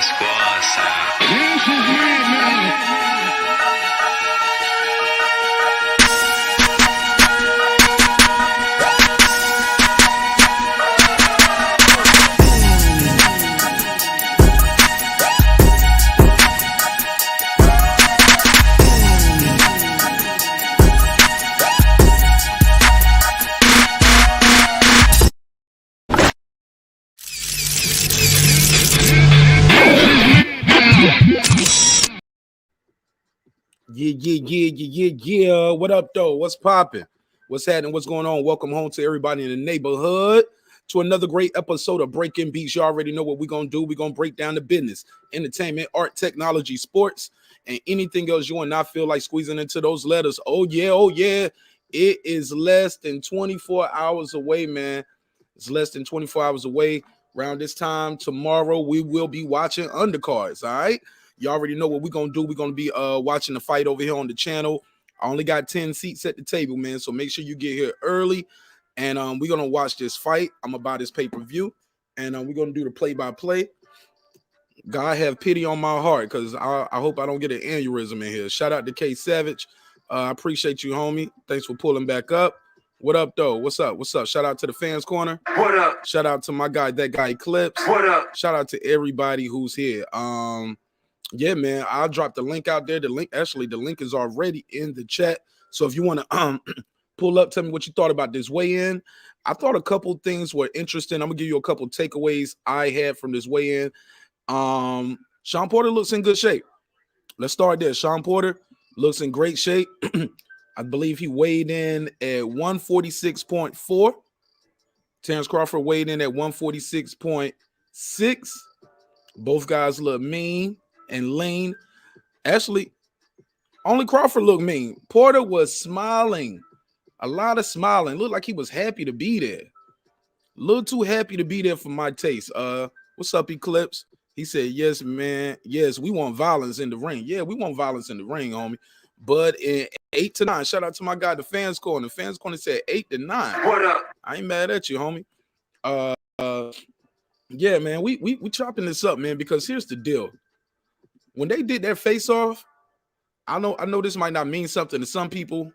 squad sound. Yeah. What up, though? What's popping? What's happening? What's going on? Welcome home to everybody in the neighborhood to another great episode of Breaking Beats. You already know what we're going to do. We're going to break down the business, entertainment, art, technology, sports, and anything else you will not feel like squeezing into those letters. Oh, yeah. It is less than 24 hours away, man. It's less than 24 hours away. Around this time tomorrow, we will be watching undercards, all right? You already know what we're going to do. We're going to be watching the fight over here on the channel. I only got 10 seats at the table, man, so make sure you get here early, and we're going to watch this fight. I'm going to buy this pay-per-view, and we're going to do the play-by-play. God have pity on my heart, because I hope I don't get an aneurysm in here. Shout out to K Savage. I appreciate you, homie. Thanks for pulling back up. What up, though? What's up? Shout out to the fans corner. What up? Shout out to my guy, that guy Eclipse. What up? Shout out to everybody who's here. Yeah, man, I'll drop the link out there. The link is already in the chat. So if you want to pull up, tell me what you thought about this weigh-in. I thought a couple things were interesting. I'm gonna give you a couple takeaways I had from this weigh-in. Shawn Porter looks in good shape. Let's start there. Shawn Porter looks in great shape. I believe he weighed in at 146.4. Terence Crawford weighed in at 146.6. Both guys look mean and lean. Actually, only Crawford looked mean. Porter was smiling. A lot of smiling. Looked like he was happy to be there. A little too happy to be there for my taste. What's up, Eclipse? He said, yes, man. Yes, we want violence in the ring. Yeah, we want violence in the ring, homie. But in 8 to 9, shout out to my guy, the fans corner. The fans corner said 8 to 9. What up? I ain't mad at you, homie. Yeah, man, we chopping this up, man, because here's the deal. When they did their face-off, I know this might not mean something to some people,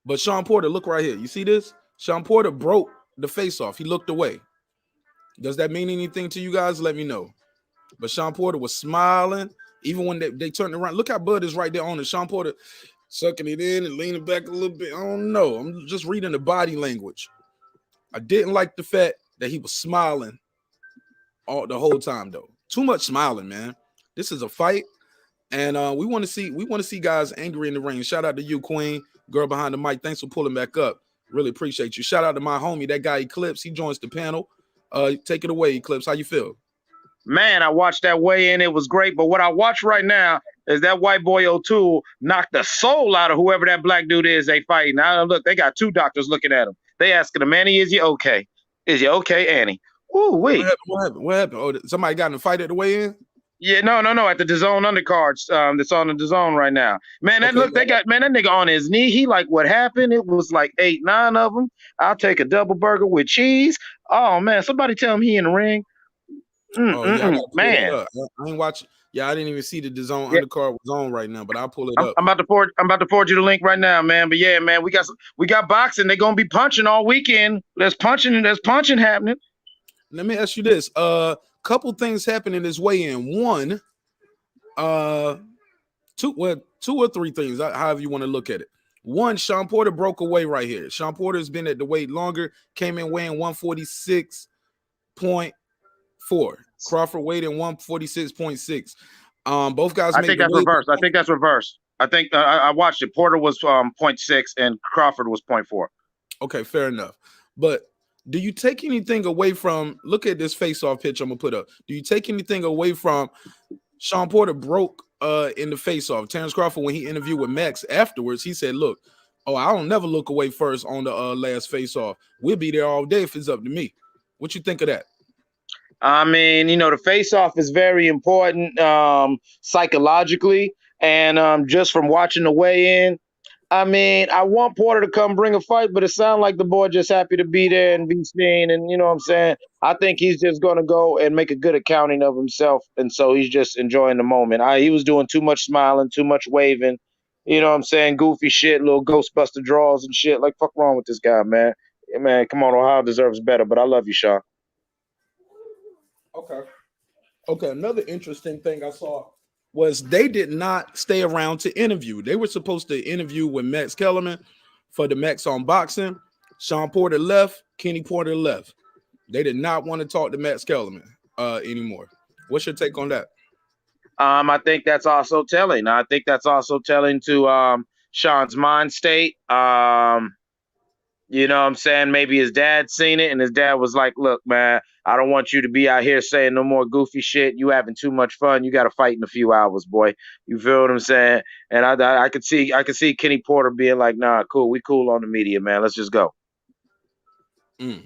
but Shawn Porter, look right here. You see this? Shawn Porter broke the face-off. He looked away. Does that mean anything to you guys? Let me know. But Shawn Porter was smiling, even when they turned around. Look how Bud is right there on it. Shawn Porter sucking it in and leaning back a little bit. I don't know. I'm just reading the body language. I didn't like the fact that he was smiling all the whole time, though. Too much smiling, man. This is a fight, and we want to see guys angry in the ring. Shout out to you, Queen, girl behind the mic. Thanks for pulling back up. Really appreciate you. Shout out to my homie, that guy Eclipse. He joins the panel. Take it away, Eclipse. How you feel? Man, I watched that weigh-in. It was great. But what I watch right now is that white boy O'Toole knocked the soul out of whoever that black dude is they fighting. Now, look, they got two doctors looking at him. They asking him, Annie, is you okay? Is you okay, Annie? Ooh, wait. What happened? Oh, somebody got in a fight at the weigh-in? Yeah, no. At the DAZN undercards, that's on the DAZN right now. Man, that nigga on his knee. He like, what happened? It was like 8, 9 of them. I'll take a double burger with cheese. Oh man, somebody tell him he in the ring. Man, I ain't watching. Yeah, I didn't even see the DAZN undercard was on right now, but I'll pull it up. I'm about to forward you the link right now, man. But yeah, man, we got boxing. They're gonna be punching all weekend. There's punching happening. Let me ask you this. Couple things happened in this weigh-in. One, two or three things, however you want to look at it. One, Shawn Porter broke away right here. Shawn Porter's been at the weight longer, came in weighing 146.4. Crawford weighed in 146.6. Both guys. I think that's reversed. I think I watched it. Porter was 0.6 and Crawford was 0.4. Okay, fair enough. But do you take anything away from, look at this face-off pitch I'm going to put up. Do you take anything away from Shawn Porter broke in the face-off? Terence Crawford, when he interviewed with Max afterwards, he said, look, I don't never look away first on the last face-off. We'll be there all day if it's up to me. What you think of that? I mean, the face-off is very important psychologically. And just from watching the weigh-in, I mean, I want Porter to come bring a fight, but it sounds like the boy just happy to be there and be seen. And you know what I'm saying? I think he's just going to go and make a good accounting of himself. And so he's just enjoying the moment. He was doing too much smiling, too much waving. You know what I'm saying? Goofy shit, little Ghostbuster draws and shit. Like, fuck wrong with this guy, man. Yeah, man, come on. Ohio deserves better, but I love you, Shawn. Okay. Okay. Another interesting thing I saw was they did not stay around to interview. They were supposed to interview with Max Kellerman for the Max on Boxing. Shawn Porter left. Kenny Porter left. They did not want to talk to Max Kellerman anymore. What's your take on that? I think that's also telling. I think that's also telling to Shawn's mind state. You know what I'm saying? Maybe his dad seen it and his dad was like, look, man, I don't want you to be out here saying no more goofy shit. You having too much fun. You got to fight in a few hours, boy. You feel what I'm saying? And I could see Kenny Porter being like, nah, cool. We cool on the media, man. Let's just go. Mm.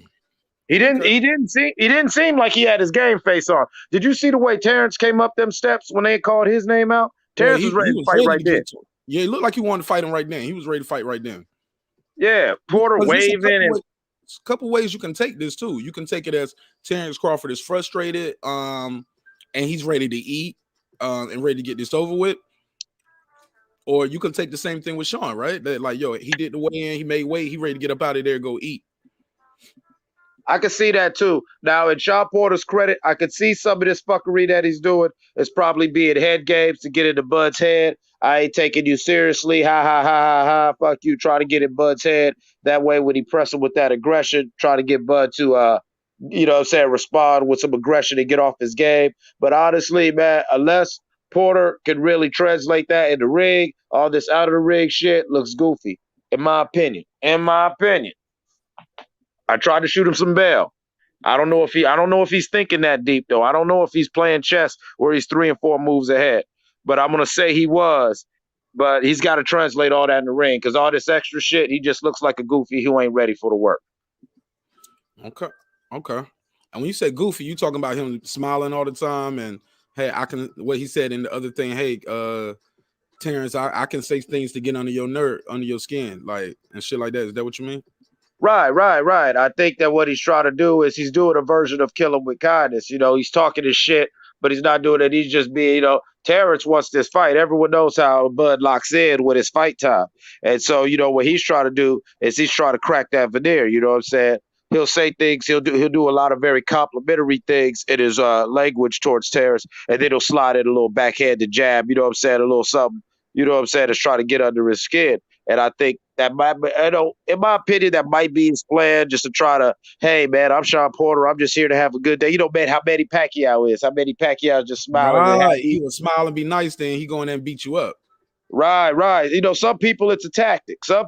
He didn't seem like he had his game face on. Did you see the way Terence came up them steps when they called his name out? Terence was ready to fight right there. Yeah, it looked like he wanted to fight him right then. He was ready to fight right then. Yeah, Porter waving and a couple ways you can take this too. You can take it as Terence Crawford is frustrated, and he's ready to eat, and ready to get this over with. Or you can take the same thing with Shawn, right? That like, yo, he did the weigh in, he made weight, he ready to get up out of there, go eat. I could see that too. Now, in Shawn Porter's credit, I could see some of this fuckery that he's doing is probably being head games to get into Bud's head. I ain't taking you seriously. Ha ha ha ha ha. Fuck you. Try to get in Bud's head. That way, when he press him with that aggression, try to get Bud to you know what I'm saying, respond with some aggression and get off his game. But honestly, man, unless Porter can really translate that in the ring, all this out of the ring shit looks goofy, in my opinion. In my opinion. I tried to shoot him some bail. I don't know if he's thinking that deep though. I don't know if he's playing chess where he's 3 and 4 moves ahead. But I'm gonna say he was. But he's got to translate all that in the ring because all this extra shit, he just looks like a goofy who ain't ready for the work. Okay. And when you say goofy, you talking about him smiling all the time and hey, I can what he said in the other thing, hey, Terence, I can say things to get under your nerve, under your skin, like and shit like that. Is that what you mean? Right. I think that what he's trying to do is he's doing a version of kill him with kindness. You know, he's talking his shit, but he's not doing it. He's just being, you know, Terrence wants this fight. Everyone knows how Bud locks in with his fight time. And so, you know, what he's trying to do is he's trying to crack that veneer. You know what I'm saying? He'll say things, he'll do a lot of very complimentary things in his language towards Terrence, and then he'll slide in a little backhanded jab, you know what I'm saying, a little something, you know what I'm saying, to try to get under his skin. And I think that might be, you know, in my opinion, that might be his plan, just to try to, hey, man, I'm Shawn Porter. I'm just here to have a good day. You know, man, how Manny Pacquiao is. How Manny Pacquiao just smiling. Right. He will smile and be nice, then he going there and beat you up. Right. You know, some people it's a tactic. So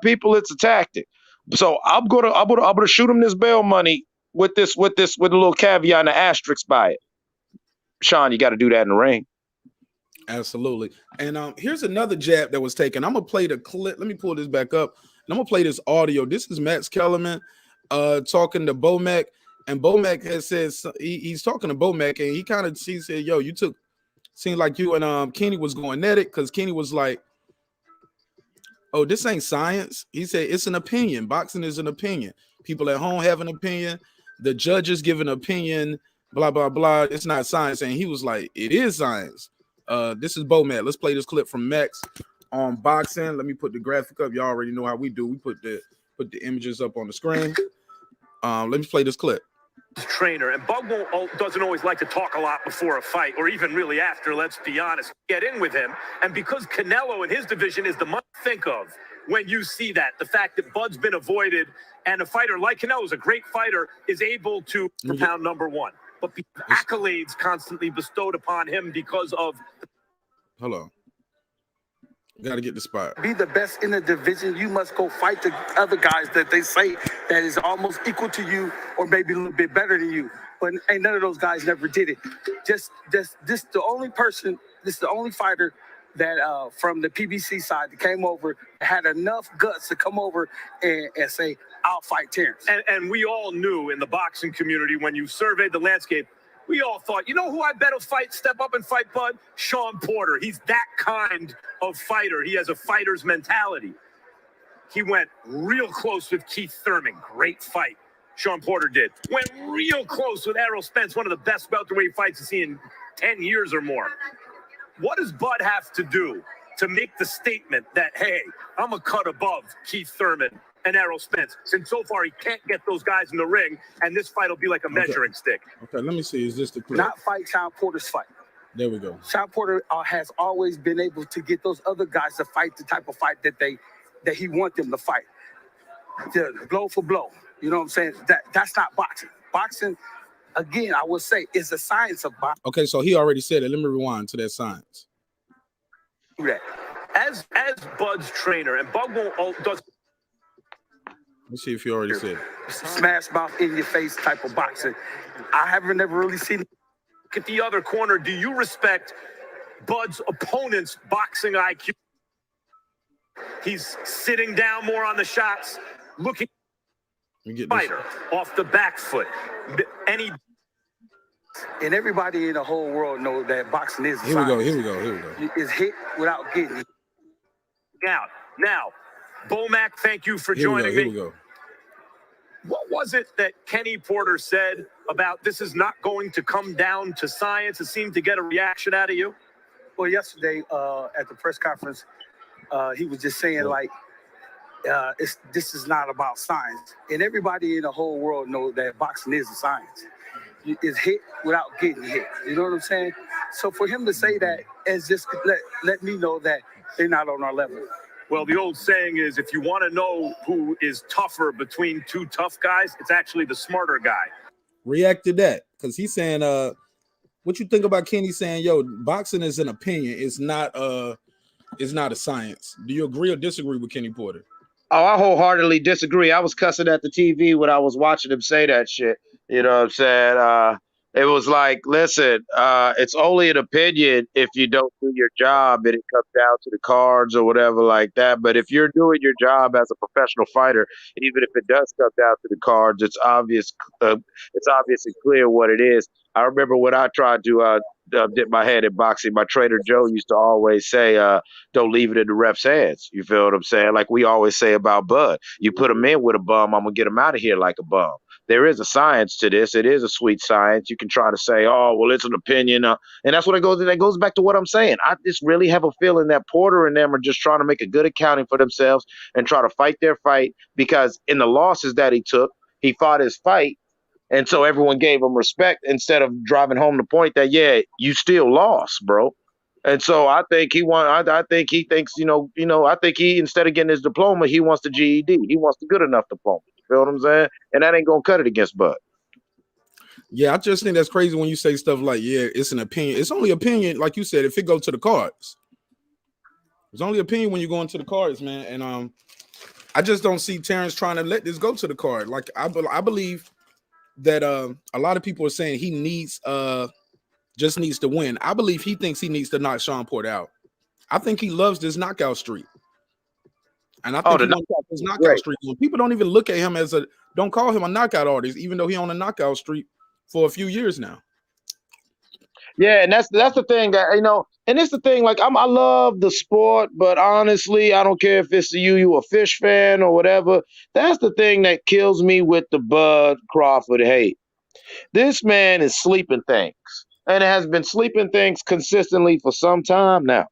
I'm gonna shoot him this bail money with a little caveat and an asterisk by it. Shawn, you got to do that in the ring. Absolutely. And here's another jab that was taken. I'm gonna play the clip. Let me pull this back up. And I'm gonna play this audio. This is Max Kellerman talking to Bomac, and Bomac has said he's talking to Bomac, and he said, "Yo, seemed like you and Kenny was going at it," because Kenny was like, "Oh, this ain't science." He said, "It's an opinion. Boxing is an opinion. People at home have an opinion. The judges give an opinion. Blah blah blah. It's not science." And he was like, "It is science." This is Bomac. Let's play this clip from Max on boxing. Let me put the graphic up. Y'all already know how we do. We put the images up on the screen. Let me play this clip. Trainer, and Bug doesn't always like to talk a lot before a fight, or even really after, let's be honest. Get in with him, and because Canelo in his division is the must think of when you see that, the fact that Bud's been avoided, and a fighter like Canelo is a great fighter, is able to pound number one. But accolades constantly bestowed upon him because of... Hold on. Got to get the spot. Be the best in the division. You must go fight the other guys that they say that is almost equal to you or maybe a little bit better than you. But ain't none of those guys never did it. This the only fighter that from the PBC side that came over, had enough guts to come over and say, I'll fight Terence. And we all knew in the boxing community, when you surveyed the landscape, we all thought, you know who I bet will step up and fight Bud? Shawn Porter. He's that kind of fighter. He has a fighter's mentality. He went real close with Keith Thurman. Great fight. Shawn Porter did. Went real close with Errol Spence, one of the best welterweight fights I've seen in 10 years or more. What does Bud have to do to make the statement that, hey, I'm a cut above Keith Thurman and Errol Spence, since so far he can't get those guys in the ring, and this fight will be like a measuring stick? Okay, let me see. Is this the clip? Not fight Shawn Porter's fight. There we go. Shawn Porter has always been able to get those other guys to fight the type of fight that he wants them to fight. Blow for blow. You know what I'm saying? That's not boxing. Boxing, again, I would say, is a science of boxing. Okay, so he already said it. Let me rewind to that science. As Bud's trainer, and Bud does. Let's see if he already said it. Smash mouth in your face type of boxing. I haven't never really seen it. At the other corner, do you respect Bud's opponent's boxing IQ? He's sitting down more on the shots, looking fighter off the back foot. And everybody in the whole world knows that boxing is Here we go. It's hit without getting it. Now, Bomac, thank you for joining me. Here we go. What was it that Kenny Porter said about this is not going to come down to science? It seemed to get a reaction out of you. Well, yesterday at the press conference, he was just saying this is not about science. And everybody in the whole world knows that boxing is a science. It's hit without getting hit. You know what I'm saying? So for him to say that is just let me know that they're not on our level. Well, the old saying is, if you want to know who is tougher between two tough guys, it's actually the smarter guy. React to that, because he's saying, what you think about Kenny saying, yo, boxing is an opinion. It's not a science. Do you agree or disagree with Kenny Porter? Oh, I wholeheartedly disagree. I was cussing at the TV when I was watching him say that shit. You know what I'm saying? It was like, listen, it's only an opinion if you don't do your job and it comes down to the cards or whatever like that. But if you're doing your job as a professional fighter, even if it does come down to the cards, it's obvious. It's obvious and clear what it is. I remember when I tried to dip my head in boxing, my trainer Joe used to always say, don't leave it in the ref's hands. You feel what I'm saying? Like we always say about Bud. You put him in with a bum, I'm going to get him out of here like a bum. There is a science to this. It is a sweet science. You can try to say, oh, well, it's an opinion. And that's what it goes. That goes back to what I'm saying. I just really have a feeling that Porter and them are just trying to make a good accounting for themselves and try to fight their fight, because in the losses that he took, he fought his fight. And so everyone gave him respect instead of driving home the point that, yeah, you still lost, bro. And so I think I think he thinks, I think he, instead of getting his diploma, he wants the GED. He wants the good enough diploma. You feel what I'm saying? And that ain't going to cut it against Bud. Yeah, I just think that's crazy when you say stuff like, yeah, it's an opinion. It's only opinion, like you said, if it goes to the cards. It's only opinion when you go into the cards, man. And I just don't see Terence trying to let this go to the card. Like, I believe that a lot of people are saying he just needs to win. I believe he thinks he needs to knock Shawn Porter out. I think he loves this knockout streak. And I think he wants this knockout streak. People don't even look at him as don't call him a knockout artist, even though he's on a knockout streak for a few years now. Yeah, and that's the thing that, and it's the thing, like I love the sport, but honestly, I don't care if it's you a fish fan or whatever. That's the thing that kills me with the Bud Crawford hate. This man is sleeping things, and it has been sleeping things consistently for some time now.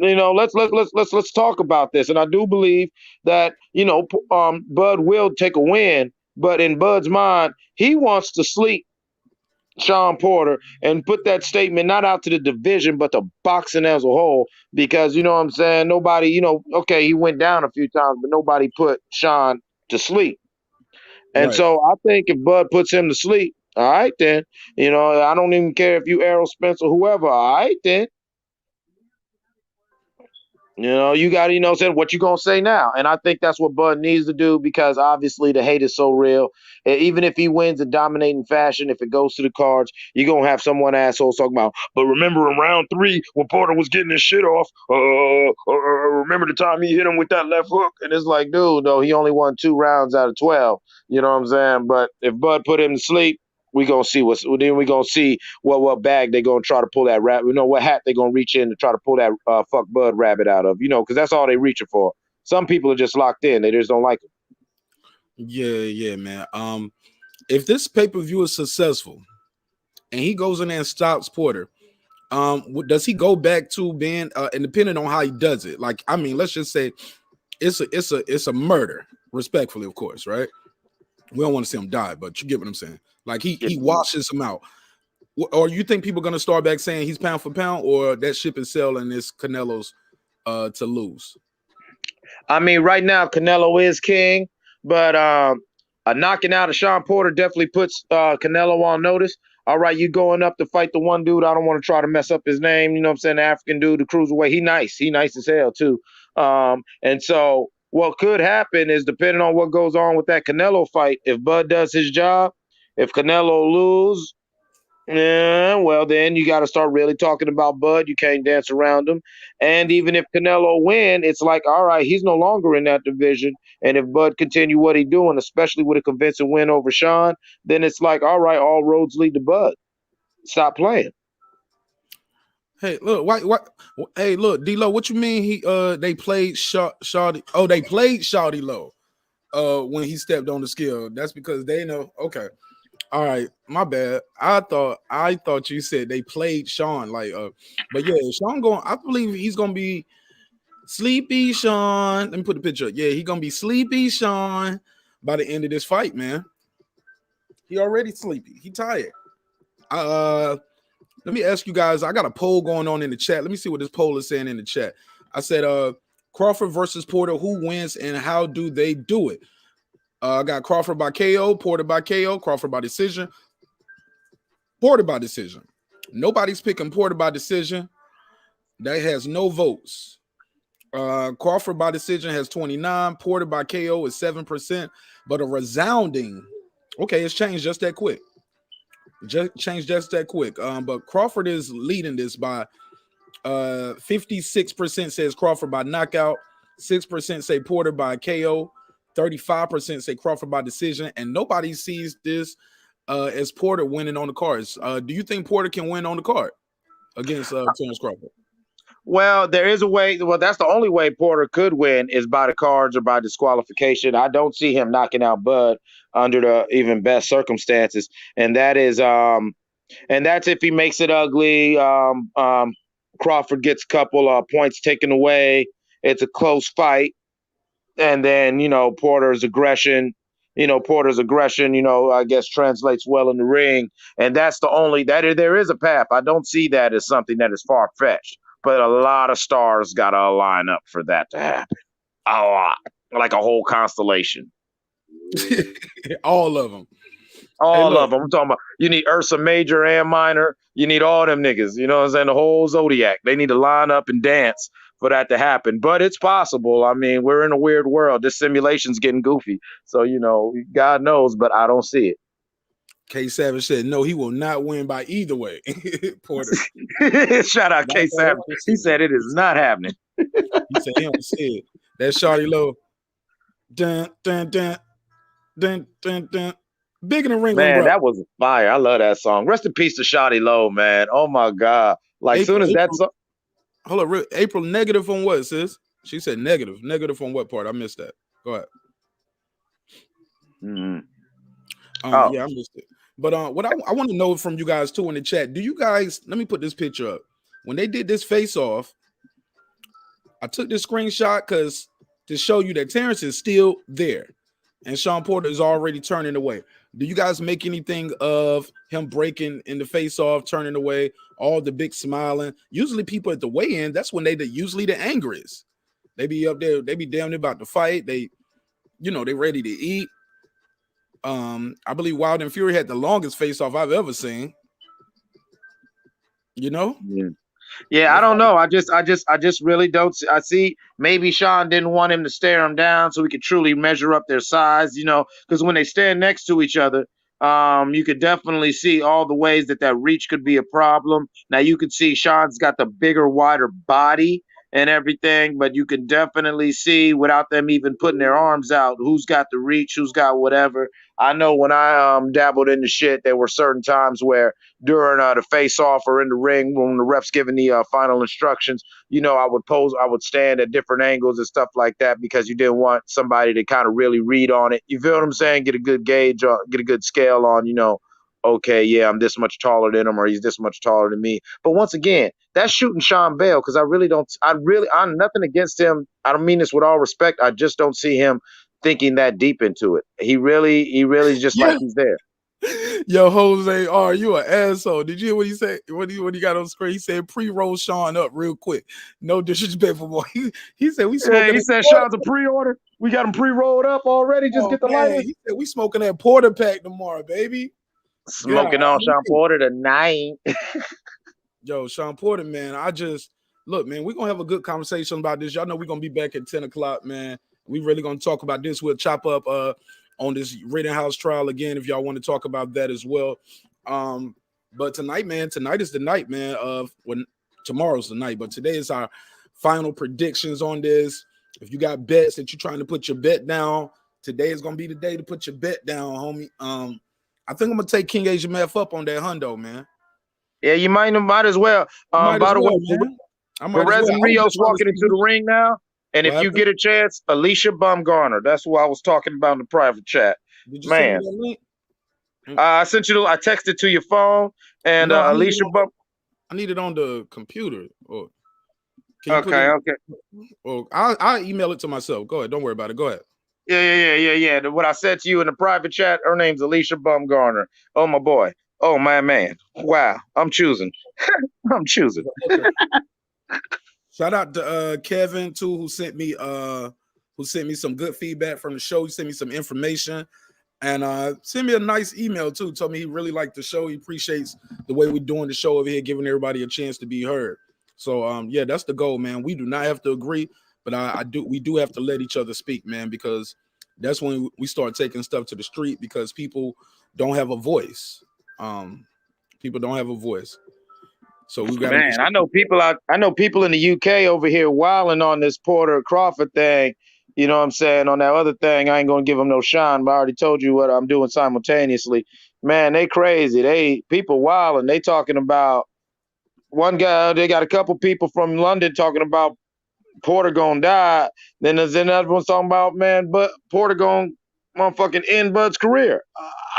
Let's talk about this. And I do believe that, Bud will take a win, but in Bud's mind, he wants to sleep Shawn Porter and put that statement not out to the division, but to boxing as a whole, because, you know what I'm saying? Nobody, okay, he went down a few times, but nobody put Shawn to sleep. And right. So I think if Bud puts him to sleep, all right, then, I don't even care if you Errol Spence or whoever, all right, then. You got to, say what you going to say now. And I think that's what Bud needs to do, because obviously the hate is so real. Even if he wins in dominating fashion, if it goes to the cards, you're going to have someone assholes talking about, but remember in round 3 when Porter was getting his shit off, remember the time he hit him with that left hook? And it's like, dude, no, he only won 2 rounds out of 12. You know what I'm saying? But if Bud put him to sleep, We gonna see we gonna see what bag they gonna try to pull that rabbit. You know what hat they gonna reach in to try to pull that fuck Bud rabbit out of. You know, because that's all they reaching for. Some people are just locked in. They just don't like it. Yeah, man. If this pay-per-view is successful and he goes in there and stops Porter, does he go back to being and depending on how he does it? Like, I mean, let's just say it's a murder, respectfully, of course, right? We don't want to see him die, but you get what I'm saying. Like he washes him out. Or you think people are gonna start back saying he's pound for pound, or that ship is sailing, it's Canelo's to lose? I mean, right now Canelo is king, but a knocking out of Shawn Porter definitely puts Canelo on notice. All right, you going up to fight the one dude. I don't want to try to mess up his name. You know what I'm saying? The African dude, the cruiserweight. He nice as hell too. And so what could happen is, depending on what goes on with that Canelo fight, if Bud does his job, if Canelo lose, well, then you got to start really talking about Bud. You can't dance around him. And even if Canelo win, it's like, all right, he's no longer in that division. And if Bud continue what he's doing, especially with a convincing win over Shawn, then it's like, all right, all roads lead to Bud. Stop playing. Hey, look, what? Hey, look, D-Lo, what you mean they played Shawty? Oh, they played Shawty Low when he stepped on the scale. That's because they know. Okay. All right, my bad. I thought you said they played Shawn, like but yeah, Shawn going, I believe he's gonna be sleepy Shawn. Let me put the picture up. Yeah, he's gonna be sleepy Shawn by the end of this fight, man. He already sleepy, he tired. Let me ask you guys, I got a poll going on in the chat. Let me see what this poll is saying in the chat. I said Crawford versus Porter, who wins and how do they do it? I got Crawford by KO, Porter by KO, Crawford by decision, Porter by decision. Nobody's picking Porter by decision. That has no votes. Crawford by decision has 29. Porter by KO is 7%, but a resounding. Okay, it's changed just that quick. But Crawford is leading this by 56% says Crawford by knockout, 6% say Porter by KO. 35% say Crawford by decision, and nobody sees this as Porter winning on the cards. Do you think Porter can win on the card against Terence Crawford? Well, there is a way. Well, that's the only way Porter could win is by the cards or by disqualification. I don't see him knocking out Bud under the even best circumstances, and that's if he makes it ugly. Crawford gets a couple points taken away. It's a close fight. And then, Porter's aggression, I guess translates well in the ring. And that's there is a path. I don't see that as something that is far-fetched, but a lot of stars got to line up for that to happen. A lot, like a whole constellation. All of them. All of them. I'm talking about, you need Ursa Major and Minor. You need all them niggas. You know what I'm saying? The whole Zodiac. They need to line up and dance for that to happen. But it's possible. I mean, we're in a weird world. This simulation's getting goofy. So, God knows, but I don't see it. K Savage said, no, he will not win by either way. Porter. Shout out K Savage. He said it is not happening. He said he don't see it. That's Shawty Low. Dun, dun, dun, dun, dun, dun. Bigger than Ringling, man, bro. That was fire. I love that song. Rest in peace to Shawty Low, man. Oh my God. Like, soon as that song. Hold on, April negative on what, sis? She said negative. Negative on what part? I missed that. Go ahead. Yeah, I missed it. But what I want to know from you guys too in the chat, do you guys, let me put this picture up. When they did this face off, I took this screenshot because to show you that Terence is still there and Shawn Porter is already turning away. Do you guys make anything of him breaking in the face off, turning away, all the big smiling? Usually people at the weigh-in, that's when usually the angriest. They be up there, they be damn near about to fight. They ready to eat. I believe Wild and Fury had the longest face off I've ever seen. Yeah, I don't know. I just really don't see. I see maybe Shawn didn't want him to stare him down so we could truly measure up their size, because when they stand next to each other, you could definitely see all the ways that reach could be a problem. Now you could see Shawn's got the bigger, wider body, and everything, but you can definitely see without them even putting their arms out who's got the reach, who's got whatever. I know when I dabbled in the shit, there were certain times where during the face-off or in the ring when the ref's giving the final instructions, I would stand at different angles and stuff like that because you didn't want somebody to kind of really read on it. You feel what I'm saying? Get a good gauge, get a good scale on, okay, yeah, I'm this much taller than him or he's this much taller than me. But once again, that's shooting Sean Bell because I'm nothing against him. I don't mean this with all respect. I just don't see him thinking that deep into it. He really is just like he's there. Yo, Jose R, you an asshole. Did you hear what he said? What he got on screen? He said pre-roll Sean up real quick. No disrespectful boy. He said we smoking. Yeah, he said Sean's a pre-order. We got him pre-rolled up already. Just get the light. He said we smoking that Porter pack tomorrow, baby. Smoking on Sean Porter tonight. Yo, Sean Porter, man. Look, man, we're gonna have a good conversation about this. Y'all know we're gonna be back at 10 o'clock, man. We really gonna talk about this. We'll chop up on this Rittenhouse trial again if y'all want to talk about that as well. But tonight is the night, man, of when tomorrow's the night, but today is our final predictions on this. If you got bets that you're trying to put your bet down, today is gonna be the day to put your bet down, homie. I think I'm gonna take King Asia Math up on that hundo, man. Yeah, you might as well. By the way, Perez and Rios walking into the ring now. And if you get a chance, Alicia Bumgarner. That's who I was talking about in the private chat. Did you send me that link? I sent you. I texted to your phone, and Alicia I need it on the computer. Okay. Or I'll email it to myself. Go ahead. Don't worry about it. Go ahead. Yeah. What I said to you in the private chat, her name's Alicia Bumgarner. Oh, my boy. Oh, my man. Wow. I'm choosing. I'm choosing. Okay. Shout out to Kevin too, who sent me some good feedback from the show. He sent me some information and sent me a nice email too. Told me he really liked the show. He appreciates the way we're doing the show over here, giving everybody a chance to be heard. So yeah, that's the goal, man. We do not have to agree, but we do have to let each other speak, man, because that's when we start taking stuff to the street because people don't have a voice. People don't have a voice. So we got. Man, I know people in the UK over here wilding on this Porter Crawford thing. You know what I'm saying? On that other thing, I ain't gonna give them no shine, but I already told you what I'm doing simultaneously. Man, they crazy. People wilding. They talking about one guy. They got a couple people from London talking about Porter gonna die. Then there's another one talking about but Porter gonna motherfucking end Bud's career.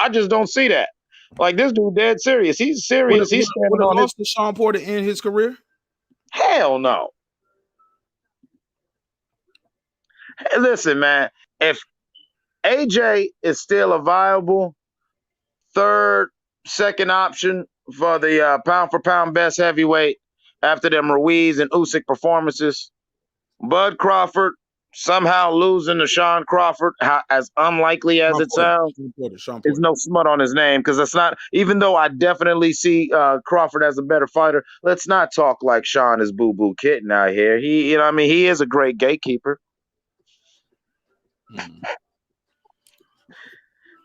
I just don't see that. Like this dude, dead serious. He's serious. He's standing on lost to Sean Porter in his career. Hell no. Hey, listen, man. If AJ is still a viable second option for the pound for pound best heavyweight after them Ruiz and Usyk performances, Bud Crawford somehow losing to Shawn Crawford, as unlikely as it sounds, there's no smut on his name because it's not. Even though I definitely see Crawford as a better fighter, let's not talk like Shawn is boo boo kitten out here. He is a great gatekeeper.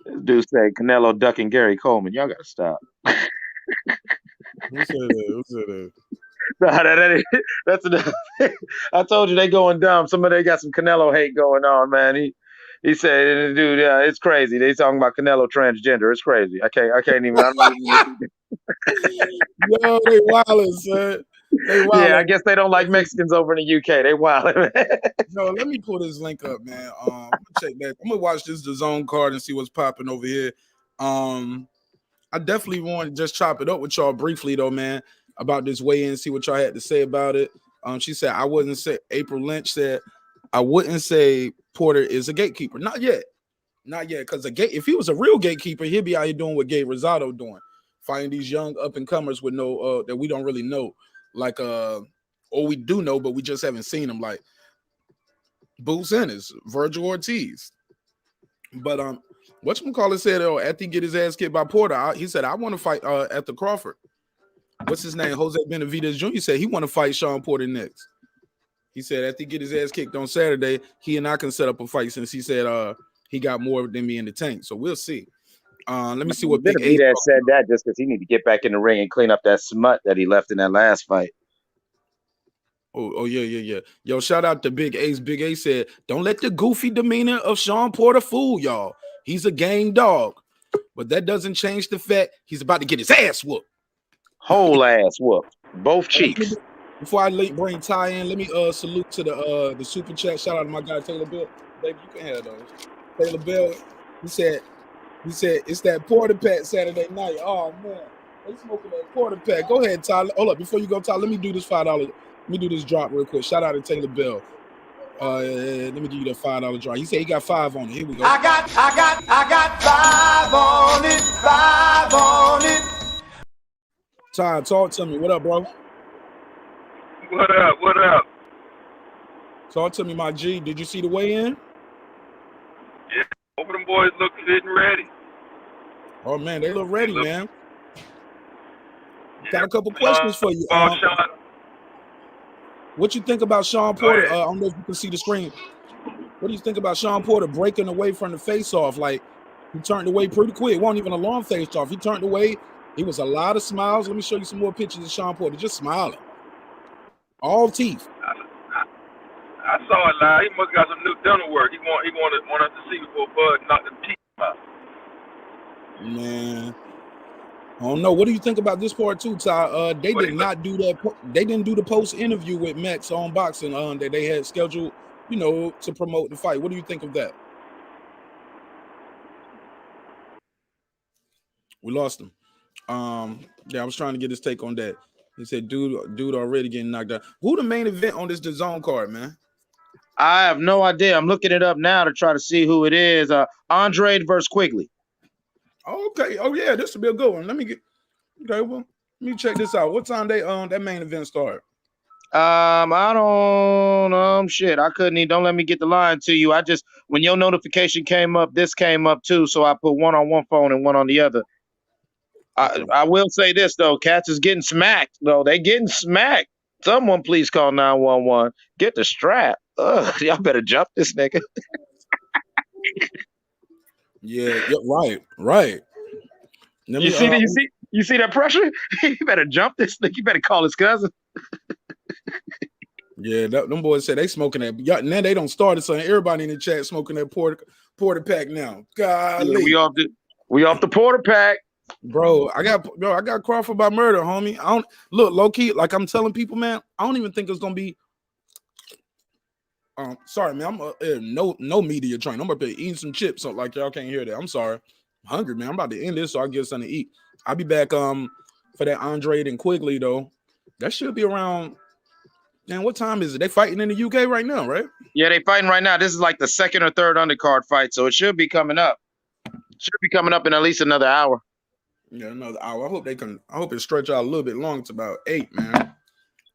This dude said Canelo ducking Gary Coleman. Y'all gotta stop. Who said that? That's enough. I told you they going dumb. Somebody got some Canelo hate going on, man. He said, dude, it's crazy. They talking about Canelo transgender. It's crazy. I can't even. Yo, they wildin', son. Yeah, I guess they don't like Mexicans over in the UK. They wildin'. No, let me pull this link up, man. I'm gonna check that. I'm gonna watch this DAZN card and see what's popping over here. I definitely want to just chop it up with y'all briefly, though, man, about this weigh-in, see what y'all had to say about it. She said, April Lynch said, I wouldn't say Porter is a gatekeeper. Not yet. Because if he was a real gatekeeper, he'd be out here doing what Gabe Rosado doing, fighting these young up-and-comers with no that we don't really know. Like, or we do know, but we just haven't seen them, like Boots Ennis, Virgil Ortiz. But whatchamacallit said, after he get his ass kicked by Porter, he said, I want to fight at the Crawford. What's his name? Jose Benavidez Jr. said he want to fight Sean Porter next. He said after he get his ass kicked on Saturday, he and I can set up a fight since he said he got more than me in the tank. So we'll see. Let me see what Benavidez said that just because he need to get back in the ring and clean up that smut that he left in that last fight. Oh, yeah. Yo, shout out to Big Ace. Big Ace said, don't let the goofy demeanor of Shawn Porter fool y'all. He's a gang dog. But that doesn't change the fact he's about to get his ass whooped. Whole ass whooped. Both cheeks. Before I bring Ty in, let me salute to the super chat. Shout out to my guy Taylor Bill. Baby, you can have those. Taylor Bill, he said it's that Porter Pack Saturday night. Oh man, they smoking that Porter Pack. Go ahead, Ty. Hold up, before you go, Ty, let me do this $5. Let me do this drop real quick. Shout out to Taylor Bill. Let me give you that $5 drop. He said he got 5 on it. Here we go. I got 5 on it, 5 on it. Ty, talk to me. What up, bro? What up? Talk to me, my G. Did you see the weigh-in? Yeah, both of them boys look fit and ready. Oh man, they look ready, man. Yeah. Got a couple questions for you. Shawn. What you think about Shawn Porter? I don't know if you can see the screen. What do you think about Shawn Porter breaking away from the face-off? Like, he turned away pretty quick. It wasn't even a long face-off. He turned away. It was a lot of smiles. Let me show you some more pictures of Shawn Porter just smiling. All teeth. I saw it live. He must got some new dental work. He want us to see before Bud knock the teeth out. Man, I don't know. What do you think about this part too, Ty? They did not do that. They didn't do the post interview with Max on boxing that they had scheduled, to promote the fight. What do you think of that? We lost him. Yeah, I was trying to get his take on that. He said, dude already getting knocked out. Who the main event on this DAZN card, man? I have no idea. I'm looking it up now to try to see who it is. Andre versus Quigley. Okay. Oh yeah, this will be a good one. Let me check this out. What time that main event start? I don't shit. I couldn't even, don't let me get the line to you. When your notification came up, this came up too. So I put one on one phone and one on the other. I will say this though, Cats is getting smacked. Though they getting smacked. Someone please call 911. Get the strap. Ugh, y'all better jump this nigga. Yeah, right. You see that pressure? You better jump this nigga. You better call his cousin. Yeah, them boys said they smoking that. Now they don't start it, so everybody in the chat smoking that Porter Pack now. Golly. Yeah, we off the Porter Pack. Bro, I got Crawford by murder, homie. I don't look low key, like I'm telling people, man. I don't even think it's gonna be. Sorry, man. I'm no media train. I'm up here eating some chips, so like y'all can't hear that. I'm sorry. I'm hungry, man. I'm about to end this, so I get something to eat. I'll be back for that Andre and Quigley though. That should be around. Man, what time is it? They fighting in the UK right now, right? Yeah, they fighting right now. This is like the second or third undercard fight, so it should be coming up. Should be coming up in at least another hour. Yeah, another hour. I hope it stretch out a little bit long to about 8, man.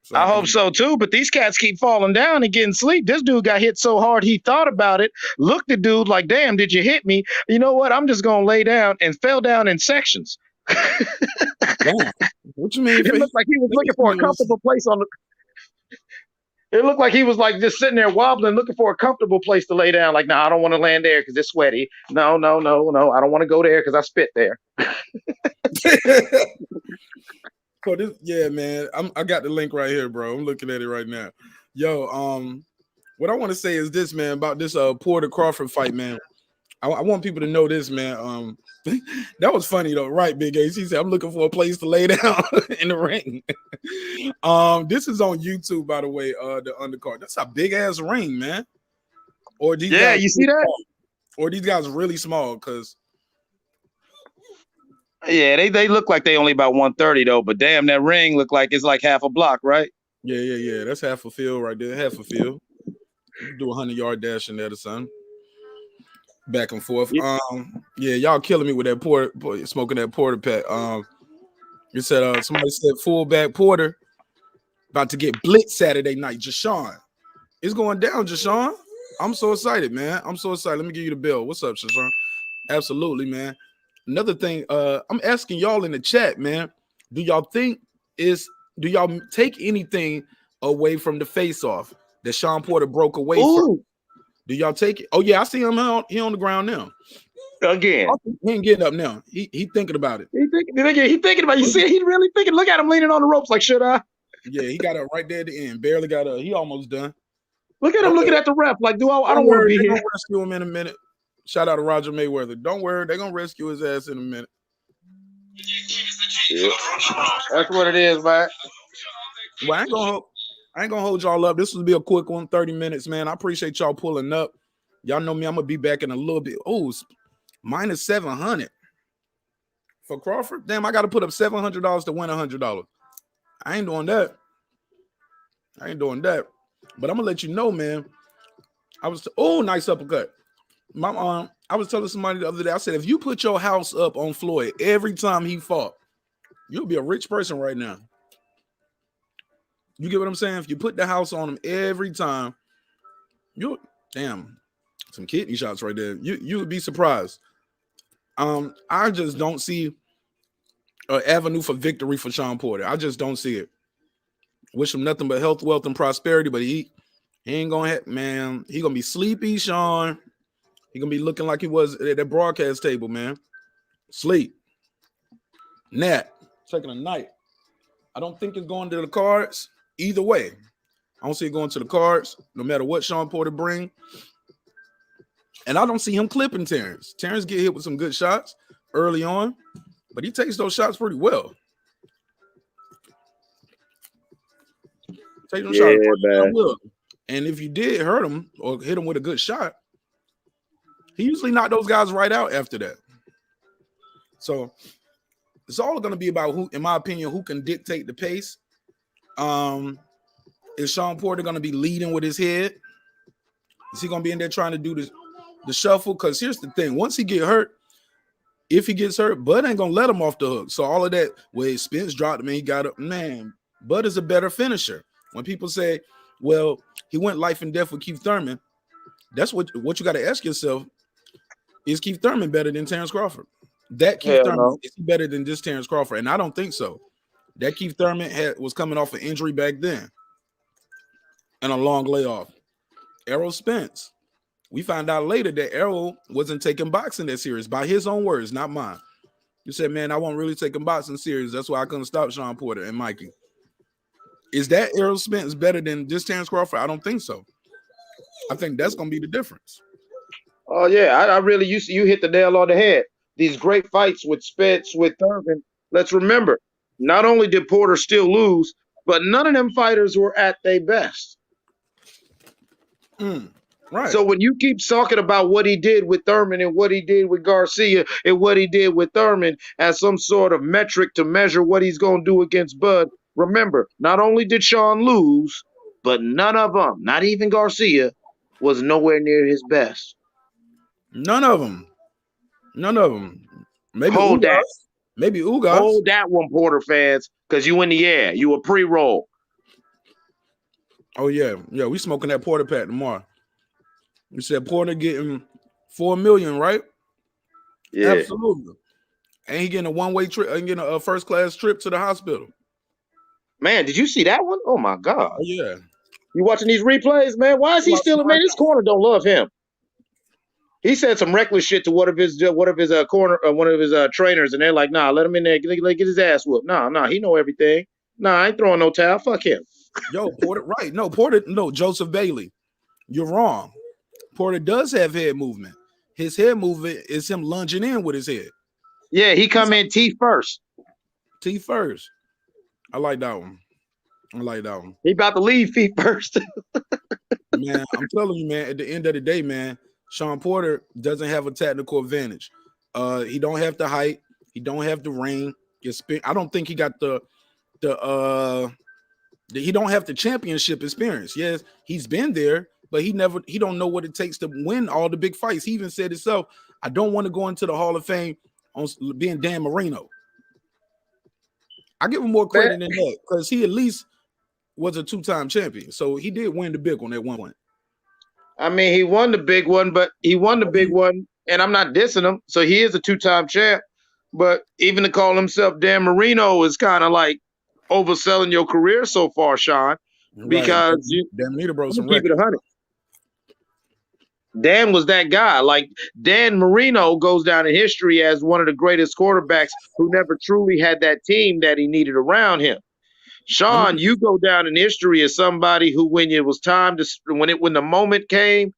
So I hope so too, but these cats keep falling down and getting sleep. This dude got hit so hard he thought about it, looked at dude like, damn, did you hit me? You know what? I'm just gonna lay down, and fell down in sections. Damn. What you mean? It looked like he was looking for a comfortable place on the. It looked like he was like just sitting there wobbling, looking for a comfortable place to lay down. Like, no, I don't want to land there because it's sweaty. No. I don't want to go there because I spit there. So this, yeah, man. I got the link right here, bro. I'm looking at it right now. Yo, what I want to say is this, man, about this Porter Crawford fight, man. I want people to know this, man. That was funny though, right? Big Ace. He said, "I'm looking for a place to lay down in the ring." This is on YouTube, by the way. The undercard. That's a big ass ring, man. Or these guys you see that? Small. Or these guys really small, cause. Yeah, they look like they only about 130 though, but damn, that ring look like it's like half a block, right? Yeah. That's half a field right there. Half a field. Do a 100-yard dash in there, son. Back and forth. Yeah, y'all killing me with that smoking that Porter Pack. You said somebody said fullback Porter about to get blitzed Saturday night. Jashawn. It's going down, Jashawn. I'm so excited, man. I'm so excited. Let me give you the bill. What's up, Jashawn? Absolutely, man. Another thing, I'm asking y'all in the chat, man. Do y'all take anything away from the face-off that Shawn Porter broke away from? Do y'all take it? Oh yeah, I see him. He on the ground now. Again, he ain't getting up now. He thinking about it. He thinking about it. You see, he really thinking. Look at him leaning on the ropes. Like, should I? Yeah, he got up right there at the end. Barely got up. He almost done. Look at him looking at the ref like, I don't want to worry, be they're here. gonna rescue him in a minute. Shout out to Roger Mayweather. Don't worry, they're gonna rescue his ass in a minute. Yeah. That's what it is, man. Well, I ain't gonna hold y'all up. This will be a quick one, 30 minutes, man. I appreciate y'all pulling up. Y'all know me, I'm gonna be back in a little bit. Oh, minus 700 for Crawford. Damn, I gotta put up $700 to win $100. I ain't doing that. But I'm gonna let you know, man. Nice uppercut. I was telling somebody the other day, I said, if you put your house up on Floyd every time he fought, you'll be a rich person right now. You get what I'm saying? If you put the house on him every time, some kidney shots right there. You would be surprised. I just don't see an avenue for victory for Shawn Porter. I just don't see it. Wish him nothing but health, wealth, and prosperity, but he ain't gonna have, man. He gonna be sleepy, Shawn. He gonna be looking like he was at that broadcast table, man. Sleep. Nap. Taking a night. I don't think it's going to the cards either way. I don't see it going to the cards, no matter what Shawn Porter bring. And I don't see him clipping Terence. Terence get hit with some good shots early on, but he takes those shots pretty well. Take them shots pretty well. And if you did hurt him or hit him with a good shot, he usually knocked those guys right out after that. So it's all going to be about who, in my opinion, who can dictate the pace. Is Shawn Porter going to be leading with his head? Is he going to be in there trying to do the shuffle? Because here's the thing. Once he get hurt, if he gets hurt, Bud ain't going to let him off the hook. So all of that, where Spence dropped him and he got up, man, Bud is a better finisher. When people say, well, he went life and death with Keith Thurman, that's what you got to ask yourself. Is Keith Thurman better than Terence Crawford? That Keith Thurman, is he better than this Terence Crawford? And I don't think so. That Keith Thurman was coming off an injury back then and a long layoff. Errol Spence. We found out later that Errol wasn't taking boxing that serious, by his own words, not mine. He said, man, I won't really take boxing serious. That's why I couldn't stop Shawn Porter and Mikey. Is that Errol Spence better than this Terence Crawford? I don't think so. I think that's going to be the difference. Oh, yeah. I really, you hit the nail on the head. These great fights with Spence, with Thurman. Let's remember, not only did Porter still lose, but none of them fighters were at their best. Right. So when you keep talking about what he did with Thurman and what he did with Garcia and what he did with Thurman as some sort of metric to measure what he's going to do against Bud, remember, not only did Shawn lose, but none of them, not even Garcia, was nowhere near his best. None of them. Maybe Hold that. Maybe Ugas. Hold that one, Porter fans, because you in the air. You a pre-roll. Oh, yeah. Yeah, we smoking that Porter pack tomorrow. You said Porter getting $4 million, right? Yeah. Absolutely. And he getting a one-way trip, and getting a first-class trip to the hospital. Man, did you see that one? Oh, my God. Oh, yeah. You watching these replays, man? Why is he still, man, his corner don't love him. He said some reckless shit to one of his trainers, and they're like, nah, let him in there, get his ass whooped. Nah, he know everything. Nah, I ain't throwing no towel. Fuck him. Yo, Porter, right. No, Joseph Bailey. You're wrong. Porter does have head movement. His head movement is him lunging in with his head. Yeah, he come in teeth first. Teeth first. I like that one. He about to leave feet first. Man, I'm telling you, man, at the end of the day, man, Shawn Porter doesn't have a technical advantage. He don't have the height. He don't have the ring. I don't think he got he don't have the championship experience. Yes, he's been there, but he don't know what it takes to win all the big fights. He even said himself, I don't want to go into the Hall of Fame on being Dan Marino. I give him more credit than that because he at least was a two-time champion. So he did win the big one at one point. I mean, he won the big one, and I'm not dissing him. So he is a two-time champ. But even to call himself Dan Marino is kind of like overselling your career so far, Shawn. Because Dan Marino broke some keep it records. 100. Dan was that guy. Like Dan Marino goes down in history as one of the greatest quarterbacks who never truly had that team that he needed around him. Shawn, you go down in history as somebody who, when it was time to, when the moment came,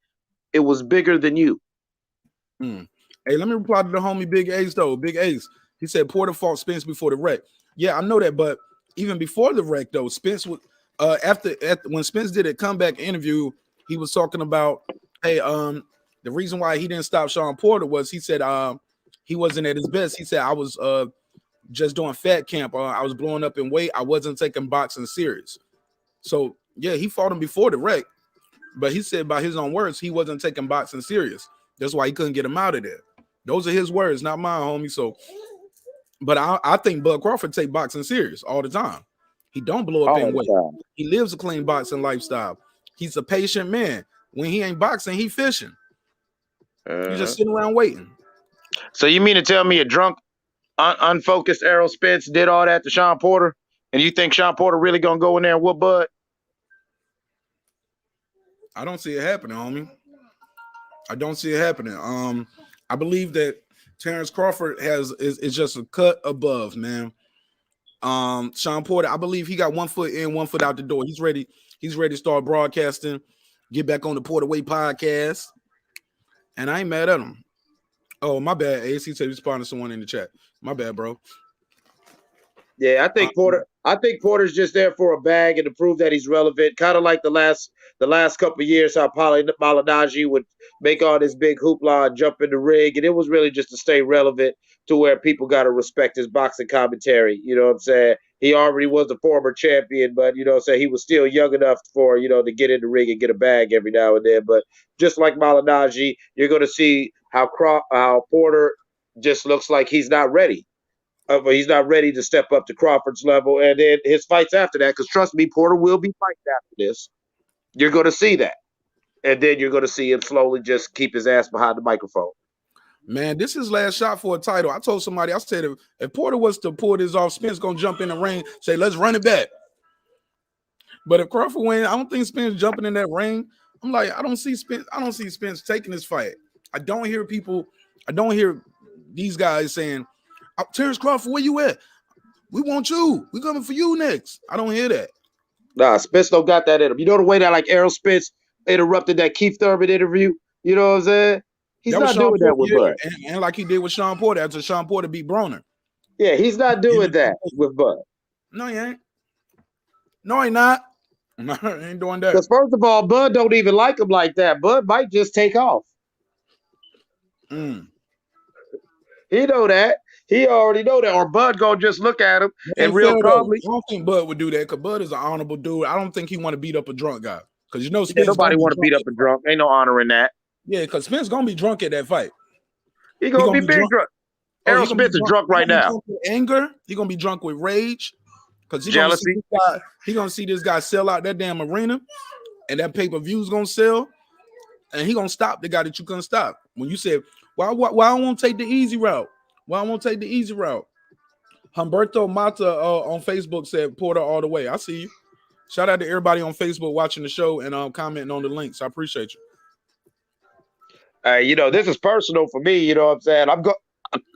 it was bigger than you. Hey, let me reply to the homie Big Ace though. Big Ace, he said Porter fought Spence before the wreck. Yeah, I know that, but even before the wreck though, Spence was after when Spence did a comeback interview, he was talking about, hey, the reason why he didn't stop Shawn Porter was he said he wasn't at his best. He said I was just doing fat camp. I was blowing up in weight. I wasn't taking boxing serious. So yeah, he fought him before the wreck, but he said by his own words he wasn't taking boxing serious. That's why he couldn't get him out of there. Those are his words, not mine, homie. So, but I think Bud Crawford take boxing serious all the time. He don't blow up in weight. He lives a clean boxing lifestyle. He's a patient man. When he ain't boxing, he fishing. He's just sitting around waiting. So you mean to tell me a drunk, unfocused Errol Spence did all that to Shawn Porter, and you think Shawn Porter really gonna go in there and whoop Bud? I don't see it happening, homie. I don't see it happening. I believe that Terence Crawford is just a cut above, man. Shawn Porter, I believe he got 1 foot in, 1 foot out the door. He's ready. He's ready to start broadcasting, get back on the Porter Way podcast. And I ain't mad at him. Oh, my bad. AC said responding to someone in the chat. My bad, bro. Yeah, I think Porter's just there for a bag and to prove that he's relevant. Kind of like the last couple of years, how Malinaji would make all this big hoopla and jump in the ring, and it was really just to stay relevant to where people got to respect his boxing commentary. You know what I'm saying? He already was a former champion, but you know what I'm saying, he was still young enough for, you know, to get in the ring and get a bag every now and then. But just like Malinaji, you're going to see how Porter just looks like he's not ready. He's not ready to step up to Crawford's level, and then his fights after that, because trust me, Porter will be fighting after this. You're going to see that, and then you're going to see him slowly just keep his ass behind the microphone. Man, this is his last shot for a title. I told somebody, I said, if Porter was to pull this off, Spence going to jump in the ring, say, let's run it back. But if Crawford wins, I don't think Spence jumping in that ring. I'm like, I don't see Spence taking this fight. I don't hear these guys saying, Terence Crawford, where you at? We want you. We coming for you next. I don't hear that. Nah, Spence don't got that in him. You know the way that like Errol Spence interrupted that Keith Thurman interview? You know what I'm saying? He's not doing that with Bud. And like he did with Shawn Porter after Shawn Porter beat Broner. Yeah, he's not doing that with Bud. No, he ain't. No, he not. No, he ain't doing that. Because first of all, Bud don't even like him like that. Bud might just take off. He know that. He already know that. Or Bud gonna just look at him and real calmly. I don't think Bud would do that because Bud is an honorable dude. I don't think he want to beat up a drunk guy. Because you know Spence nobody want to beat up a drunk. Ain't no honor in that. Yeah, because Spence gonna be drunk at that fight. He gonna be big drunk. Errol Spence is drunk right now. Anger. He gonna be drunk with rage. Because jealousy. He gonna see this guy sell out that damn arena, and that pay-per-view's gonna sell, and he gonna stop the guy that you couldn't stop. When you said, why I won't take the easy route? Why I won't take the easy route? Humberto Mata on Facebook said Porter all the way. I see you. Shout out to everybody on Facebook watching the show and commenting on the links. I appreciate you. You know, this is personal for me. You know what I'm saying?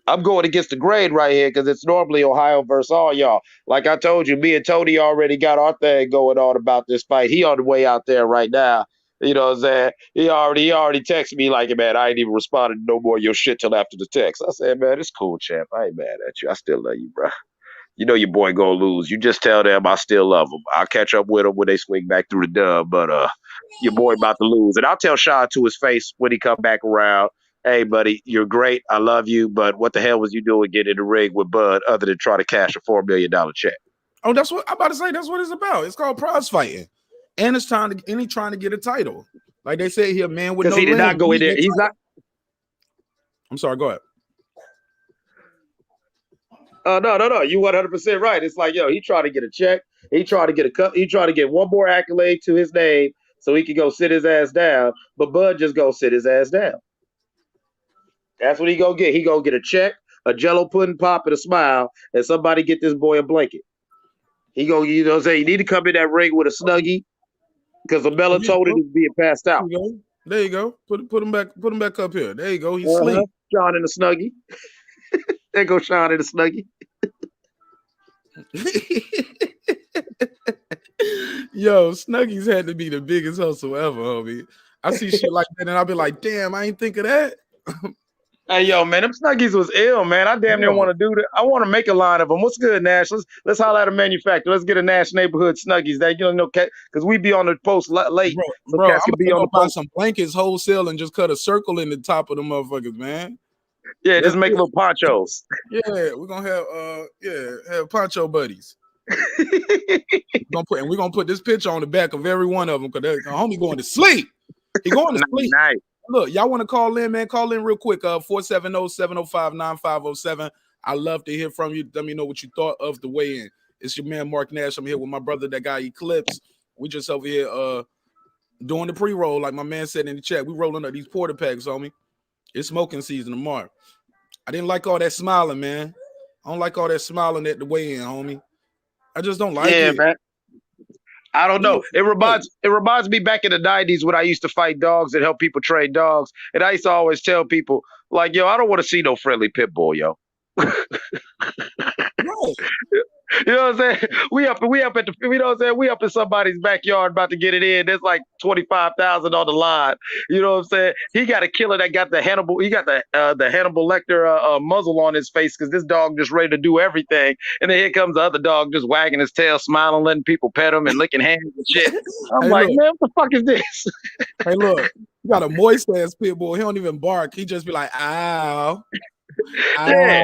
I'm going against the grain right here because it's normally Ohio versus all y'all. Like I told you, me and Tony already got our thing going on about this fight. He on the way out there right now. You know what I'm saying? He already texted me like, man, I ain't even responded to no more of your shit till after the text. I said, man, it's cool, champ. I ain't mad at you. I still love you, bro. You know your boy gonna lose. You just tell them I still love them. I'll catch up with them when they swing back through the dub. But your boy about to lose. And I'll tell Shawn to his face when he come back around, hey, buddy, you're great. I love you. But what the hell was you doing getting in the ring with Bud other than try to cash a $4 million check? Oh, that's what I'm about to say. That's what it's about. It's called prize fighting. And he's trying to get a title. Like they say here, man, with no he did not go in there. He's not. I'm sorry, go ahead. No. You 100% right. It's like, yo, he tried to get a check. He tried to get a cut. He tried to get one more accolade to his name so he could go sit his ass down. But Bud just go sit his ass down. That's what he gonna get. He gonna get a check, a Jello pudding pop, and a smile, and somebody get this boy a blanket. He gonna, you know what I'm saying? You need to come in that ring with a Snuggie because the melatonin is being passed out. There you go. Put him back up here. There you go. He's asleep. Shawn in the Snuggie. There goes Shawn in the Snuggie. Yo, Snuggies had to be the biggest hustle ever, homie. I see shit like that, and I'll be like, damn, I ain't think of that. Hey, yo, man, them Snuggies was ill, man. I damn near Yo. want to do that. I want to make a line of them. What's good, Nash? Let's holler at a manufacturer. Let's get a Nash neighborhood Snuggies. That you know, because we be on the post late, so Bro, cats I'm can be gonna on go the buy post. some blankets wholesale and just cut a circle in the top of the motherfuckers, man. Yeah, Let's just make do it. little ponchos. Yeah, we're gonna have have poncho buddies. We're gonna put this picture on the back of every one of them because the homie going to sleep. He going to sleep. Nice. Look, y'all want to call in, man? Call in real quick. 470-705-9507. I love to hear from you. Let me know what you thought of the weigh-in. It's your man Mark Nash. I'm here with my brother, that guy Eclipse. We just over here doing the pre-roll, like my man said in the chat. We rolling up these porter packs, homie. It's smoking season tomorrow. I didn't like all that smiling, man. I don't like all that smiling at the weigh-in, homie. I just don't like it. Man. I don't know. It reminds me back in the 90s when I used to fight dogs and help people train dogs. And I used to always tell people, like, yo, I don't want to see no friendly pit bull, yo. Right. You know what I'm saying? We up at the, you know what I'm saying? We up in somebody's backyard about to get it in. There's like 25,000 on the line. You know what I'm saying? He got a killer that got the Hannibal Lecter muzzle on his face because this dog just ready to do everything. And then here comes the other dog just wagging his tail, smiling, letting people pet him and licking hands and shit. I'm like, man, what the fuck is this? Hey, look, you got a moist ass pit bull. He don't even bark. He just be like, ow. Yeah.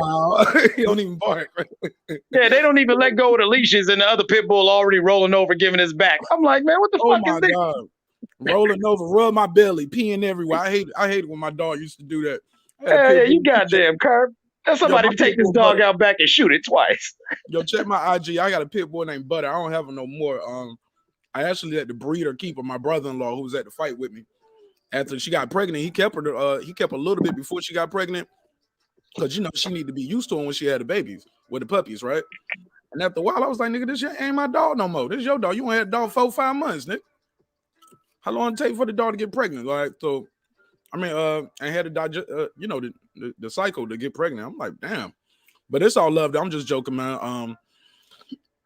He don't even bark. Yeah, they don't even let go of the leashes, and the other pit bull already rolling over, giving his back. I'm like, man, what the fuck is this? God. Rolling over, rub my belly, peeing everywhere. I hate it when my dog used to do that. Yeah, you goddamn curb. That's somebody to take this dog out back and shoot it twice. Yo, check my IG. I got a pit bull named Butter. I don't have her no more. I actually let the breeder keep her. My brother-in-law, who was at the fight with me, after she got pregnant, he kept her. He kept a little bit before she got pregnant. Because, you know, she needed to be used to him when she had the babies with the puppies, right? And after a while, I was like, nigga, this ain't my dog no more. This is your dog. You ain't had a dog 4-5 months, nigga. How long it take for the dog to get pregnant? Like, so, I mean, I had to digest, you know, the cycle to get pregnant. I'm like, damn. But it's all love. I'm just joking, man.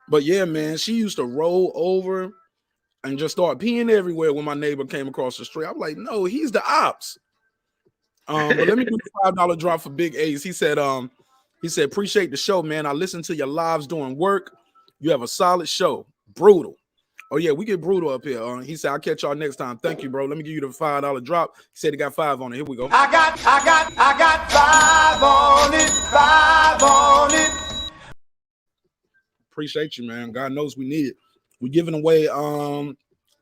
But yeah, man, she used to roll over and just start peeing everywhere when my neighbor came across the street. I'm like, no, he's the ops. But let me do the $5 drop for Big Ace. He said, appreciate the show, man. I listen to your lives doing work. You have a solid show. Brutal. Oh, yeah, we get brutal up here. He said, I'll catch y'all next time. Thank you, bro. Let me give you the $5 drop. He said he got 5 on it. Here we go. I got 5 on it. Appreciate you, man. God knows we need it. We're giving away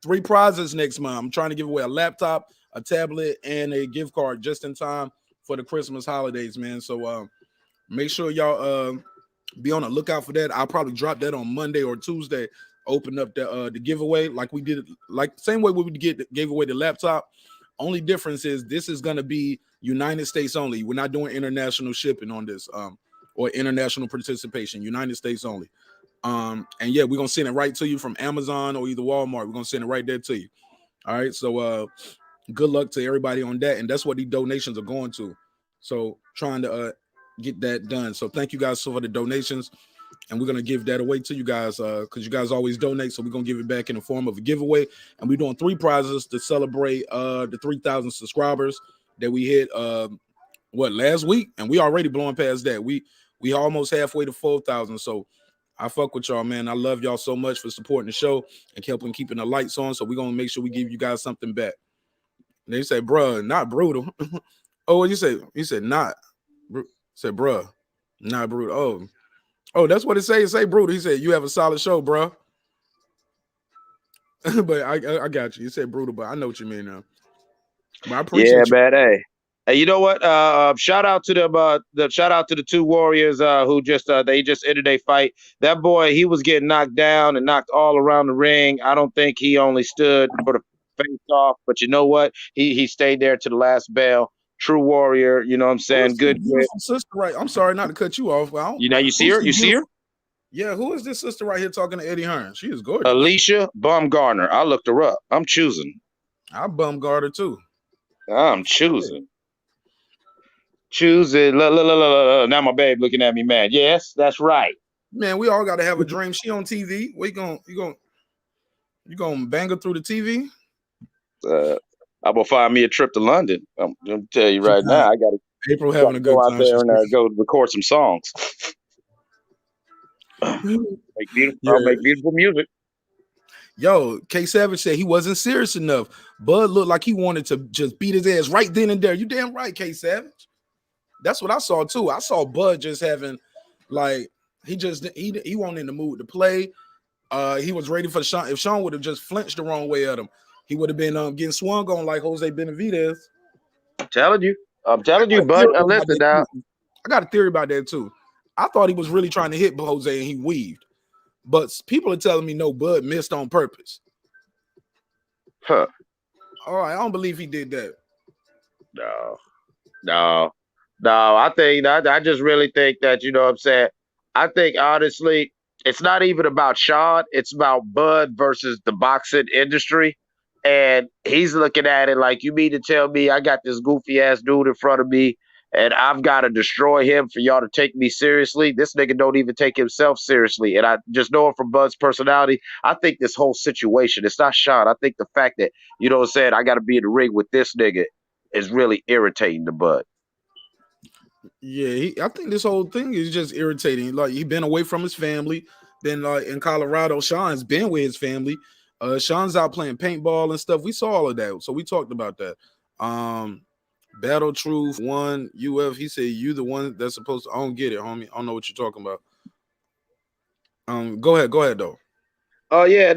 3 prizes next month. I'm trying to give away a laptop, a tablet, and a gift card just in time for the Christmas holidays, man. So make sure y'all be on the lookout for that. I'll probably drop that on Monday or Tuesday. Open up the giveaway like we did, like same way we gave away the laptop. Only difference is this is going to be United States only. We're not doing international shipping on this or international participation. United States only. And yeah, we're going to send it right to you from Amazon or either Walmart. We're going to send it right there to you. All right. So good luck to everybody on that. And that's what these donations are going to. So trying to get that done. So thank you guys for the donations. And we're going to give that away to you guys because you guys always donate. So we're going to give it back in the form of a giveaway. And we're doing 3 prizes to celebrate the 3,000 subscribers that we hit last week. And we already blowing past that. We almost halfway to 4,000. So I fuck with y'all, man. I love y'all so much for supporting the show and helping keeping the lights on. So we're going to make sure we give you guys something back. And they say, bruh, not brutal. Oh, what you say? He said, not. Said, bruh, not brutal. Oh, that's what it say. It say brutal. He said, you have a solid show, bruh. But I got you. You said brutal, but I know what you mean now. But I appreciate you. Man. Hey, you know what? Shout out to the 2 warriors who they just ended a fight. That boy, he was getting knocked down and knocked all around the ring. I don't think he only stood for the face off, but you know what? He stayed there to the last bell. True warrior, you know what I'm saying? Good sister, right? I'm sorry not to cut you off. You see her? You see her? Yeah, who is this sister right here talking to Eddie Hearn? She is gorgeous. Alicia Baumgartner. I looked her up. I'm choosing. I Baumgartner too. I'm choosing. Choosing. Now my babe looking at me mad. Yes, that's right. Man, we all got to have a dream. She on TV. You gonna You gonna bang her through the TV? I'm gonna find me a trip to London. I'm gonna tell you right now. I gotta April having a good go out time. there and go record some songs. I'll make beautiful music. Yo, K Savage said he wasn't serious enough. Bud looked like he wanted to just beat his ass right then and there. You damn right, K Savage. That's what I saw too. I saw Bud just having like he wasn't in the mood to play. He was ready for Shawn. If Shawn would have just flinched the wrong way at him, he would have been getting swung on like Jose Benavidez. I'm telling you, Bud. Listen, now I got a theory about that too. I thought he was really trying to hit Jose and he weaved. But people are telling me no, Bud missed on purpose. Huh. All right, I don't believe he did that. No. I think I just really think that, you know what I'm saying? I think honestly, it's not even about Shawn, it's about Bud versus the boxing industry. And he's looking at it like, you mean to tell me I got this goofy ass dude in front of me and I've got to destroy him for y'all to take me seriously? This nigga don't even take himself seriously. And I just know it from Bud's personality. I think this whole situation, it's not Shawn. I think the fact that, you know what I'm saying, I got to be in the ring with this nigga is really irritating to Bud. Yeah, I think this whole thing is just irritating. Like, he been away from his family. Then in Colorado, Shawn's been with his family. Shawn's out playing paintball and stuff. We saw all of that. So we talked about that. Battle Truth won UF. He said, you the one that's supposed to. I don't get it, homie. I don't know what you're talking about. Go ahead though. Oh yeah,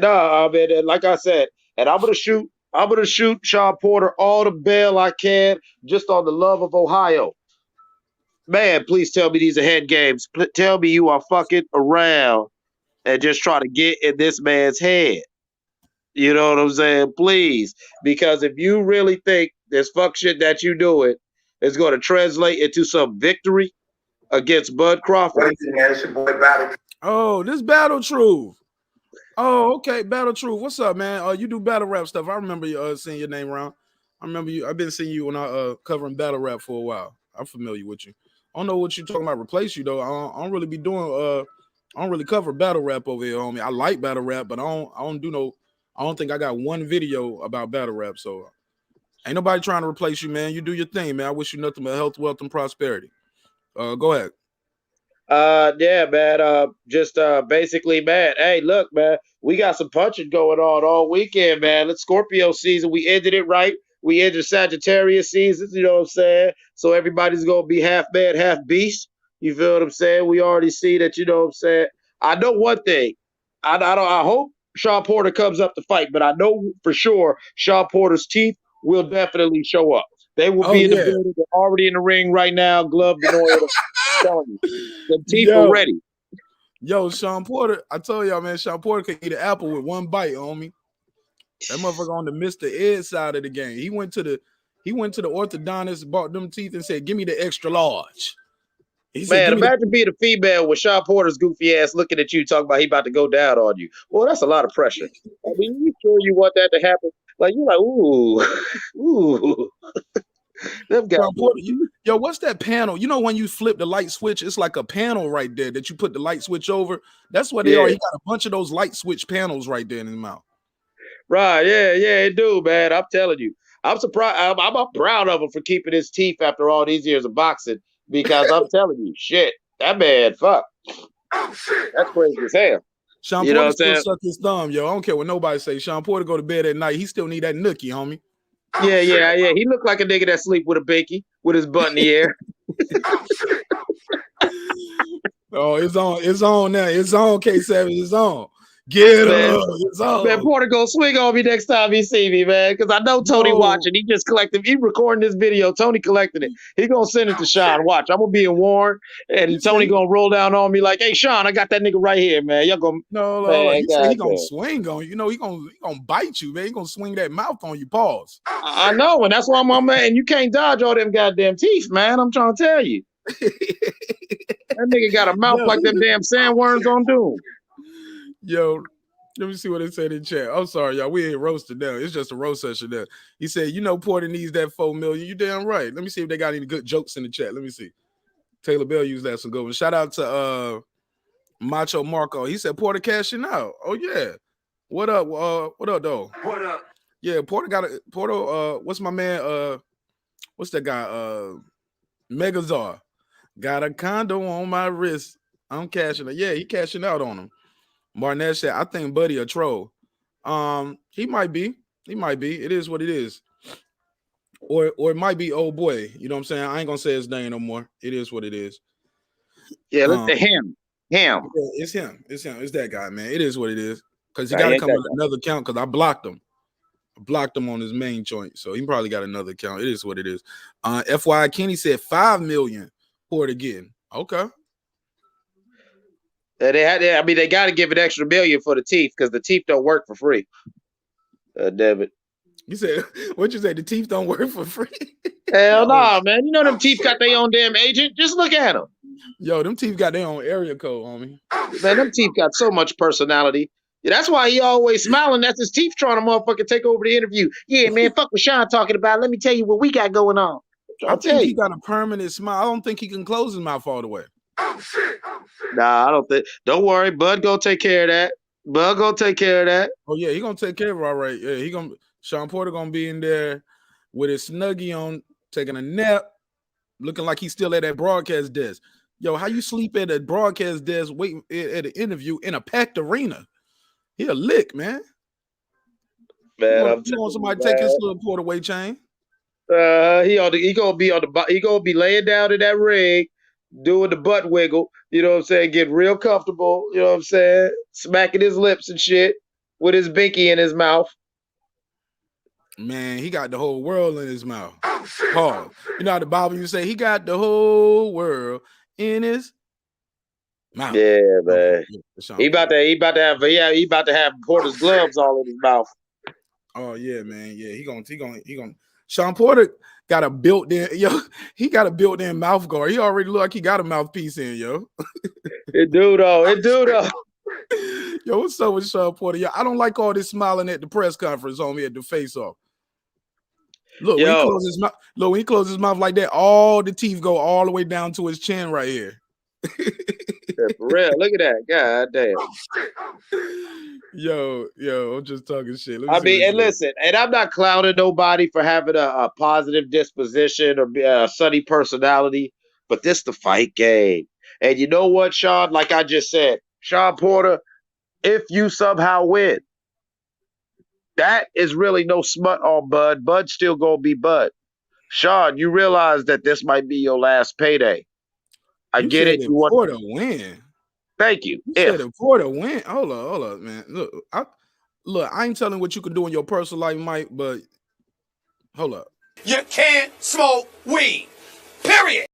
man, like I said, and I'm gonna shoot Shawn Porter all the bail I can just on the love of Ohio. Man, please tell me these are head games. Tell me you are fucking around and just try to get in this man's head. You know what I'm saying? Please. Because if you really think this fuck shit that you doing is going to translate into some victory against Bud Crawford. Oh, this Battle Truth. Oh, okay. Battle Truth. What's up, man? You do battle rap stuff. I remember you seeing your name around. I remember you. I've been seeing you when I covering battle rap for a while. I'm familiar with you. I don't know what you're talking about. Replace you though. I don't really be doing. I don't really cover battle rap over here, homie. I like battle rap, but I don't think I got one video about battle rap. So ain't nobody trying to replace you, man. You do your thing, man. I wish you nothing but health, wealth, and prosperity. Go ahead. Yeah, man. Basically, man. Hey, look, man. We got some punching going on all weekend, man. It's Scorpio season. We ended it right. We entered Sagittarius season, you know what I'm saying? So everybody's going to be half man, half beast. You feel what I'm saying? We already see that, you know what I'm saying? I know one thing. I hope Shawn Porter comes up to fight, but I know for sure Shawn Porter's teeth will definitely show up. They will be in the building. They're already in the ring right now, gloved and oiled. I'm telling you. The teeth are ready. Yo, Shawn Porter, I told y'all, man, Shawn Porter could eat an apple with one bite, homie. That motherfucker on the Mr. Ed side of the game. He went to the orthodontist, bought them teeth, and said, "Give me the extra large." He said, man, imagine being a female with Shawn Porter's goofy ass looking at you, talking about he about to go down on you. Well, that's a lot of pressure. I mean, you sure you want that to happen? Like, you're like, ooh. Them guys. Yo, what's that panel? You know when you flip the light switch, it's like a panel right there that you put the light switch over. That's what they are. He got a bunch of those light switch panels right there in his mouth. Right, yeah, it do, man. I'm telling you. I'm surprised. I'm proud of him for keeping his teeth after all these years of boxing, because I'm telling you, shit, that man, fuck. That's crazy as hell. Shawn Porter still suck his thumb, yo. I don't care what nobody say. Shawn Porter go to bed at night. He still need that nookie, homie. Yeah. He look like a nigga that sleep with a binky with his butt in the air. Oh, it's on now. It's on, K7. It's on. Get up. It's on. Man, Porter go swing on me next time he see me, man. Because I know Tony watching. He just collected. He recording this video. Tony collected it. He gonna send it to Shawn. Watch. I'm gonna be in Warren, and Tony gonna roll down on me like, "Hey, Shawn, I got that nigga right here, man. Y'all gonna he said he gonna swing on you. You know he gonna bite you, man. He gonna swing that mouth on you. Pause. I know, and that's why I'm man. And you can't dodge all them goddamn teeth, man. I'm trying to tell you. That nigga got a mouth like them damn sandworms on Doom. Yo, let me see what it said in chat. I'm sorry, y'all. We ain't roasted now. It's just a roast session there. He said, you know, Porter needs that $4 million. You damn right. Let me see if they got any good jokes in the chat. Let me see. Taylor Bell used that some good ones. Shout out to Macho Marco. He said Porter cashing out. Oh, yeah. What up? What up, though? What up? Yeah, Porter. What's my man? What's that guy? Megazar got a condo on my wrist. I'm cashing it. Yeah, he cashing out on him. Marqnash said, I think Buddy a troll. He might be. He might be. It is what it is. Or it might be old boy. You know what I'm saying? I ain't gonna say his name no more. It is what it is. Yeah, look at him. Yeah, it's him. It's that guy, man. It is what it is. Because he got to come with another account because I blocked him. I blocked him on his main joint. So he probably got another account. It is what it is. FYI, Kenny said 5 million for it again. Okay. They got to give an extra million for the teeth because the teeth don't work for free. Damn it. You said, what you say? The teeth don't work for free? Hell no, man. You know them teeth got their own damn agent. Just look at them. Yo, them teeth got their own area code, homie. Man, them teeth got so much personality. Yeah, that's why he always smiling. That's his teeth trying to motherfucking take over the interview. Yeah, man, fuck what Shawn talking about. Let me tell you what we got going on. I think he got a permanent smile. I don't think he can close his mouth all the way. Nah, I don't think. Don't worry, Bud gonna take care of that. Bud gonna take care of that. Oh yeah, he gonna take care of it all right. Yeah, Shawn Porter gonna be in there with his snuggie on, taking a nap, looking like he's still at that broadcast desk. Yo, how you sleep at a broadcast desk waiting at an interview in a packed arena? He a lick, man. Man, you want somebody to take his little Porter weight chain? He gonna be laying down in that ring, doing the butt wiggle. You know what I'm saying? Getting real comfortable. You know what I'm saying? Smacking his lips and shit with his binky in his mouth. Man, he got the whole world in his mouth. Pause. You know how the Bible you say he got the whole world in his mouth. Yeah, man. He about to have Porter's gloves all in his mouth. Oh yeah, man. Yeah, he gonna. Shawn Porter got a built-in, he got a built-in mouth guard. He already look like he got a mouthpiece in, yo. It do though. Yo, what's up with Shawn Porter? Yo, I don't like all this smiling at the press conference on me at the face-off. Look, when he closes his mouth like that, all the teeth go all the way down to his chin right here. Yeah, for real, look at that. God damn. Yo, I'm just talking shit. Listen, and I'm not clowning nobody for having a positive disposition or a sunny personality, but this the fight game. And you know what, Shawn? Like I just said, Shawn Porter, if you somehow win, that is really no smut on Bud. Bud's still gonna be Bud. Shawn, you realize that this might be your last payday. I get it. You want Porter win. Thank you. Said if Porter win. Hold up, man. Look, I ain't telling what you can do in your personal life, Mike, but hold up. You can't smoke weed. Period.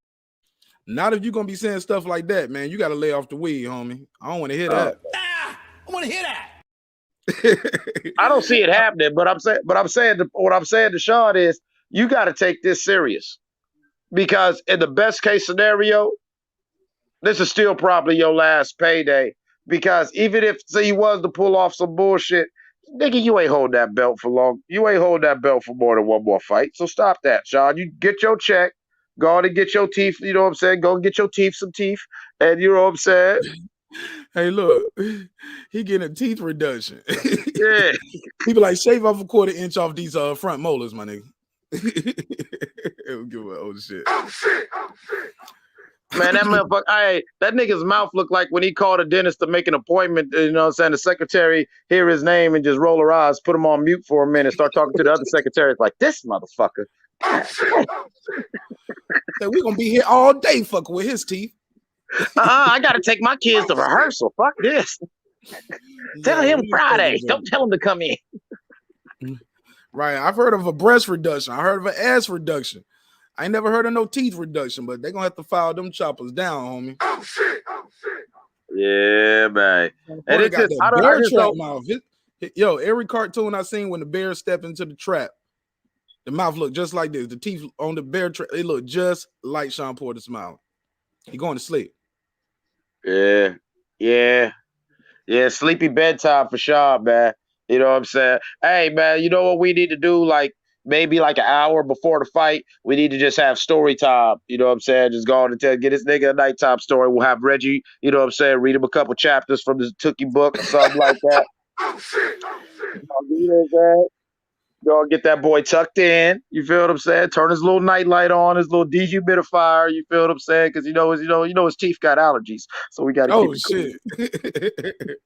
Not if you're gonna be saying stuff like that, man. You gotta lay off the weed, homie. I don't want to hear that. I want to hear that. I don't see it happening, but what I'm saying to Shawn is you got to take this serious, because in the best case scenario, this is still probably your last payday. Because even if say you was to pull off some bullshit, nigga, you ain't hold that belt for long. You ain't hold that belt for more than one more fight. So stop that, Shawn. You get your check, go on and get your teeth. You know what I'm saying? Go and get your teeth some teeth, and you know what I'm saying. Hey, look, he getting a teeth reduction. Yeah. People like shave off a 1/4 inch off these front molars, my nigga. It'll give a old shit. Man, that motherfucker, that nigga's mouth looked like when he called a dentist to make an appointment, you know what I'm saying? The secretary hear his name and just roll her eyes, put him on mute for a minute, start talking to the other secretaries like, this motherfucker. We're going to be here all day fucking with his teeth. I got to take my kids to rehearsal. Fuck this. Tell him Friday. Don't tell him to come in. Right. I've heard of a breast reduction. I heard of an ass reduction. I ain't never heard of no teeth reduction, but they're going to have to file them choppers down, homie. Yeah, man. And it's just, bear trap mouth. Yo, every cartoon I seen when the bear step into the trap, the mouth look just like this. The teeth on the bear trap, they look just like Shawn Porter smiling. He going to sleep. Yeah. Sleepy bedtime for Shawn, man. You know what I'm saying? Hey, man, you know what we need to do? Like maybe like an hour before the fight, we need to just have story time. You know what I'm saying? Just go on and get this nigga a nighttime story. We'll have Reggie, you know what I'm saying, read him a couple chapters from the Tookie book or something like that. Y'all get that boy tucked in. You feel what I'm saying? Turn his little nightlight on, his little dehumidifier. You feel what I'm saying? Because his teeth got allergies, so we got to keep Oh it cool. shit.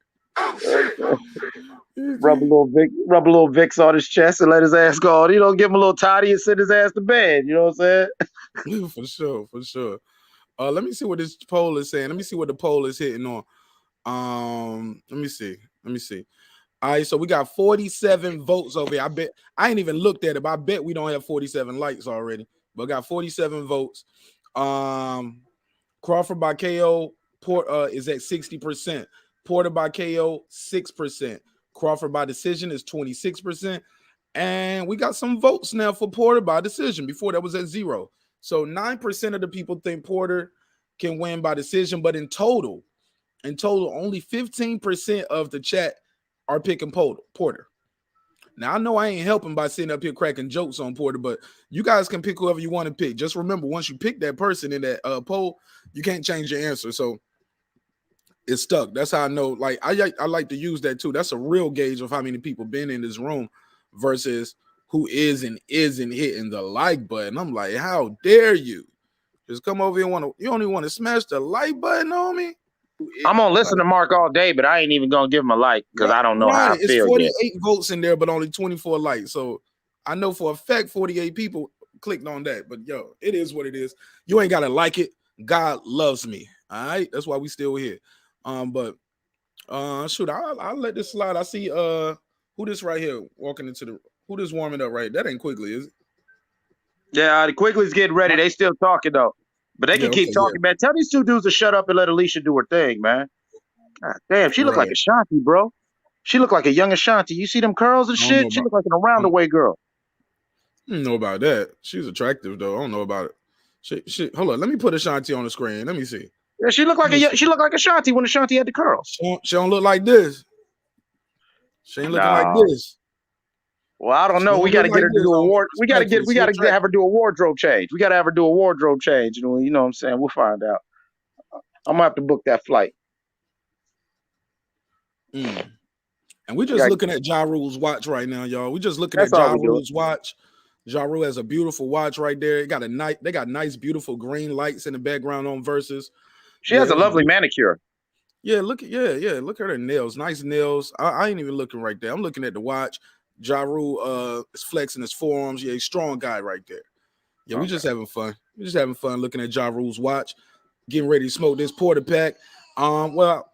Rub a little Vicks on his chest and let his ass go. Give him a little toddy and send his ass to bed. You know what I'm saying? For sure. Let me see what this poll is saying. Let me see what the poll is hitting on. Let me see. All right, so we got 47 votes over here. I bet I ain't even looked at it, but I bet we don't have 47 likes already. But got 47 votes. Crawford by KO is at 60%. Porter by KO 6%. Crawford by decision is 26%. And we got some votes now for Porter by decision. Before that was at 0. So 9% of the people think Porter can win by decision, but in total, only 15% of the chat are picking Porter. Now, I know I ain't helping by sitting up here cracking jokes on Porter, but you guys can pick whoever you want to pick. Just remember, once you pick that person in that poll, you can't change your answer. So it's stuck. That's how I know. Like I like to use that too. That's a real gauge of how many people been in this room versus who is and isn't hitting the like button. I'm like, how dare you? Just come over here and you only want to smash the like button on me? I'm gonna listen to Mark all day, but I ain't even gonna give him a like because I don't know how I it's feel. 48 yet. Votes in there, but only 24 likes. So I know for a fact 48 people clicked on that. But yo, it is what it is. You ain't gotta like it. God loves me. All right, that's why we still here. But shoot, I'll let this slide. I see who this right here walking into who this warming up right. That ain't Quickly, is it? Yeah, the Quickly's getting ready. They still talking though. But they can keep talking, man. Tell these two dudes to shut up and let Alicia do her thing, man. God damn, she look like Ashanti, bro. She look like a young Ashanti. You see them curls and shit? She look like an around the way girl. I don't know about that. She's attractive though. I don't know about it. She hold on. Let me put Ashanti on the screen. Let me see. Yeah, she look like Ashanti when Ashanti had the curls. She don't look like this. She ain't looking like this. Well, I don't know. We got to get her to do a ward. We got to have her do a wardrobe change. We got to have her do a wardrobe change. You know what I'm saying? We'll find out. I'm gonna have to book that flight. And we're just looking at Ja Rule's watch right now, y'all. We're just looking at Ja Rule's watch. Ja Rule has a beautiful watch right there. They got nice, beautiful green lights in the background on Versus. She has a lovely manicure. Yeah, look at her nails. Nice nails. I ain't even looking right there. I'm looking at the watch. Ja Rule is flexing his forearms. Yeah, he's a strong guy right there. Yeah, we're just having fun. We're just having fun looking at Ja Rule's watch, getting ready to smoke this Porter pack. Well,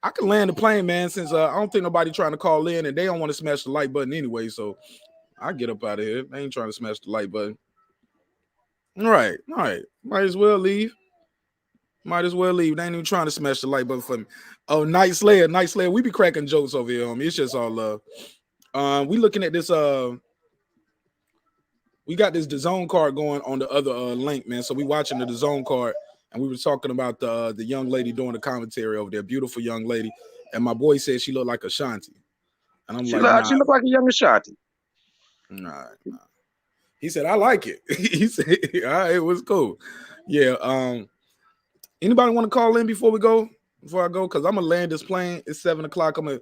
I can land the plane, man, since I don't think nobody trying to call in and they don't want to smash the like button anyway. So I get up out of here. They ain't trying to smash the like button. All right. Might as well leave. They ain't even trying to smash the like button for me. Oh, Night Slayer. We be cracking jokes over here, homie. It's just all love. We looking at this. We got this DAZN card going on the other link, man. So we watching the DAZN card, and we were talking about the young lady doing the commentary over there, beautiful young lady. And my boy said she looked like Ashanti, and I'm she looked like a young Ashanti. Nah. He said I like it. He said, all right, it was cool. Yeah. Anybody want to call in before I go? Because I'm gonna land this plane. It's 7 o'clock. I'm gonna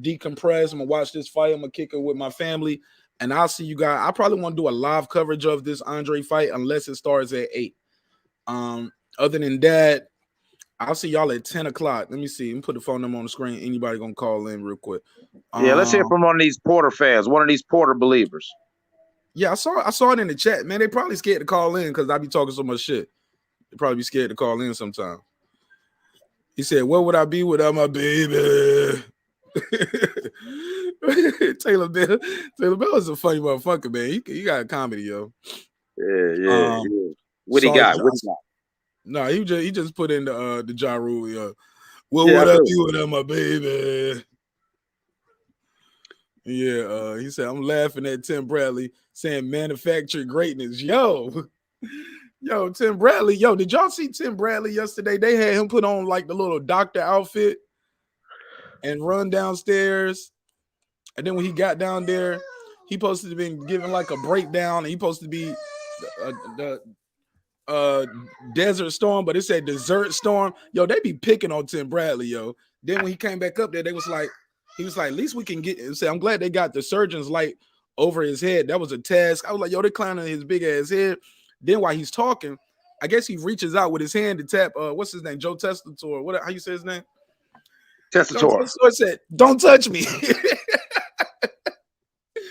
decompress. I'm gonna watch this fight. I'm gonna kick it with my family, and I'll see you guys. I probably want to do a live coverage of this Andre fight unless it starts at 8. Other than that, I'll see y'all at 10 o'clock. Let me see. Let me put the phone number on the screen. Anybody gonna call in real quick? Yeah, let's hear from one of these Porter fans, one of these Porter believers. Yeah, I saw it in the chat, man. They probably scared to call in because I be talking so much shit. They probably be scared to call in sometime. He said, "Where would I be without my baby?" Taylor Bell is a funny motherfucker, man. He got a comedy, yo. Yeah. What he got? No, he just put in the Ja Rule, yo. Where would I be without my baby? Yeah, he said, I'm laughing at Tim Bradley saying manufactured greatness. Yo, Tim Bradley. Yo, did y'all see Tim Bradley yesterday? They had him put on like the little doctor outfit and run downstairs. And then when he got down there, he supposed to have been giving like a breakdown. And he supposed to be the Desert Storm, but it said Desert Storm. Yo, they be picking on Tim Bradley, yo. Then when he came back up there, they was like, He was like, at least we can get and say, I'm glad they got the surgeon's light over his head. That was a task. I was like, yo, they clowning his big ass head. Then while he's talking, I guess he reaches out with his hand to tap what's his name? Joe Testator. What how you say his name? Testator. Joe Testator said, don't touch me.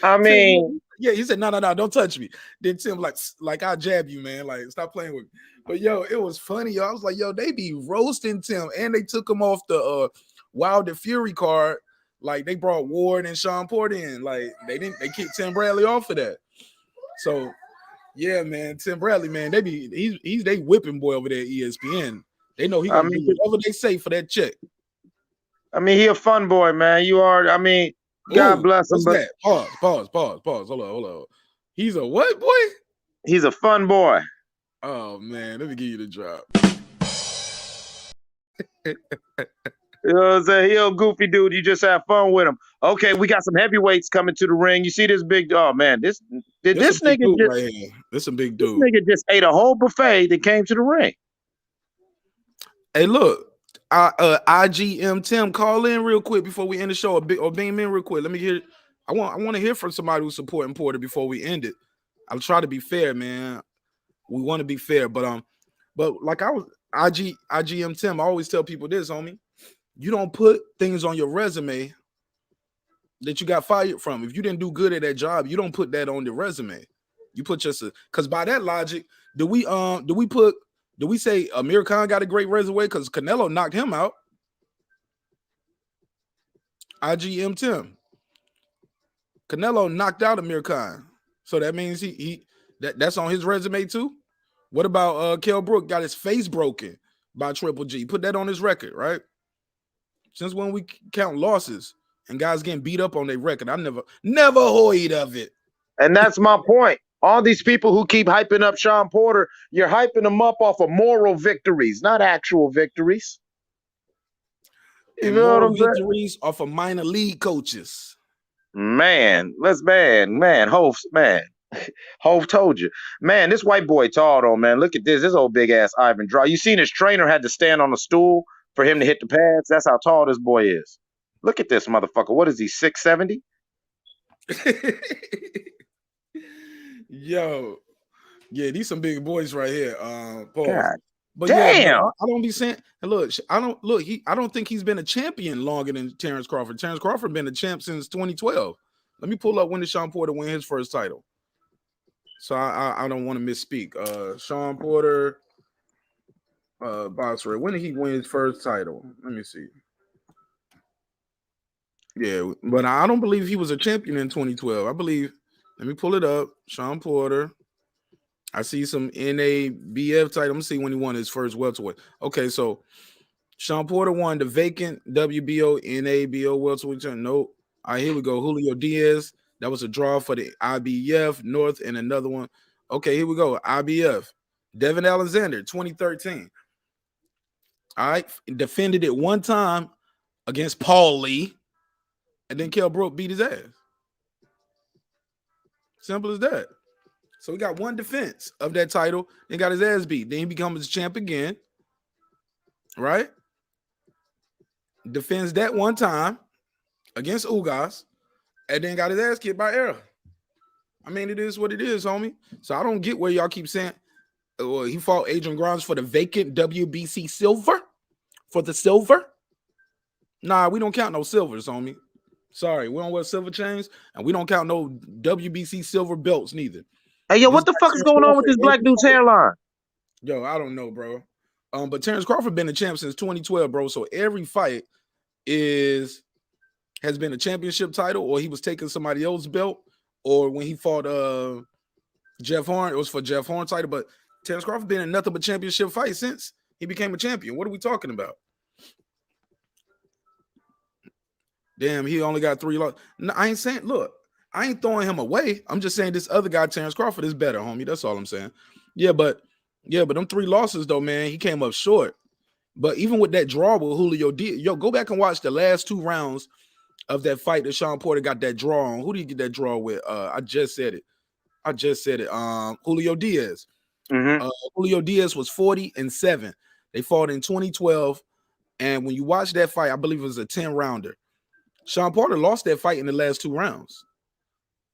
I mean, yeah, he said, no, don't touch me. Then Tim like I'll jab you, man. Like, stop playing with me. But yo, it was funny, yo. I was like, yo, they be roasting Tim, and they took him off the Wilder Fury card. Like, they brought Ward and Shawn Porter in. Like, they kicked Tim Bradley off of that. So yeah, man, Tim Bradley, man, he's they whipping boy over there at ESPN. They know he gonna do whatever they say for that check. I mean, he a fun boy, man. You are, I mean, God bless him. What's that? Pause. Hold on. He's a what boy? He's a fun boy. Oh man, let me give you the drop. You know what I'm saying? He a goofy dude. You just have fun with him. Okay, we got some heavyweights coming to the ring. You see this big dog, man. This nigga just right here. This a big dude. This nigga just ate a whole buffet that came to the ring. Hey, look, IGM Tim, call in real quick before we end the show, or beam in real quick. Let me hear. I want to hear from somebody who's supporting Porter before we end it. I'll try to be fair, man. We want to be fair, but like I was IGM Tim. I always tell people this, homie. You don't put things on your resume that you got fired from. If you didn't do good at that job, you don't put that on the resume. You put just because by that logic, do we say Amir Khan got a great resume because Canelo knocked him out? IGM Tim. Canelo knocked out Amir Khan. So that means that's on his resume too. What about Kell Brook got his face broken by Triple G? Put that on his record, right? Since when we count losses and guys getting beat up on their record, I never heard of it. And that's my point. All these people who keep hyping up Shawn Porter, you're hyping them up off of moral victories, not actual victories. You know what I'm saying? Victories off of minor league coaches. Man, Hov told you. Man, this white boy tall though, man. Look at this. This old big ass Ivan Draw. You seen his trainer had to stand on a stool for him to hit the pads? That's how tall this boy is. Look at this motherfucker. What is he, 6'70"? Yo, yeah, these some big boys right here. God but damn. Yeah, I don't be saying. Look, I don't think he's been a champion longer than Terence Crawford. Terence Crawford been a champ since 2012. Let me pull up when did Shawn Porter win his first title. So I don't want to misspeak. Shawn Porter, boxer. When did he win his first title? Let me see. Yeah, but I don't believe he was a champion in 2012. I believe. Let me pull it up. Shawn Porter. I see some NABF title. I'm gonna see when he won his first welterweight. Okay, so Shawn Porter won the vacant WBO NABO welterweight. Nope. All right, here we go. Julio Diaz. That was a draw for the IBF North, and another one. Okay, here we go. IBF. Devin Alexander, 2013. All right, defended it one time against Paul Lee, and then Kell Brook beat his ass. Simple as that. So he got one defense of that title, then got his ass beat. Then he becomes champ again, right? Defends that one time against Ugas, and then got his ass kicked by Era. I mean, it is what it is, homie. So I don't get where y'all keep saying he fought Adrian Grimes for the vacant WBC silver. For the silver? Nah, we don't count no silvers, homie. Sorry, we don't wear silver chains, and we don't count no WBC silver belts neither. Hey, yo, what the fuck is going on with this black dude's hairline? Yo, I don't know, bro. But Terence Crawford been a champ since 2012, bro. So every fight has been a championship title, or he was taking somebody else's belt, or when he fought Jeff Horn, it was for Jeff Horn's title. But Terence Crawford been in nothing but championship fights since he became a champion. What are we talking about? Damn, he only got 3 losses. No, I ain't saying, look, I ain't throwing him away. I'm just saying this other guy, Terence Crawford, is better, homie. That's all I'm saying. Yeah, but them 3 losses, though, man, he came up short. But even with that draw with Julio Diaz, go back and watch the last 2 rounds of that fight that Shawn Porter got that draw on. Who did he get that draw with? I just said it. Julio Diaz. Mm-hmm. Julio Diaz was 40-7. They fought in 2012. And when you watch that fight, I believe it was a 10-rounder. Shawn Porter lost that fight in the last 2 rounds.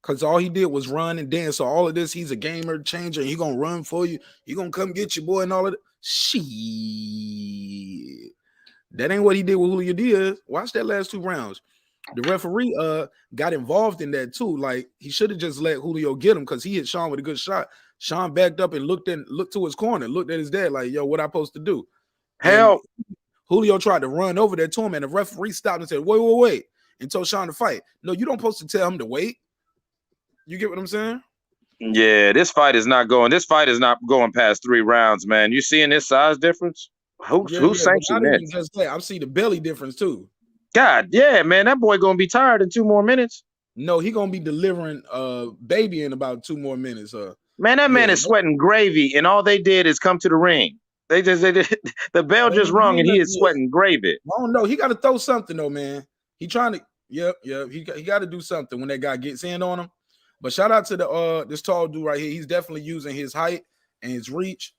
Because all he did was run and dance. So all of this, he's a gamer changer. And he going to run for you. He going to come get you, boy, and all of that. Shit. That ain't what he did with Julio Diaz. Watch that last 2 rounds. The referee got involved in that too. Like, he should have just let Julio get him because he hit Shawn with a good shot. Shawn backed up and looked to his corner, looked at his dad like, yo, what I supposed to do? Help. And Julio tried to run over there to him, and the referee stopped and said, wait, and told Shawn to fight. No, you don't supposed to tell him to wait. You get what I'm saying? Yeah, this fight is not going past 3 rounds, man. You seeing this size difference? Who sanctioned this? I see the belly difference too. God, yeah, man, that boy gonna be tired in 2 more minutes. No, he gonna be delivering baby in about 2 more minutes. Man, that man is sweating gravy, and all they did is come to the ring. They did the bell just rung, and he is sweating gravy. I don't know. He got to throw something though, man. He trying to. Yep. He got to do something when that guy gets in on him. But shout out to this tall dude right here. He's definitely using his height and his reach.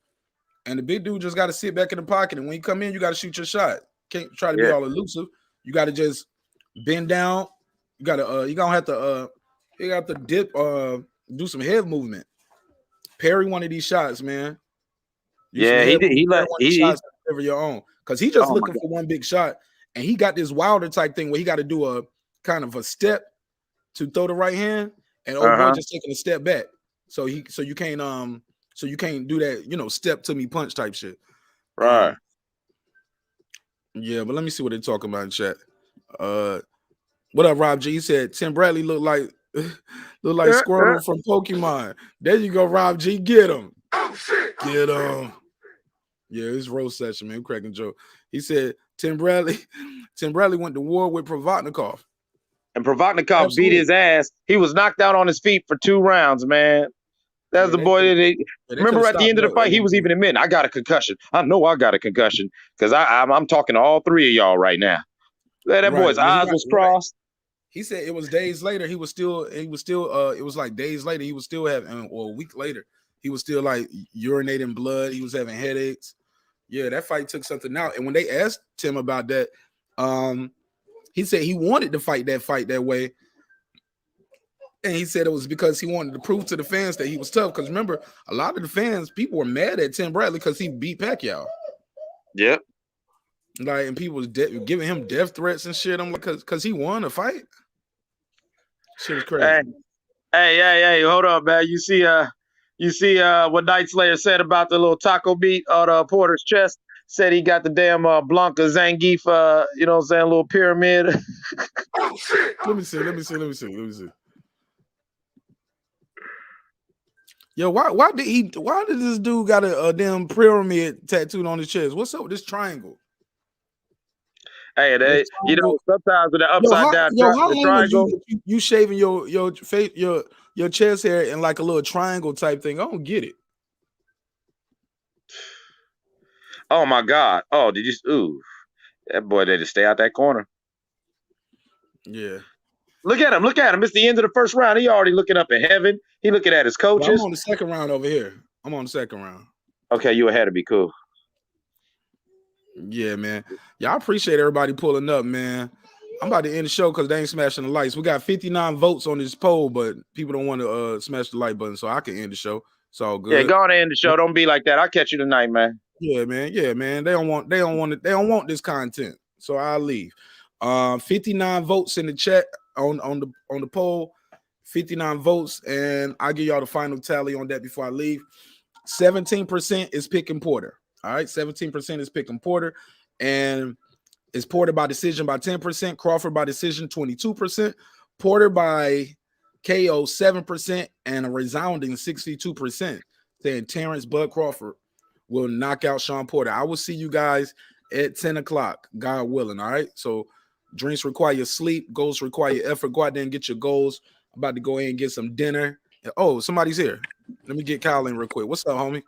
And the big dude just got to sit back in the pocket. And when you come in, you got to shoot your shot. Can't try to be all elusive. You got to just bend down. You got to you have to dip, do some head movement. Parry one of these shots, man. He did. He over your own because he just looking for one big shot, and he got this Wilder type thing where he got to do a kind of a step to throw the right hand, and boy just taking a step back. So you can't do that, step to me punch type shit. Right. Yeah, but let me see what they're talking about in chat. What up, Rob G? He said Tim Bradley look like Squirtle from Pokemon. There you go, Rob G. Get him. Oh shit. Get him. Yeah, it's roast session, man. I'm cracking joke. He said Tim Bradley went to war with Provodnikov. And Provodnikov beat his ass. He was knocked out on his feet for 2 rounds, man. That's the boy that remember at the end of the fight, he was even admitting, I got a concussion. I know I got a concussion because I'm talking to all 3 of y'all right now. That boy's eyes was crossed. He said it was days later. It was like days later. He was still having, or a week later, he was still like urinating blood. He was having headaches. Yeah, that fight took something out. And when they asked Tim about that, he said he wanted to fight that way. And he said it was because he wanted to prove to the fans that he was tough. Because remember, a lot of the fans, people were mad at Tim Bradley because he beat Pacquiao. Yep. Like, and people was giving him death threats and shit. I'm like, because he won a fight. Shit was crazy. Hey, hold up, man. You see what Night Slayer said about the little taco meat on Porter's chest? Said he got the damn Blanca Zangief, you know what I'm saying, little pyramid. Oh, shit. Let me see. Yo, why did this dude got a damn pyramid tattooed on his chest? What's up with this triangle? Hey, sometimes with the upside down triangle, you shaving your face, your chest hair in like a little triangle type thing. I don't get it. Oh my God! Oh, did you? Ooh, that boy had to stay out that corner. Yeah. Look at him! It's the end of the first round. He already looking up in heaven. He looking at his coaches. Well, I'm on the second round over here. Okay, you ahead of me. Cool. Yeah, man. Yeah, I appreciate everybody pulling up, man. I'm about to end the show because they ain't smashing the lights. We got 59 votes on this poll, but people don't want to smash the like button, so I can end the show. It's all good. Yeah, go on and end the show. Don't be like that. I'll catch you tonight, man. Yeah, man. They don't want this content, so I'll leave. 59 votes in the chat on the poll. 59 votes, and I'll give y'all the final tally on that before I leave. 17% is picking Porter. All right, 17% is picking Porter, and it's Porter by decision by 10%, Crawford by decision 22%, Porter by KO 7%, and a resounding 62% saying Terence Bud Crawford will knock out Shawn Porter. I will see you guys at 10 o'clock, God willing. All right, so drinks require sleep, goals require effort. Go out there and get your goals. I'm about to go in and get some dinner. Oh, somebody's here. Let me get Kyle in real quick. What's up, homie?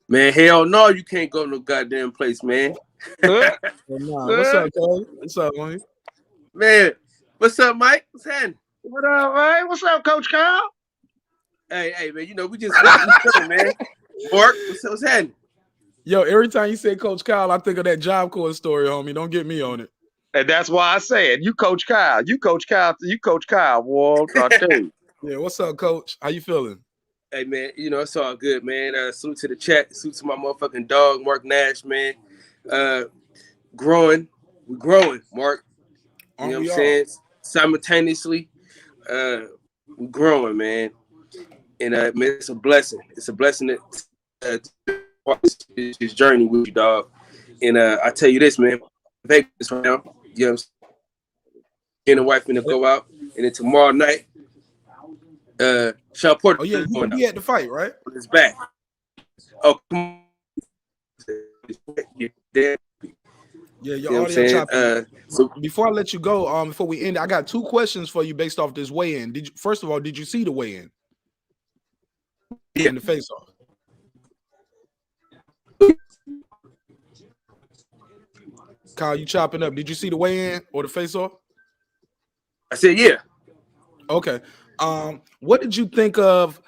Man, hell no, you can't go to no goddamn place, man. What's up, Kyle? What's up, homie? Man, what's up, Mike? What's happening? What up, man? What's up, Coach Kyle? Hey, man, we just man. Mark, what's happening? Yo, every time you say Coach Kyle, I think of that Job Corps story, homie. Don't get me on it. And that's why I said, you coach Kyle. You coach Kyle. You coach Kyle, boy. I tell you. Yeah, what's up, Coach? How you feeling? Hey, man, you know, it's all good, man. Salute to the chat. Salute to my motherfucking dog, marqnash, man. We're growing, Mark. You know what I'm saying? Simultaneously, we're growing, man. And man, it's a blessing. It's a blessing to this journey with you, dog. And I tell you this, man, Vegas right now, you know what I'm saying? Me and the wife gonna go out, and then tomorrow night, Shawn Porter. Oh yeah, you gonna be at the fight, right? It's back. Oh, come on. Yeah, your audio chopping. So before I let you go, before we end, I got 2 questions for you based off this weigh-in. First of all, did you see the weigh-in? Yeah, in the face-off. Kyle, you chopping up? Did you see the weigh-in or the face-off? I said yeah. Okay. What did you think of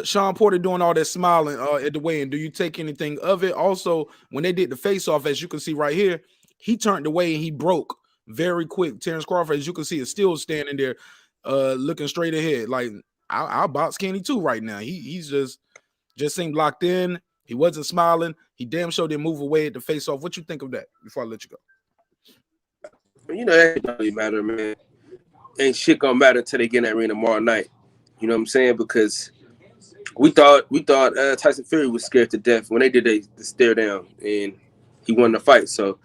Shawn Porter doing all that smiling at the weigh-in? Do you take anything of it? Also, when they did the face-off, as you can see right here, he turned away and he broke very quick. Terence Crawford, as you can see, is still standing there, looking straight ahead. Like I'll box Kenny too right now. He's just seemed locked in. He wasn't smiling. He damn sure didn't move away at the face-off. What you think of that? Before I let you go. You know that don't really matter, man. Ain't shit gonna matter until they get in that arena tomorrow night. You know what I'm saying? Because we thought Tyson Fury was scared to death when they did the stare down and he won the fight. So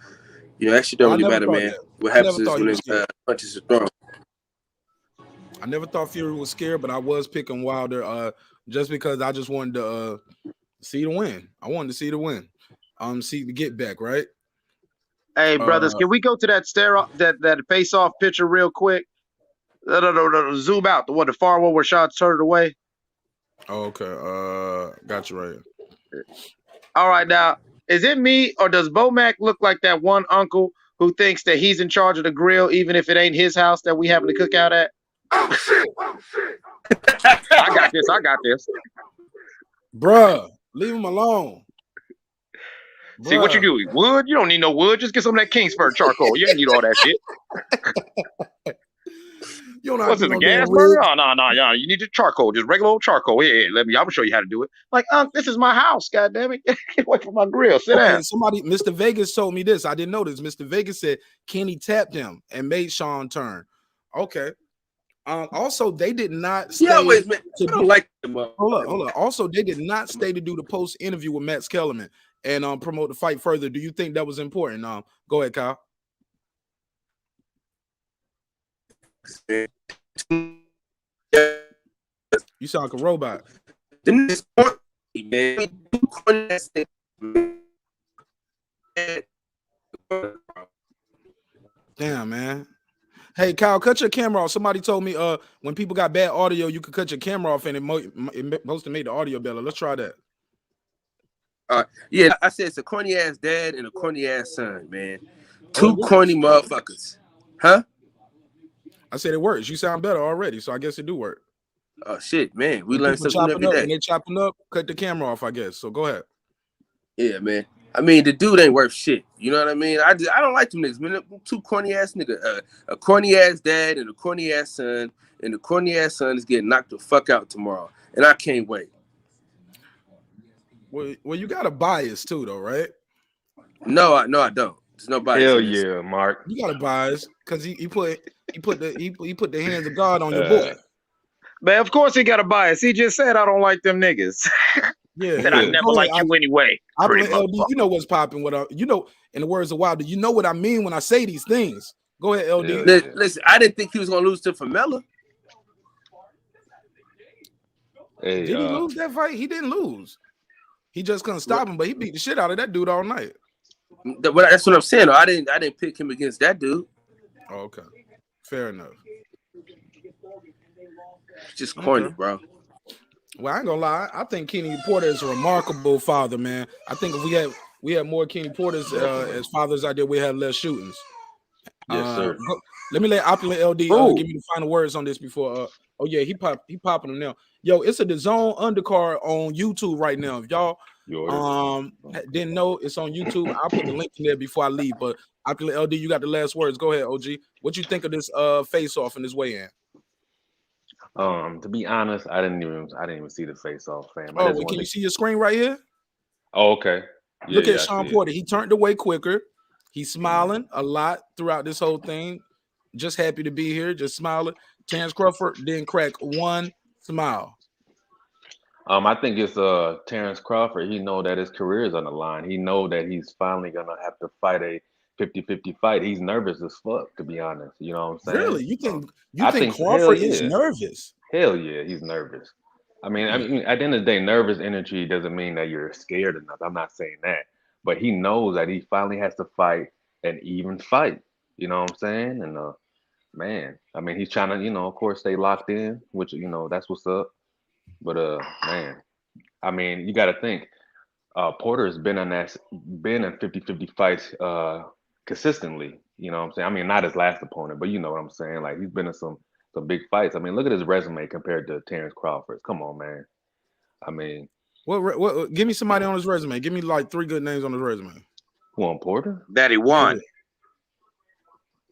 you know that shit don't really matter, man. That. What happens is when the punches are thrown. I never thought Fury was scared, but I was picking Wilder just because I just wanted to see the win. I wanted to see the win. See the get back, right? Hey, brothers, can we go to that face-off picture real quick? Zoom out the far one where Shawn turned away. Oh, okay. Got you right. All right, now is it me or does Bomac look like that one uncle who thinks that he's in charge of the grill, even if it ain't his house that we having to cook out at? Oh shit! Oh shit! I got this. Bruh, leave him alone. See what you do? Wood? You don't need no wood. Just get some of that Kingsford charcoal. You ain't need all that shit. You don't know what's it, a gas burner? Oh, no. You need the charcoal, just regular old charcoal. Yeah, I'm gonna show you how to do it. Like, this is my house. God damn it! Get away from my grill. Sit down. Mr. Vegas told me this. I didn't know this. Mr. Vegas said Kenny tapped him and made Shawn turn. Okay. Also, they did not stay man. I don't like them. Hold on. Also, they did not stay to do the post interview with Max Kellerman and promote the fight further. Do you think that was important? Go ahead, Kyle. You sound like a robot. Damn, man. Hey, Kyle, cut your camera off. Somebody told me when people got bad audio, you could cut your camera off and it must have made the audio better. Let's try that. Yeah, I said it's a corny ass dad and a corny ass son, man. Two corny motherfuckers. Huh? I said it works. You sound better already, so I guess it do work. Oh shit, man. We learn something every day. When they chopping up, cut the camera off, I guess. So go ahead. Yeah, man. I mean, the dude ain't worth shit. You know what I mean? I don't like them niggas, man. Two corny ass nigga. A corny ass dad and a corny ass son, and the corny ass son is getting knocked the fuck out tomorrow, and I can't wait. Well, you got a bias too, though, right? No, I don't. There's no bias. Hell yeah, Mark. You got a bias because he put the hands of God on your boy. Man, of course he got a bias. He just said I don't like them niggas. Yeah, and I never like you anyway. LD, you know what's popping. In the words of Wilder, you know what I mean when I say these things. Go ahead, LD. Yeah. Listen, I didn't think he was gonna lose to Famella. Hey, did he lose that fight? He didn't lose. He just couldn't stop him, but he beat the shit out of that dude all night. That's what I'm saying. I didn't pick him against that dude. Oh, okay, fair enough. It's just corny, bro. Well, I ain't gonna lie. I think Kenny Porter is a remarkable father, man. I think if we had more Kenny Porters as fathers out there, we had less shootings. Yes, sir. Let me let Opulent LD give me the final words on this before. Oh yeah, he popping them now. Yo, it's a DAZN undercard on YouTube right now. If y'all Didn't know it's on YouTube. I'll put the link in there before I leave. But LD, you got the last words. Go ahead, OG. What you think of this face off in this weigh-in? To be honest, I didn't even see the face off, fam. Oh, wait, can you see your screen right here? Oh, okay. Yeah, Look at Shawn Porter. He turned away quicker. He's smiling a lot throughout this whole thing. Just happy to be here, just smiling. Terence Crawford didn't crack one smile. I think it's Terence Crawford. He know that his career is on the line. He know that he's finally gonna have to fight a 50-50 fight. He's nervous as fuck, to be honest. You know what I'm saying? Really? You think Crawford is nervous? Hell yeah, he's nervous. I mean, at the end of the day, nervous energy doesn't mean that you're scared enough. I'm not saying that, but he knows that he finally has to fight an even fight. You know what I'm saying? And man, I mean, he's trying to, of course, stay locked in, which that's what's up. But man, I mean, you got to think. Porter's been in 50-50 fights consistently. You know what I'm saying? I mean, not his last opponent, but you know what I'm saying. Like, he's been in some big fights. I mean, look at his resume compared to Terence Crawford's. Come on, man. I mean, what? Give me somebody on his resume. Give me like 3 good names on his resume. Who, on Porter? That he won.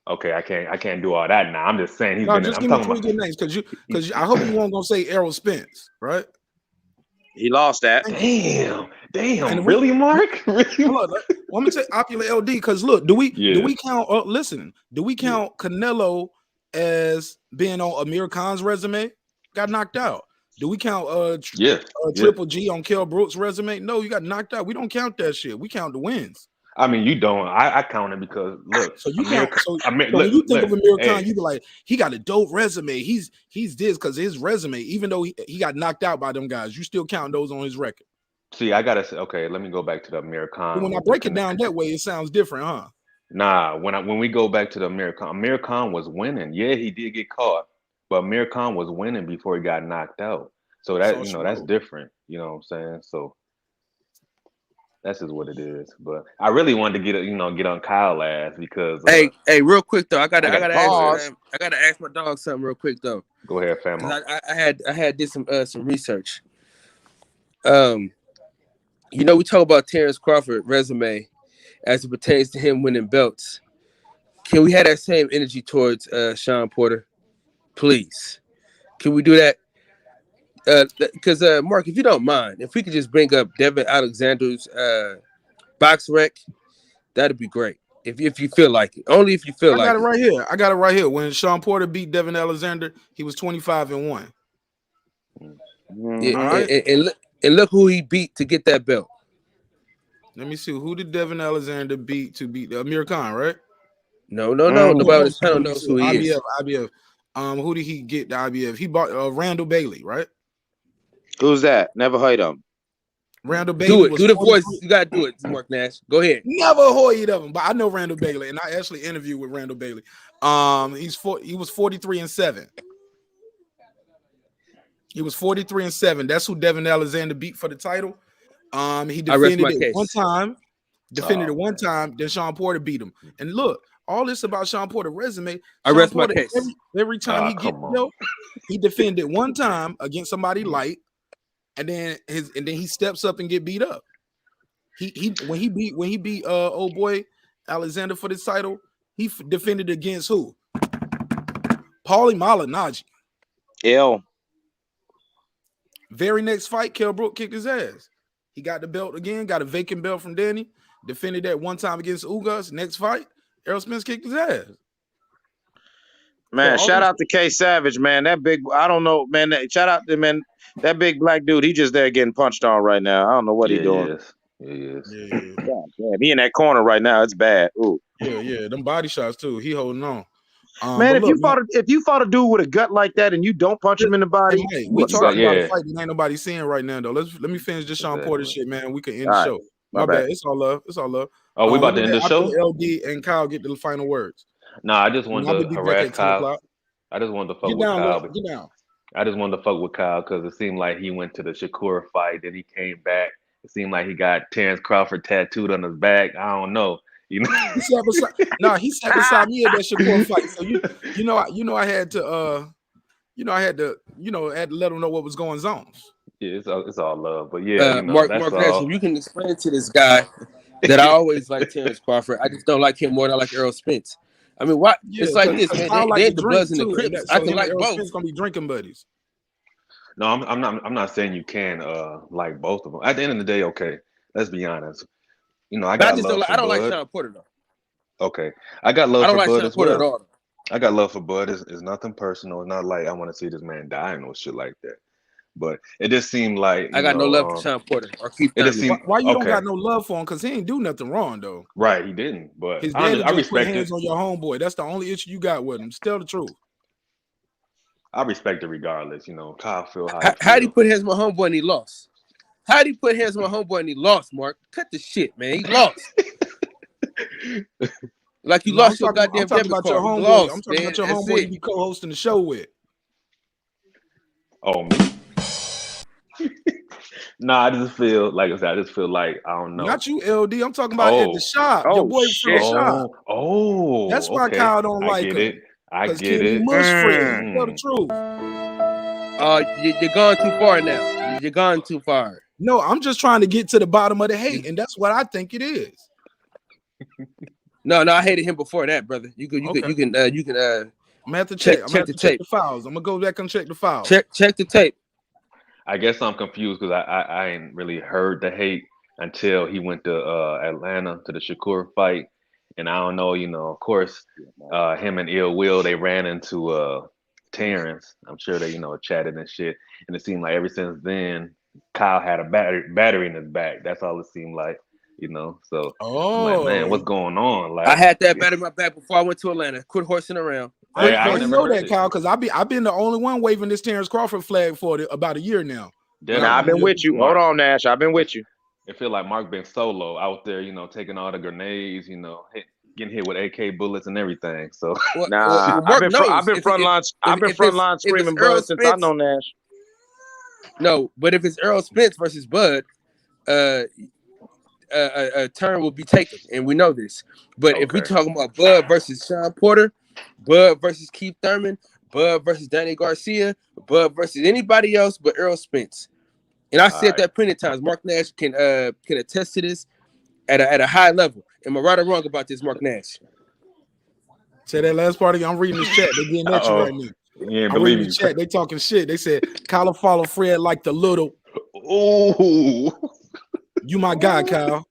Okay, I can't do all that now. I'm just saying he's been. Just give me 3 good names because I hope you won't gonna say Errol Spence, right? He lost that. Damn. Really, Mark? Really? Look, I'm gonna say Opulent LD because look, do we count? Listen, do we count Canelo as being on Amir Khan's resume? Got knocked out. Do we count Triple G on Kell Brooks' resume? No, you got knocked out. We don't count that shit. We count the wins. I mean, you don't. I count it because look. So you count. When you think of Amir Khan, you be like, he got a dope resume. He's this because his resume, even though he got knocked out by them guys, you still count those on his record. See, I gotta say, okay, let me go back to the Amir Khan. But when I break it down that way, it sounds different, huh? Nah, when we go back to the Amir Khan was winning. Yeah, he did get caught, but Amir Khan was winning before he got knocked out. So that that's different. You know what I'm saying? So that's just what it is. But I really wanted to get on Kyle's ass because hey, real quick though, I gotta ask my dog something real quick though. Go ahead, family. I had did some research. We talk about Terence Crawford resume as it pertains to him winning belts. Can we have that same energy towards Shawn Porter, please? Can we do that? Because Mark, if you don't mind, if we could just bring up Devin Alexander's box rec, that'd be great. If you feel like it, only if you feel like it. I got it right here. When Shawn Porter beat Devin Alexander, he was 25-1. Yeah, right. And look who he beat to get that belt. Let me see. Who did Devin Alexander beat to beat Amir Khan? Right? No. Nobody on this panel knows who he is. IBF. Who did he get the IBF? He bought Randall Bailey, right? Who's that? Never heard of him. Randall Bailey. Do the voice. You gotta do it, marqnash. Go ahead. Never heard of him, but I know Randall Bailey, and I actually interviewed with Randall Bailey. He was 43-7. He was 43-7. That's who Devin Alexander beat for the title. He defended it one time. Then Shawn Porter beat him. And look, all this about Shawn Porter's resume. I rest my case. Every time he gets he defended one time against somebody light, and then he steps up and get beat up. When he beat old boy Alexander for this title, he defended against who? Paulie Malignaggi. Very next fight, Kell Brooks kicked his ass. He got the belt again, got a vacant belt from Danny. Defended that one time against Ugas. Next fight, Errol Spence kicked his ass. Man, shout out to K Savage, man. That big, I don't know, man. Shout out to that big black dude. He just there getting punched on right now. I don't know what he doing. He is. Yeah. God, damn, he in that corner right now. It's bad. Ooh. Yeah. Them body shots too. He holding on. Man, if you fought a dude with a gut like that and you don't punch him in the body, we talking about a fight that ain't nobody seeing right now though. Let me finish this Shawn Porter shit, man. We can end the show. My bad. It's all love. Oh, we about to end the show? LD and Kyle get the final words. Nah, I just wanted to harass Kyle. I just wanted to fuck with Kyle. Get down. I just wanted to fuck with Kyle because it seemed like he went to the Shakur fight, then he came back. It seemed like he got Terence Crawford tattooed on his back. I don't know. You know, he sat beside me at that Shakur fight. So I had to let him know what was going on. Yeah, it's all love, but yeah, Mark that's Nash, all. if you can explain to this guy that I always like Terence Crawford, I just don't like him more than I like Errol Spence. I mean, why? Yeah, It's like this, because man. Kyle They like to ain't the drink Bloods and the too, and Crips. that, I so can him and like Errol both. Spence gonna be drinking buddies. No, I'm not saying you can like both of them. At the end of the day, okay, let's be honest. I But I got just don't love like. for I don't like Bud. Sean Porter though. Okay, I got I love don't for like Bud Sean as Porter at well. all. I got love for Bud. It's nothing personal. It's not like I want to see this man die and no shit like that. But it just seemed like I got no love for Sean Porter or Keith it just Thurman. seemed Why you don't okay. got no love for him? Because he ain't do nothing wrong though. Right, he didn't. But His daddy I just put respect it. hands on your homeboy. That's the only issue you got with him. Tell the truth. I respect it regardless. Kyle feel how he How'd he feel. put hands on my homeboy and he lost? How'd he put hands on my homeboy and he lost, Mark? Cut the shit, man. He lost. Like you No, lost your I'm goddamn talking debit about your card. You homeboy. I'm lost, talking man. about your That's homeboy you it. be co-hosting the show with. Oh me. Nah, I just feel like I said. I just feel like I don't know. Not you, LD. I'm talking about at the shop. Your boy from the shop. That's why Okay. Kyle don't I like get him. it. I Because get Kenny it. Mush friend. Tell the truth. You're gone too far now. You're gone too far. No, I'm just trying to get to the bottom of the hate, and that's what I think it is. No, I hated him before that, brother. You can. I'm I'm gonna have to check. I'm check gonna the check tape. the files. I'm gonna go back and check the files. Check the tape. I guess I'm confused because I ain't really heard the hate until he went to Atlanta to the Shakur fight, and I don't know. Of course, him and Ill Will they ran into Terence. I'm sure they chatted and shit, and it seemed like ever since then Kyle had a battery in his back. That's all it seemed like. So I'm like, man, what's going on? Like I had that battery in my back before I went to Atlanta. Quit horsing around. I never know heard that, it. Kyle, because I've been the only one waving this Terence Crawford flag for about a year now. Nah, I've been with you. Mark. Hold on, Nash. I've been with you. It feel like Mark been solo out there, taking all the grenades, getting hit with AK bullets and everything. So nah, I've been frontline screaming Bud since I know Nash. No, but if it's Errol Spence versus Bud, a turn will be taken, and we know this. But if we talking about Bud versus Sean Porter, Bud versus Keith Thurman, Bud versus Danny Garcia, Bud versus anybody else but Errol Spence, and I said that plenty of times. Mark Nash can attest to this at a high level. Am I right or wrong about this, Mark Nash? Say that last part again. I'm reading this chat. They're getting at you right now. Yeah, I'm reading the chat. They talking shit. They said Kyle follow Fred like the little. Ooh. You my guy, Kyle.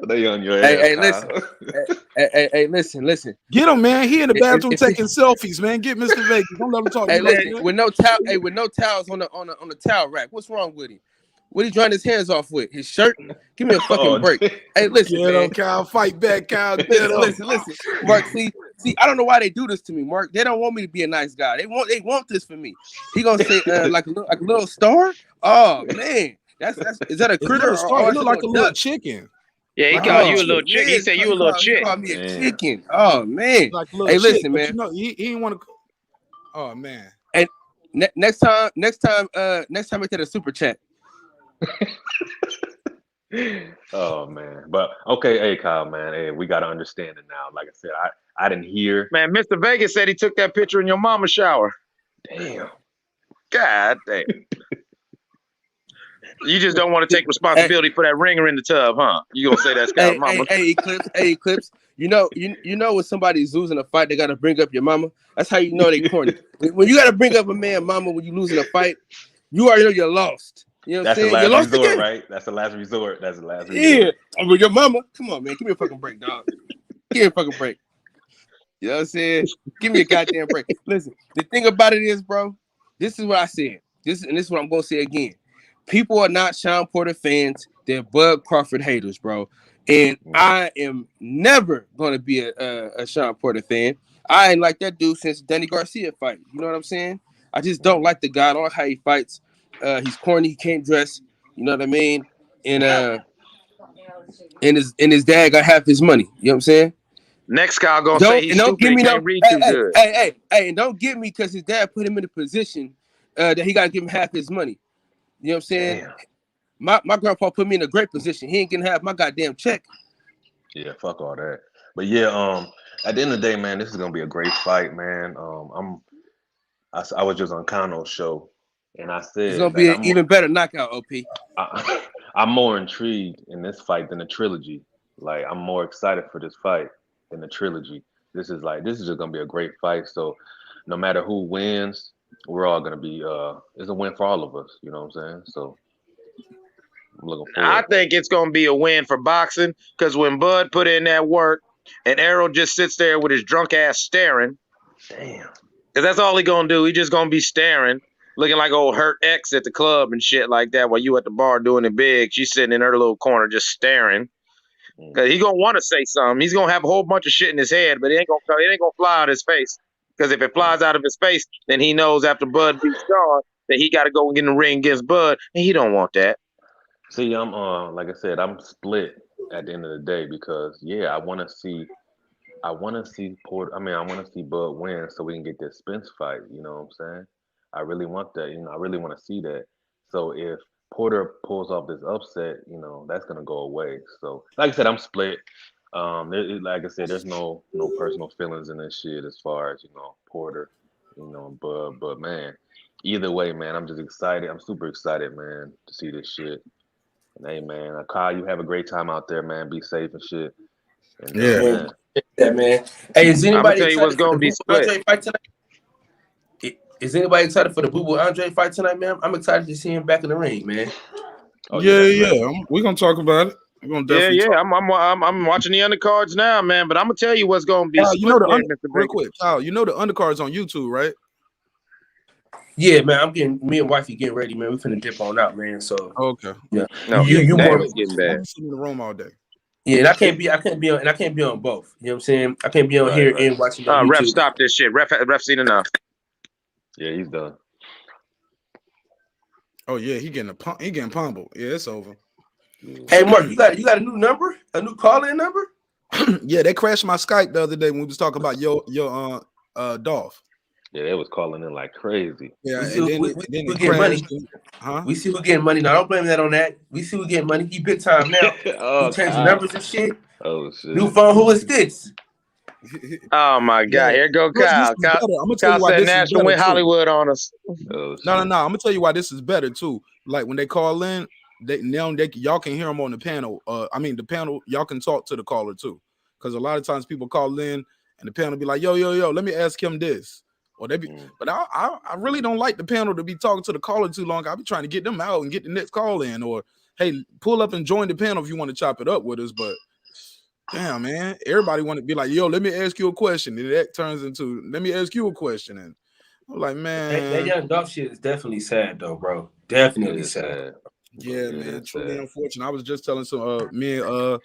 They on your Hey, ass, listen. listen. Get him, man. He in the bathroom taking selfies, man. Get Mr. Vegas. Don't let him talk. Hey, listen, with no towels on the towel rack. What's wrong with him? What he drying his hands off with? His shirt? Give me a fucking break. Hey, listen, get man. him, Kyle. Fight back, Kyle. Get listen. Mark, see, I don't know why they do this to me, Mark. They don't want me to be a nice guy. They want this for me. He gonna say like a little star? Oh man. Is that a critter? It look like a little chicken. Yeah, he called you a little chick. He said you a little chick. He called me a chicken. Oh man. Like hey, listen, man. He didn't want to. Oh man. And next time, make that a super chat. Oh man, but okay, hey Kyle, man, hey, we gotta understand it now. Like I said, I didn't hear. Man, Mr. Vegas said he took that picture in your mama's shower. Damn. God damn. You just don't want to take responsibility for that ringer in the tub, huh? You gonna say that's Scott's mama? Hey, Eclipse. You know when somebody's losing a fight, they gotta bring up your mama. That's how you know they corny. When you gotta bring up a man, mama, when you losing a fight, you already know you're lost. You know what I'm saying? That's the last resort, right? That's the last resort. Yeah. With your mama. Come on, man. Give me a fucking break, dog. Give me a fucking break. You know what I'm saying? Give me a goddamn break. Listen, the thing about it is, bro, this is what I said. This is what I'm gonna say again. People are not Sean Porter fans. They're Bud Crawford haters, bro. And I am never gonna be a Sean Porter fan. I ain't like that dude since Danny Garcia fight. You know what I'm saying? I just don't like the guy. I don't like how he fights. He's corny. He can't dress. You know what I mean? And his dad got half his money. You know what I'm saying? Next guy gonna say he's stupid. He can't read too good. Hey, and don't get me because his dad put him in a position that he got to give him half his money. You know what I'm saying? Damn. My grandpa put me in a great position. He ain't gonna have my goddamn check. Yeah, fuck all that. But yeah, at the end of the day, man, this is gonna be a great fight, man. I was just on Kano's show, And I It's said gonna be an even better knockout, OP. I'm more intrigued in this fight than the trilogy. Like I'm more excited for this fight than the trilogy. This is just gonna be a great fight. So no matter who wins, we're all gonna be it's a win for all of us. You know what I'm saying? So I'm looking I forward. think it's gonna be a win for boxing because when Bud put in that work and Errol just sits there with his drunk ass staring, Damn. because that's all he gonna do. He just gonna be staring, looking like old hurt ex at the club and shit like that. While you at the bar doing it big, she's sitting in her little corner just staring. Cause he gonna want to say something. He's gonna have a whole bunch of shit in his head, but it ain't gonna fly out his face. Because if it flies out of his face, then he knows after Bud beats Shawn that he got to go and get in the ring against Bud, and he don't want that. See, I'm like I said, I'm split at the end of the day because I want to see Porter. I mean, I want to see Bud win so we can get this Spence fight. You know what I'm saying? I really want that. You know, I really want to see that. So if Porter pulls off this upset, you know, that's gonna go away. So, like I said, I'm split. Like I said, there's no personal feelings in this shit as far as Porter, Bud. But man, either way, man, I'm just excited. I'm super excited, man, to see this shit. And hey, man, Kyle, you have a great time out there, man. Be safe and shit. And, Man. Yeah, man. Hey, is anybody excited excited for the be Boo Andre fight tonight? Is anybody excited for the Boo Boo Andre fight tonight, man? I'm excited to see him back in the ring, man. Oh, yeah. We're gonna talk about it. We're gonna definitely I'm watching the undercards now, man. But I'm gonna tell you what's gonna be split there, Mr. Real quick, Kyle. You know the undercards on YouTube, right? Yeah, man. Me and wifey getting ready, man. We finna dip on out, man. So okay. Yeah. No, you more getting bad. I'm sitting in the room all day. Yeah, and I can't be on both. You know what I'm saying? I can't be on here and watching on YouTube. Ref, stop this shit. Ref seen enough. Yeah, he's done. Oh yeah, he getting pummeled. Yeah, it's over. Hey Mark, you got a new number? A new call-in number? Yeah, they crashed my Skype the other day when we was talking about your Dolph. Yeah, they was calling in like crazy. Yeah, we get money. Huh? We see who getting money. Now don't blame that on that. We see who getting money. He big time now. He changing numbers and shit. Oh shit. New phone. Who is this? Oh my God! Here go Kyle. I'm gonna tell you why this National is went Hollywood on us. Oh, no. I'm gonna tell you why this is better too. Like when they call in, y'all can hear them on the panel. The panel, y'all can talk to the caller too, because a lot of times people call in and the panel be like, yo, let me ask him this, or they be. But I really don't like the panel to be talking to the caller too long. I'll be trying to get them out and get the next call in, or hey, pull up and join the panel if you want to chop it up with us, but. Damn, man. Everybody want to be like, yo, let me ask you a question. And that turns into, let me ask you a question. And I'm like, man. That young Dolph shit is definitely sad, though, bro. Definitely sad. Yeah, man. Truly unfortunate. I was just telling me and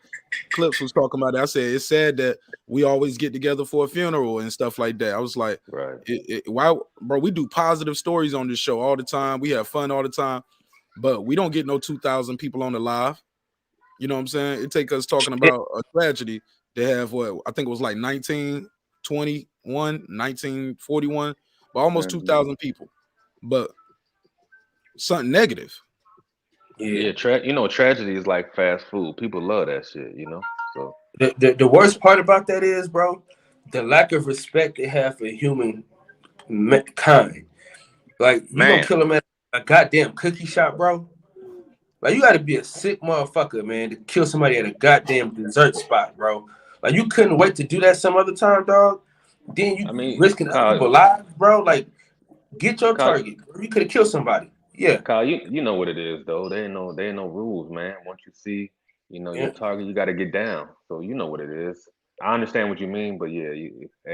Clips was talking about that. I said, it's sad that we always get together for a funeral and stuff like that. I was like, why, bro, we do positive stories on this show all the time. We have fun all the time, but we don't get no 2,000 people on the live. You know what I'm saying? It take us talking about a tragedy to have I think it was like 1921, 1941, but almost 2,000 people. But something negative. Yeah, tragedy is like fast food. People love that shit, So the worst part about that is, bro, the lack of respect they have for human kind. Like you gonna kill them at a goddamn cookie shop, bro? Like, you got to be a sick motherfucker, man, to kill somebody at a goddamn dessert spot, bro. Like, you couldn't wait to do that some other time, dog. Then you risking other people's lives, bro. Like, get your target. You could have killed somebody. Yeah. Kyle, you know what it is, though. There ain't no rules, man. Once you see, your target, you got to get down. So you know what it is. I understand what you mean, but yeah.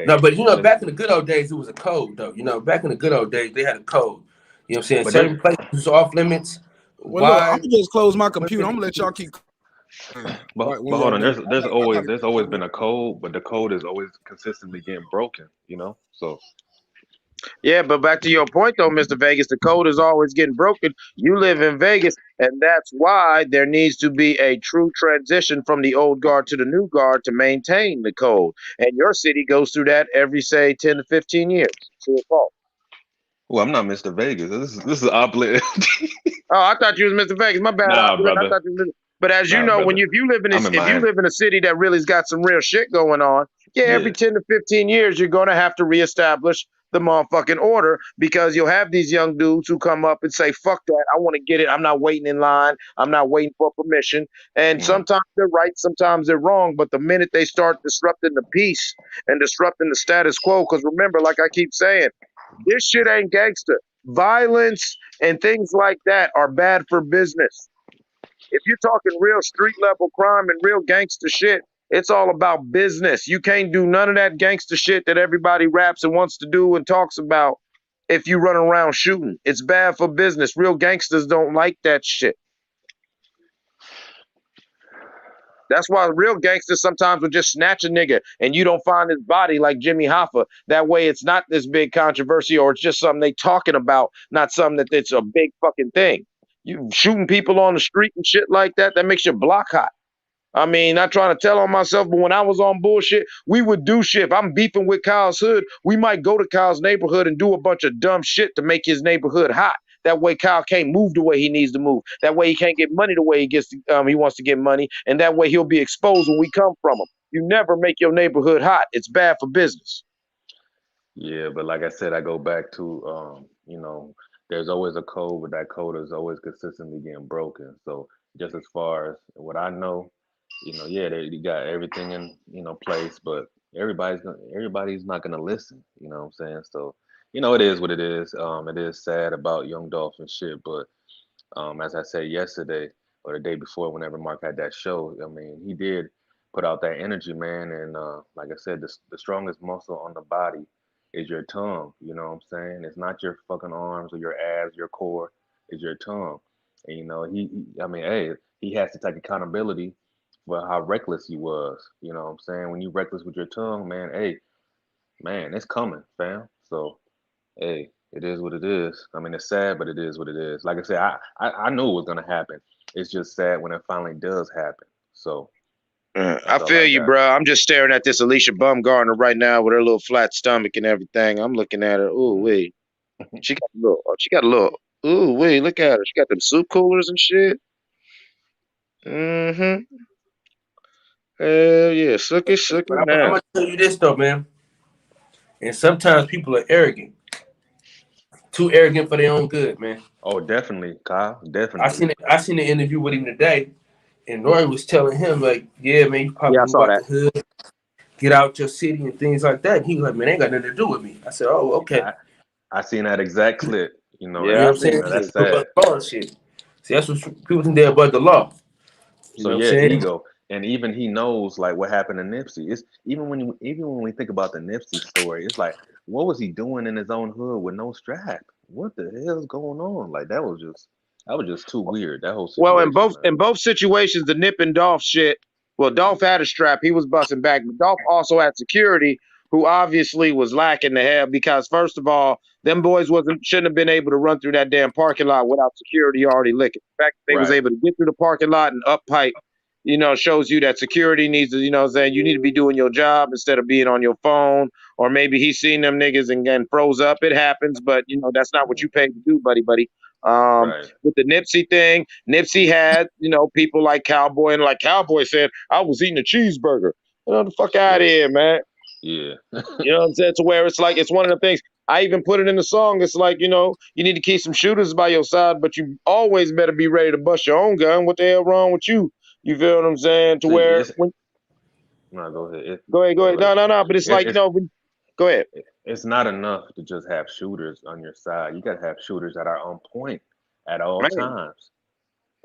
No, but back in the good old days, it was a code, though. Back in the good old days, they had a code. You know what I'm saying? But certain places off limits. Well, look, I'm gonna just close my computer. I'm gonna let y'all keep. But hold on, there's always been a code, but the code is always consistently getting broken. So. Yeah, but back to your point though, Mr. Vegas, the code is always getting broken. You live in Vegas, and that's why there needs to be a true transition from the old guard to the new guard to maintain the code. And your city goes through that every, say, 10 to 15 years. True or false? Well, I'm not Mr. Vegas. This is Oblit. Oh, I thought you was Mr. Vegas. My bad. Nah, brother. I thought you was, but as you know, if you live in a city that really's got some real shit going on, every 10 to 15 years you're going to have to reestablish the motherfucking order, because you'll have these young dudes who come up and say, fuck that, I want to get it. I'm not waiting in line. I'm not waiting for permission. And sometimes they're right, sometimes they're wrong. But the minute they start disrupting the peace and disrupting the status quo, because remember, like I keep saying, this shit ain't gangster. Violence and things like that are bad for business. If you're talking real street level crime and real gangster shit, it's all about business. You can't do none of that gangster shit that everybody raps and wants to do and talks about if you run around shooting. It's bad for business. Real gangsters don't like that shit. That's why real gangsters sometimes will just snatch a nigga and you don't find his body, like Jimmy Hoffa. That way it's not this big controversy, or it's just something they talking about, not something that it's a big fucking thing. You shooting people on the street and shit like that, that makes your block hot. I mean, not trying to tell on myself, but when I was on bullshit, we would do shit. If I'm beefing with Kyle's hood, we might go to Kyle's neighborhood and do a bunch of dumb shit to make his neighborhood hot. That way Kyle can't move the way he needs to move. That way he can't get money the way he wants to get money. And that way he'll be exposed when we come from him. You never make your neighborhood hot. It's bad for business. Yeah, but like I said, I go back to there's always a code, but that code is always consistently getting broken. So just as far as what I know, yeah, you got everything in place, but everybody's not gonna listen. You know what I'm saying? So it is what it is. It is sad about Young Dolph and shit, but as I said yesterday or the day before, whenever Mark had that show, I mean, he did put out that energy, man. And like I said, the strongest muscle on the body is your tongue. You know what I'm saying? It's not your fucking arms or your abs, your core. It's your tongue. And I mean, hey, he has to take accountability for how reckless he was. You know what I'm saying? When you reckless with your tongue, man, hey, man, it's coming, fam. So, hey, it is what it is. I mean, it's sad, but it is what it is. Like I said, I knew it was gonna happen. It's just sad when it finally does happen. So I feel you, bro. I'm just staring at this Alicia Bumgarner right now with her little flat stomach and everything. I'm looking at her. Ooh, wait. She got a little. Ooh, wait. Look at her. She got them soup coolers and shit. Mm-hmm. Hell yeah, suck it But now. I'm gonna tell you this though, man. And sometimes people are arrogant, too arrogant for their own good, man. Oh, definitely, Kyle. Definitely. I seen an interview with him today, and Nori was telling him like, "Yeah, man, you probably move out the hood, get out your city, and things like that." And he was like, "Man, ain't got nothing to do with me." I said, "Oh, okay." I seen that exact clip. You know what I'm saying? That's sad. Law shit. See, that's what people think they're above the law. So yeah, ego. And even he knows like what happened to Nipsey. It's even when we think about the Nipsey story, it's like, what was he doing in his own hood with no strap? What the hell is going on? Like that was just too weird. That whole situation. Well, in both situations, the Nip and Dolph shit. Well, Dolph had a strap; he was busting back, but Dolph also had security, who obviously was lacking the hell because first of all, them boys shouldn't have been able to run through that damn parking lot without security already licking. The fact that they was able to get through the parking lot and up pipe, shows you that security needs to, saying you need to be doing your job instead of being on your phone. Or maybe he's seen them niggas and froze up. It happens, but that's not what you paid to do, buddy. With the Nipsey thing, Nipsey had, people like Cowboy, and like Cowboy said, I was eating a cheeseburger. The fuck out of here, man. Yeah. You know what I'm saying? To where it's like, it's one of the things, I even put it in the song. It's like, you need to keep some shooters by your side, but you always better be ready to bust your own gun. What the hell wrong with you? You feel what I'm saying? To where no, go ahead. Go ahead. No. But it's like, go ahead. It's not enough to just have shooters on your side. You gotta have shooters that are on point at all times.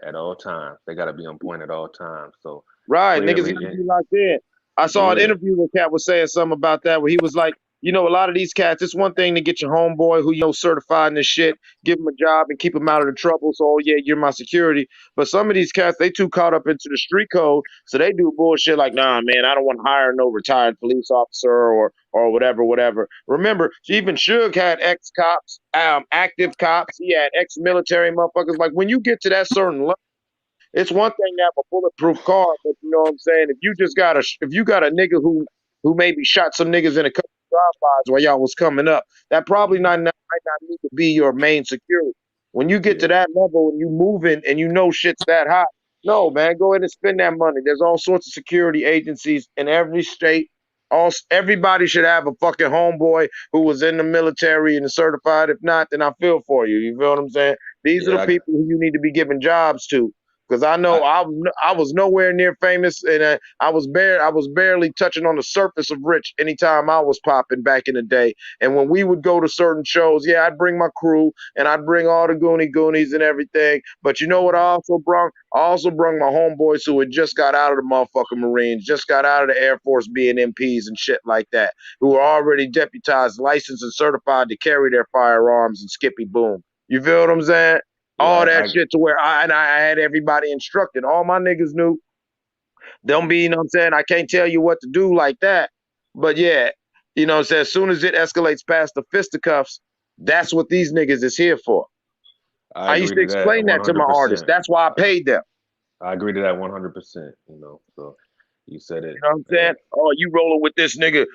At all times. They gotta be on point at all times. So niggas gotta be locked in. I saw an interview where Cat was saying something about that, where he was like, a lot of these cats, it's one thing to get your homeboy who certified in this shit, give him a job and keep him out of the trouble. So, oh yeah, you're my security. But some of these cats, they too caught up into the street code. So they do bullshit like, nah, man, I don't want to hire no retired police officer or whatever. Remember, even Suge had ex-cops, active cops. He had ex-military motherfuckers. Like when you get to that certain level, it's one thing to have a bulletproof car, but you know what I'm saying? If you got a nigga who maybe shot some niggas in a couple of drive-bys while y'all was coming up, that probably might not need to be your main security. When you get to that level and you moving and shit's that hot, no, man, go ahead and spend that money. There's all sorts of security agencies in every state Everybody should have a fucking homeboy who was in the military and is certified. If not, then I feel for you. You feel what I'm saying? These are the people who you need to be giving jobs to. Because I know I was nowhere near famous, and I was barely touching on the surface of rich anytime I was popping back in the day. And when we would go to certain shows, yeah, I'd bring my crew and I'd bring all the goonies and everything. But you know what I also brought? I also brought my homeboys who had just got out of the motherfucking Marines, just got out of the Air Force being MPs and shit like that, who were already deputized, licensed, and certified to carry their firearms and skippy boom. You feel what I'm saying? All that shit to where I had everybody instructed. All my niggas knew. Don't be, you know what I'm saying? I can't tell you what to do like that. But yeah, you know what I'm saying? As soon as it escalates past the fisticuffs, that's what these niggas is here for. I used to explain that to my artists. That's why I paid them. I agree to that 100%, you know, so you said it. You know what I'm saying? Oh, you rolling with this nigga.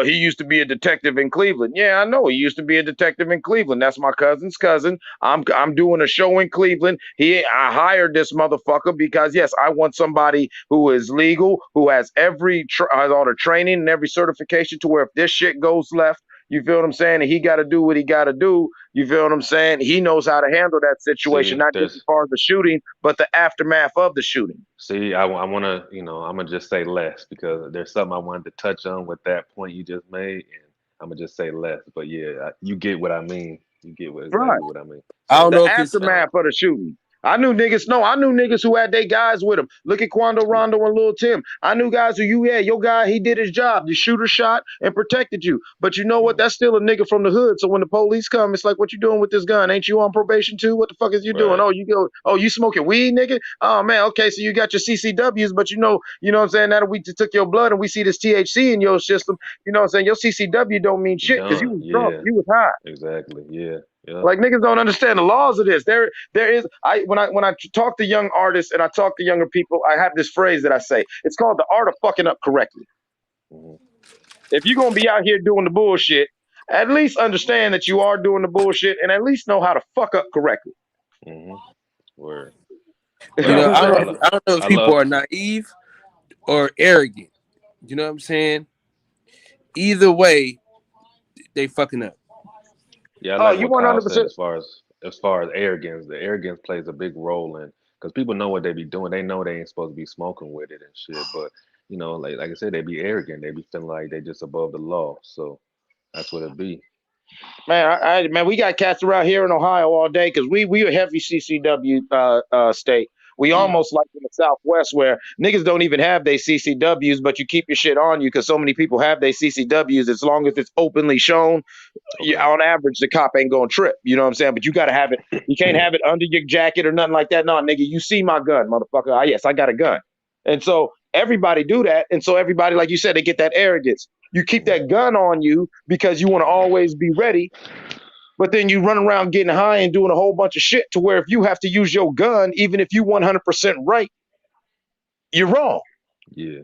He used to be a detective in Cleveland. Yeah, I know he used to be a detective in Cleveland. That's my cousin's cousin. I'm doing a show in Cleveland. I hired this motherfucker because yes, I want somebody who is legal, who has all the training and every certification to where if this shit goes left, you feel what I'm saying? And he got to do what he got to do. You feel what I'm saying? He knows how to handle that situation, not just as far as the shooting, but the aftermath of the shooting. See, I want to, you know, I'm going to just say less because there's something I wanted to touch on with that point you just made. And I'm going to just say less. But yeah, you get what I mean. You get exactly what I mean. So I don't know if aftermath of the shooting. I knew niggas who had their guys with them. Look at Quando Rondo and Lil Tim. I knew guys who your guy, he did his job. The shooter shot and protected you. But you know what? That's still a nigga from the hood. So when the police come, it's like, what you doing with this gun? Ain't you on probation too? What the fuck is you doing? Oh, you smoking weed, nigga? Oh man, okay, so you got your CCWs, but you know what I'm saying? Now that we took your blood and we see this THC in your system, you know what I'm saying? Your CCW don't mean shit because you was drunk, you was high. Exactly, yeah. Yeah. Like niggas don't understand the laws of this. There is when I talk to young artists and I talk to younger people, I have this phrase that I say. It's called the art of fucking up correctly. Mm-hmm. If you're gonna be out here doing the bullshit, at least understand that you are doing the bullshit and at least know how to fuck up correctly. Mm-hmm. Word. You know, I don't know if people are naive or arrogant. You know what I'm saying? Either way, they fucking up. Yeah, I like what Kyle said as far as arrogance. The arrogance plays a big role in because people know what they be doing. They know they ain't supposed to be smoking with it and shit. But you know, like I said, they be arrogant. They be feeling like they just above the law. So that's what it be. Man, man, we got cats around here in Ohio all day because we a heavy CCW state. We almost like in the Southwest where niggas don't even have their CCWs, but you keep your shit on you because so many people have their CCWs. As long as it's openly shown, on average, the cop ain't gonna trip. You know what I'm saying? But you gotta have it. You can't have it under your jacket or nothing like that. No, nigga, you see my gun, motherfucker. Yes, I got a gun. And so everybody do that. And so everybody, like you said, they get that arrogance. You keep that gun on you because you want to always be ready. But then you run around getting high and doing a whole bunch of shit to where if you have to use your gun, even if you 100% right, you're wrong. Yeah.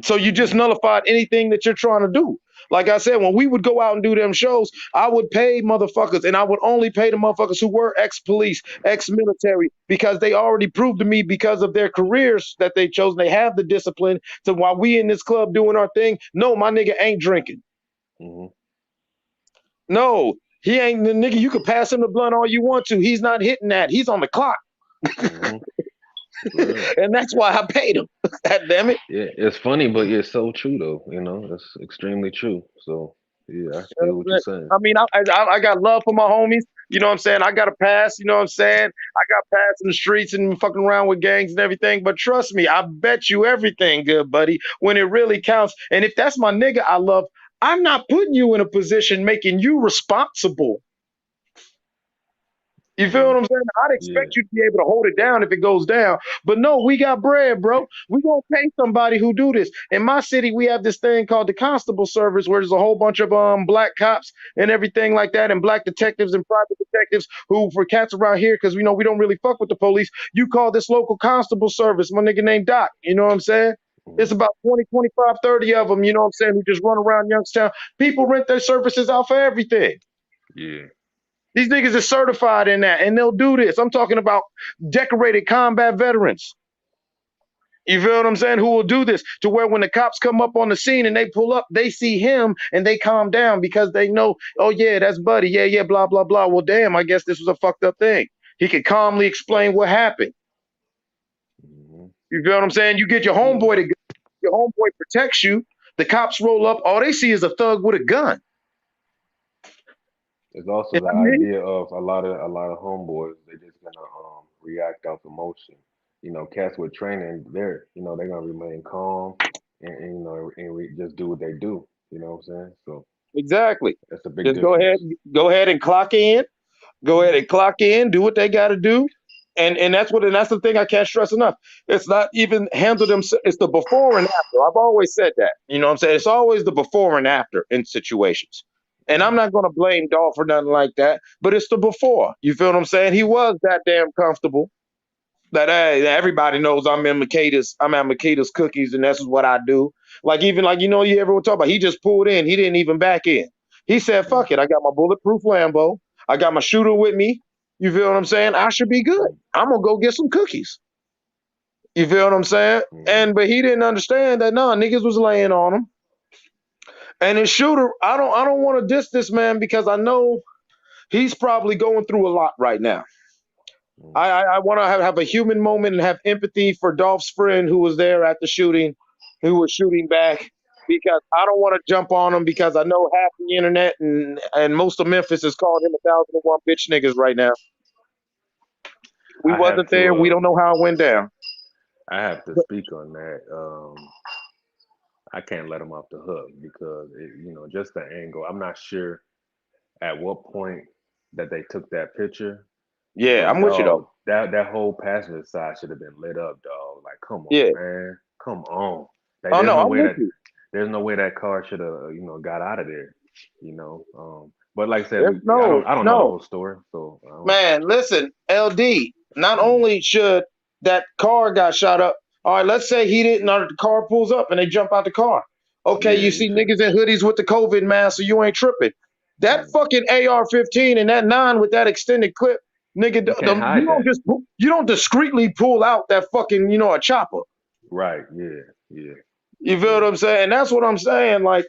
So you just nullified anything that you're trying to do. Like I said, when we would go out and do them shows, I would pay motherfuckers, and I would only pay the motherfuckers who were ex-police, ex-military, because they already proved to me because of their careers that they chose, they have the discipline to while we in this club doing our thing, no, my nigga ain't drinking. Mm-hmm. No, he ain't the nigga. You could pass him the blunt all you want to. He's not hitting that. He's on the clock. Mm-hmm. And that's why I paid him. God damn it. Yeah, it's funny, but it's so true though. You know, it's extremely true. So yeah, I feel what you're saying. I mean, I got love for my homies. You know what I'm saying? I got a pass. You know what I'm saying? I got pass in the streets and fucking around with gangs and everything. But trust me, I bet you everything, good buddy, when it really counts. And if that's my nigga I love, I'm not putting you in a position making you responsible. You feel what I'm saying? I'd expect you to be able to hold it down if it goes down. But no, we got bread, bro. We gonna pay somebody who do this. In my city, we have this thing called the constable service where there's a whole bunch of black cops and everything like that, and black detectives and private detectives who, for cats around here, because we know we don't really fuck with the police, you call this local constable service, my nigga named Doc. You know what I'm saying? It's about 20, 25, 30 of them, you know what I'm saying, who just run around Youngstown. People rent their services out for everything. Yeah. These niggas are certified in that, and they'll do this. I'm talking about decorated combat veterans. You feel what I'm saying? Who will do this to where when the cops come up on the scene and they pull up, they see him and they calm down because they know, oh yeah, that's Buddy. Yeah, blah, blah, blah. Well, damn, I guess this was a fucked up thing. He could calmly explain what happened. You feel what I'm saying? You get your homeboy to your homeboy protects you. The cops roll up. All they see is a thug with a gun. It's also the idea of a lot of homeboys. They're just gonna react off emotion. You know, cats with training, they're gonna remain calm and just do what they do. You know what I'm saying? So exactly. That's a big just difference. Go ahead and clock in. Go ahead and clock in. Do what they got to do. And that's the thing I can't stress enough. It's not even handle them. It's the before and after. I've always said that. You know what I'm saying? It's always the before and after in situations. And I'm not going to blame Dolph for nothing like that, but it's the before. You feel what I'm saying? He was that damn comfortable that everybody knows I'm at Makeda's cookies, and that's what I do. Like you ever talk about, he just pulled in. He didn't even back in. He said, fuck it. I got my bulletproof Lambo. I got my shooter with me. You feel what I'm saying? I should be good. I'm going to go get some cookies. You feel what I'm saying? But he didn't understand that, niggas was laying on him. And his shooter, I don't want to diss this man because I know he's probably going through a lot right now. I want to have a human moment and have empathy for Dolph's friend who was there at the shooting, who was shooting back, because I don't want to jump on him because I know half the internet and most of Memphis is calling him 1,001 bitch niggas right now. We wasn't there. We don't know how it went down. I have to speak on that. I can't let him off the hook because just the angle. I'm not sure at what point that they took that picture. Yeah, I'm with you though. That whole passenger side should have been lit up, dog. Like, come on, man, come on. Like, there's no way that car should have, got out of there. But like I said, I don't know the whole story. So, man, listen, LD. Not only should that car got shot up. All right, let's say he didn't. The car pulls up and they jump out the car. Okay, you see niggas in hoodies with the COVID mask, so you ain't tripping. That fucking AR-15 and that 9 with that extended clip, nigga, you don't discreetly pull out that fucking, a chopper. Right, yeah. You feel what I'm saying? And that's what I'm saying. Like,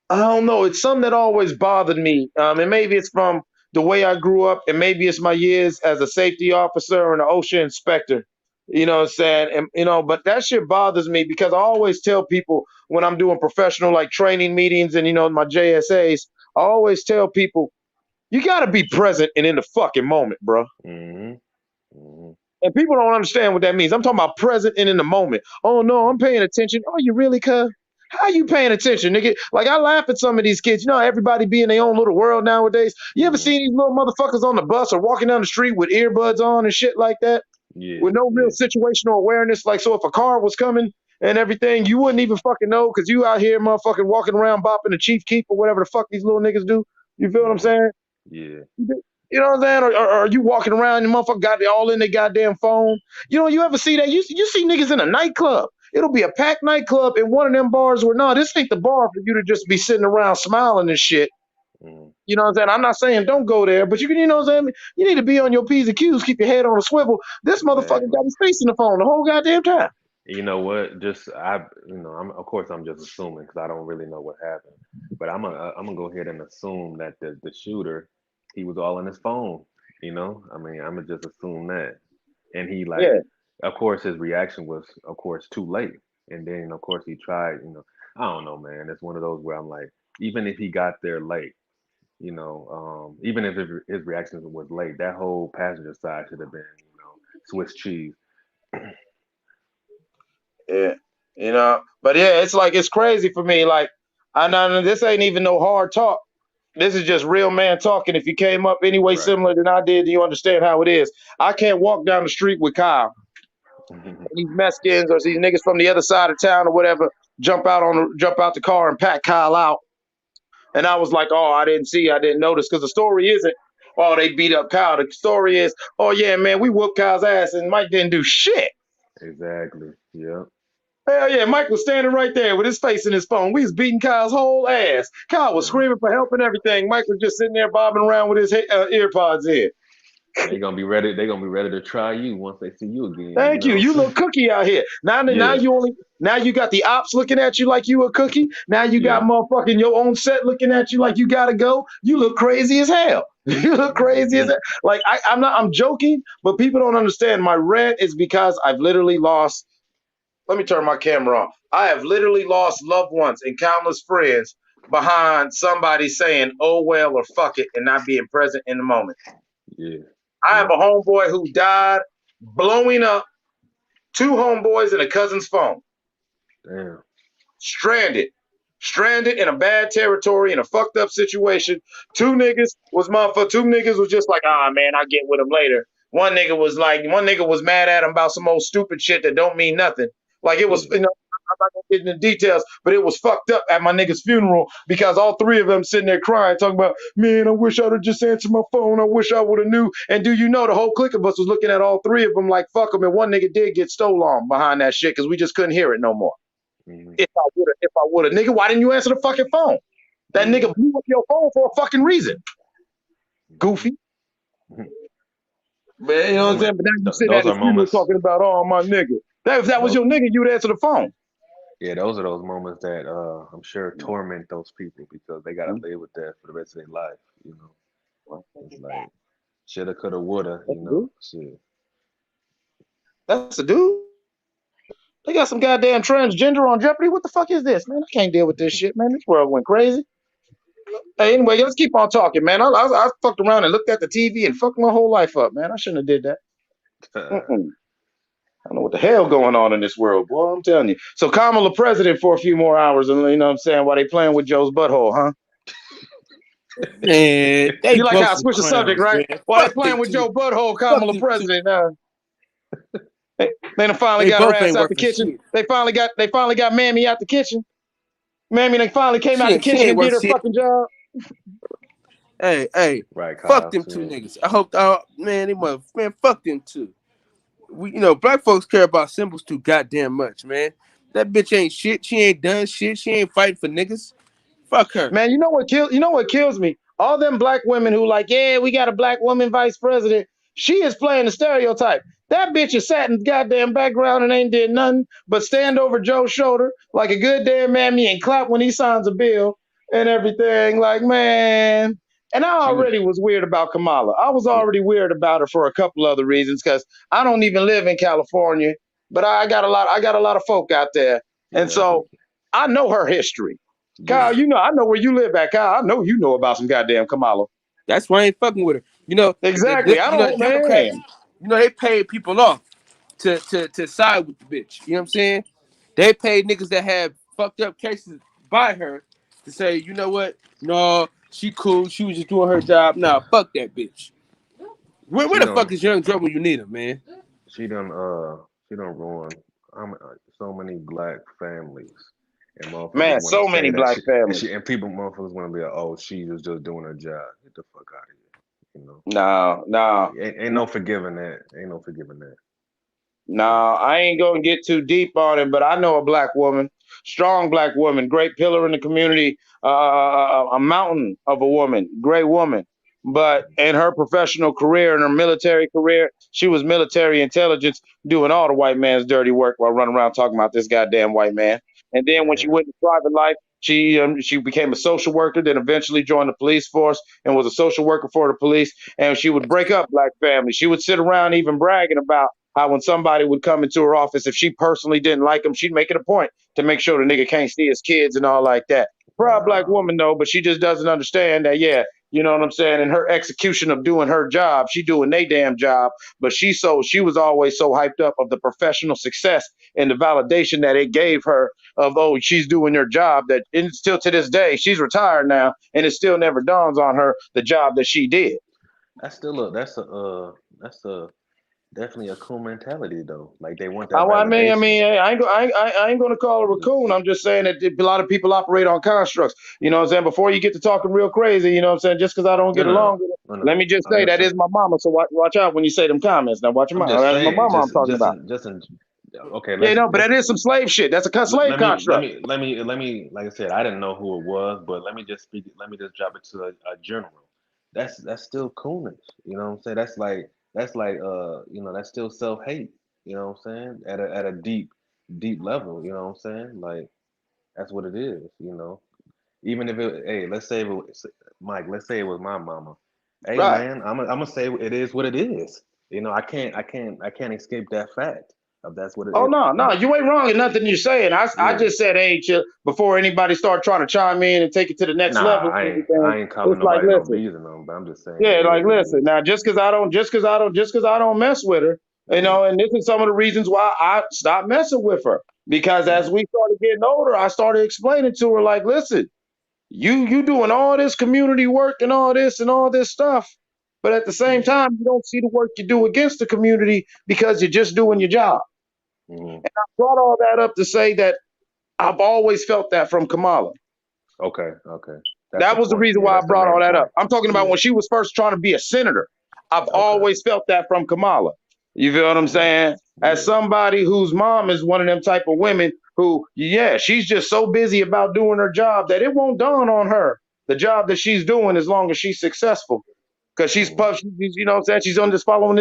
I don't know. It's something that always bothered me. And maybe it's from the way I grew up, and maybe it's my years as a safety officer and an OSHA inspector. You know what I'm saying? And, but that shit bothers me because I always tell people when I'm doing professional, like, training meetings and, my JSAs, I always tell people, you got to be present and in the fucking moment, bro. Mm-hmm. And people don't understand what that means. I'm talking about present and in the moment. Oh, no, I'm paying attention. Oh, you really, cuz? How you paying attention, nigga? Like, I laugh at some of these kids. Everybody be in their own little world nowadays. You ever seen these little motherfuckers on the bus or walking down the street with earbuds on and shit like that? With no real situational awareness. Like, so if a car was coming and everything, you wouldn't even fucking know because you out here motherfucking walking around bopping the Chief Keef or whatever the fuck these little niggas do. You feel what I'm saying? Yeah. You know what I'm saying? Or are you walking around and motherfucker got it all in their goddamn phone? You ever see that? You see niggas in a nightclub. It'll be a packed nightclub in one of them bars where, no, this ain't the bar for you to just be sitting around smiling and shit. You know what I'm saying? I'm not saying don't go there, but you know what I'm saying? You need to be on your P's and Q's, keep your head on a swivel. This motherfucker got his face in the phone the whole goddamn time. You know what? Of course I'm just assuming because I don't really know what happened. But I'm gonna go ahead and assume that the shooter, he was all on his phone. I'm gonna just assume that. And he of course his reaction was of course too late. And then of course he tried, I don't know, man. It's one of those where I'm like, even if he got there late, even if his reaction was late, that whole passenger side should have been, Swiss cheese. Yeah, but yeah, it's crazy for me. Like, I know this ain't even no hard talk. This is just real man talking. If you came up any way similar than I did, you understand how it is. I can't walk down the street with Kyle. These Mexicans or these niggas from the other side of town or whatever jump out the car and pat Kyle out. And I was like, oh, I didn't notice. Because the story isn't, oh, they beat up Kyle. The story is, oh, yeah, man, we whooped Kyle's ass and Mike didn't do shit. Exactly. Yeah. Hell yeah, Mike was standing right there with his face in his phone. We was beating Kyle's whole ass. Kyle was screaming for help and everything. Mike was just sitting there bobbing around with his earpods in. They gonna be ready. They gonna be ready to try you once they see you again. Thank you. You look cookie out here. Now you got the ops looking at you like you a cookie. Now you got motherfucking your own set looking at you like you gotta go. You look crazy as hell. You look crazy as hell. Like I'm joking, but people don't understand. My rant is because I've literally lost. Let me turn my camera off. I have literally lost loved ones and countless friends behind somebody saying, oh well or fuck it, and not being present in the moment. Yeah. I have a homeboy who died blowing up 2 homeboys and a cousin's phone. Damn. Stranded in a bad territory in a fucked up situation. 2 niggas was just like, man, I'll get with him later. One nigga was mad at him about some old stupid shit that don't mean nothing. Like it was, I'm not gonna get into details, but it was fucked up at my nigga's funeral because all 3 of them sitting there crying, talking about, man, I wish I'd have just answered my phone. I wish I would have knew. And do you know the whole clique of us was looking at all 3 of them like fuck them, and one nigga did get stolen behind that shit because we just couldn't hear it no more. Mm-hmm. If I would have, nigga, why didn't you answer the fucking phone? That nigga blew up your phone for a fucking reason. Goofy. Man, you know what I'm saying? But now you sit at the funeral talking about, oh, my nigga. If that was your nigga, you would answer the phone. Yeah, those are those moments that I'm sure torment those people because they gotta live with that for the rest of their life, you know. It's like shoulda, coulda, woulda, you know. Shit. That's a dude. They got some goddamn transgender on Jeopardy. What the fuck is this, man? I can't deal with this shit, man. This world went crazy. Hey, anyway, let's keep on talking, man. I fucked around and looked at the TV and fucked my whole life up, man. I shouldn't have did that. I don't know what the hell going on in this world, boy. I'm telling you. So Kamala president for a few more hours, and you know what I'm saying, while they playing with Joe's butthole, huh? Man, you like how I switch the subject, right? Why they playing with Joe butthole, Kamala president? They done finally got her ass out the kitchen. They finally got Mammy out the kitchen. Mammy, they finally came out the kitchen and did her fucking job. Hey, right, fuck them 2 niggas. I hope, man, fuck them 2. Black folks care about symbols too goddamn much, man. That bitch ain't shit. She ain't done shit. She ain't fighting for niggas. Fuck her. Man, you know what kills me? All them black women who like, yeah, we got a black woman vice president. She is playing the stereotype. That bitch is sat in the goddamn background and ain't did nothing but stand over Joe's shoulder like a good damn mammy and clap when he signs a bill and everything. Like, man. And I already was weird about Kamala. I was already weird about her for a couple other reasons because I don't even live in California, but I got a lot of folk out there. And so I know her history. Kyle, I know where you live at, Kyle. I know you know about some goddamn Kamala. That's why I ain't fucking with her. Exactly. I don't know, Democrats, they paid people off to side with the bitch. You know what I'm saying? They paid niggas that have fucked up cases by her to say, you know what? No, she cool. She was just doing her job. Nah, fuck that bitch. Where the fuck is Young Joe when you need him, man? She done ruin so many black families. And man, so many black families. And motherfuckers want to be like, oh, she was just doing her job. Get the fuck out of here. No. Ain't no forgiving that. No, I ain't gonna get too deep on it, but I know a black woman, strong black woman, great pillar in the community, a mountain of a woman, great woman. But in her professional career, in her military career, she was military intelligence, doing all the white man's dirty work while running around talking about this goddamn white man. And then when she went to private life, she became a social worker, then eventually joined the police force and was a social worker for the police. And she would break up black families. She would sit around even bragging about how when somebody would come into her office, if she personally didn't like him, she'd make it a point to make sure the nigga can't see his kids and all like that. Proud black woman, though, but she just doesn't understand that, you know what I'm saying? In her execution of doing her job, she doing they damn job, but she was always so hyped up of the professional success and the validation that it gave her of, oh, she's doing her job, that and still to this day, she's retired now, and it still never dawns on her the job that she did. That's definitely a cool mentality though. Like they want that. I ain't gonna call her a coon. I'm just saying that a lot of people operate on constructs. You know what I'm saying? Before you get to talking real crazy, you know what I'm saying? Just because I don't get along with it, let me just say that is my mama. So watch out when you say them comments. Now watch your mouth. That's my mama I'm talking about. Okay. But that is some slave shit. That's a slave construct. Let me. Like I said, I didn't know who it was, but let me just drop it to a general. that's still coolness. You know what I'm saying? That's like you know, that's still self-hate. You know what I'm saying? At a deep level. You know what I'm saying? Like that's what it is. You know, even if it, hey, let's say it was Mike. Let's say it was my mama. Hey Right. man, I'm gonna say it is what it is. You know, I can't escape that fact of that's what it Oh is. no, you ain't wrong in nothing you're saying. I Yeah. just said, hey, before anybody start trying to chime in and take it to the next Nah, level and everything. I ain't calling It's like, nobody no listen, bees or nothing, but I'm just saying yeah, it is like what it listen. is. Now, just because I don't mess with her, you Mm, know, and this is some of the reasons why I stopped messing with her. Because as mm, we started getting older, I started explaining to her, like, listen, you doing all this community work and all this stuff, but at the same mm, time, you don't see the work you do against the community because you're just doing your job. mm. Brought all that up to say that I've always felt that from Kamala. Okay, okay. That's the That was the point. reason Yeah, why I that's the brought all main that up. point. I'm talking about Yeah. when she was first trying to be a senator. I've Okay. always felt that from Kamala. You feel what I'm Mm, saying? As yeah. somebody whose mom is one of them type of women who, yeah, she's just so busy about doing her job that it won't dawn on her the job that she's doing as long as she's successful. Because Mm, you know what I'm saying? She's on this following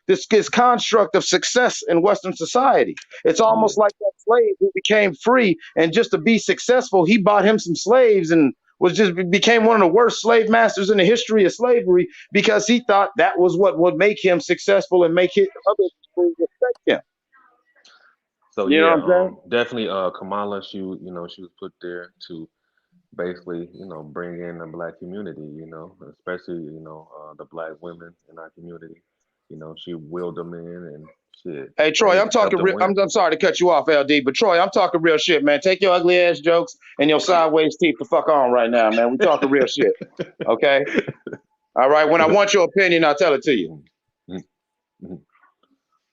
this construct of success in Western society. It's yeah. almost like that slave who became free, and just to be successful, he bought him some slaves and became one of the worst slave masters in the history of slavery because he thought that was what would make him successful and make other people respect him. So You know yeah, what I'm saying? definitely Kamala, you know, she was put there to basically, you know, bring in the black community, you know, especially, you know, the black women in our community. You know, she wheeled them in and shit. Hey Troy, They I'm helped talking them real. win. I'm sorry to cut you off, LD, but Troy, I'm talking real shit, man. Take your ugly ass jokes and your sideways teeth the fuck on right now, man. We talking real shit, okay? All right. When I want your opinion, I'll tell it to you. Mhm, mhm, mhm.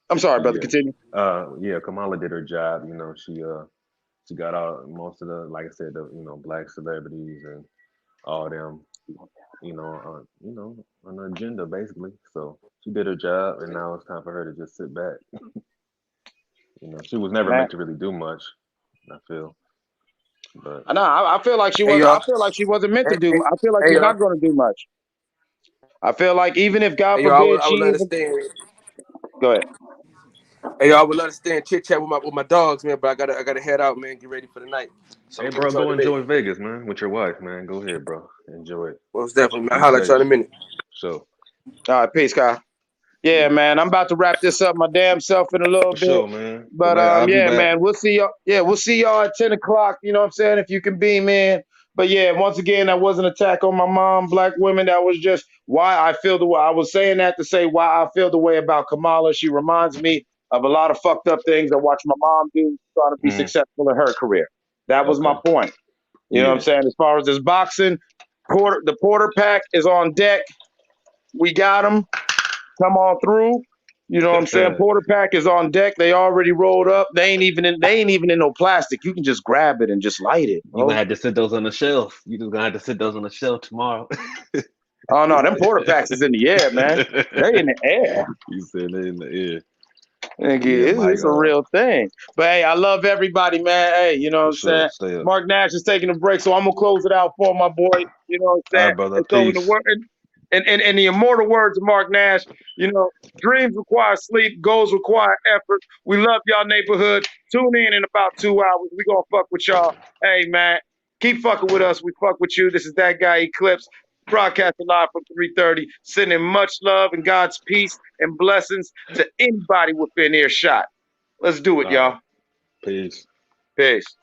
I'm sorry, But brother. yeah, Continue. yeah, Kamala did her job. You know, she got out most of the, like I said, the you know, black celebrities and all them, you know, on the agenda basically. So she did her job, and now it's time for her to just sit back. You know, she was never Man, meant to really do much, I feel. But no, I feel like she Hey was. I y'all. feel like she wasn't meant Hey, to do. hey, I feel like hey she's y'all. not going to do much. I feel like even if God Hey y'all. forbid I she would love to even stay. go ahead. Hey y'all. I would love to stay and chit chat with my dogs, man. But I gotta head out, man. Get ready for the night. So hey, I'm gonna bro, talk go in a minute. enjoy Vegas, man, with your wife, man. Go ahead, bro. Enjoy it. Most definitely, man. I'll Be holler at y'all safe. in a minute. So, All right, peace, Kyle. Yeah, yeah, man, I'm about to wrap this up my damn self in a little for bit. sure, man. But But I'll be yeah, back. man, we'll see y'all. Yeah, we'll see y'all at 10 o'clock. You know what I'm saying? If you can beam in. But yeah, once again, that wasn't an attack on my mom, black women. That was just why I feel the way. I was saying that to say why I feel the way about Kamala. She reminds me of a lot of fucked up things I watched my mom do, trying to be Hmm. successful in her career. That was my Okay. point. You know what I'm Yeah. saying? As far as this boxing, the Porter pack is on deck. We got him. Come on through. You know what I'm saying? Porter pack is on deck. They already rolled up. They ain't even in no plastic. You can just grab it and just light it, You're gonna bro. have to sit those on the shelf. You just gonna have to sit those on the shelf tomorrow. Oh no, them Porter packs is in the air, man. They in the air. You said it in the air. Nigga, But yeah, Mike, it's a real thing. But hey, I love everybody, man. Hey, you know what for I'm sure. saying? Stay up. Mark Nash is taking a break, so I'm gonna close it out for my boy. You know what I'm All saying? right, brother. And so in the Peace. word in the immortal words of Mark Nash, you know, dreams require sleep, goals require effort. We love y'all neighborhood. Tune in about 2 hours. We gonna fuck with y'all. Hey man, keep fucking with us. We fuck with you. This is that guy Eclipse. Broadcasting live from 3:30, sending much love and God's peace and blessings to anybody within earshot. Let's do it, All right. y'all. Peace. Peace.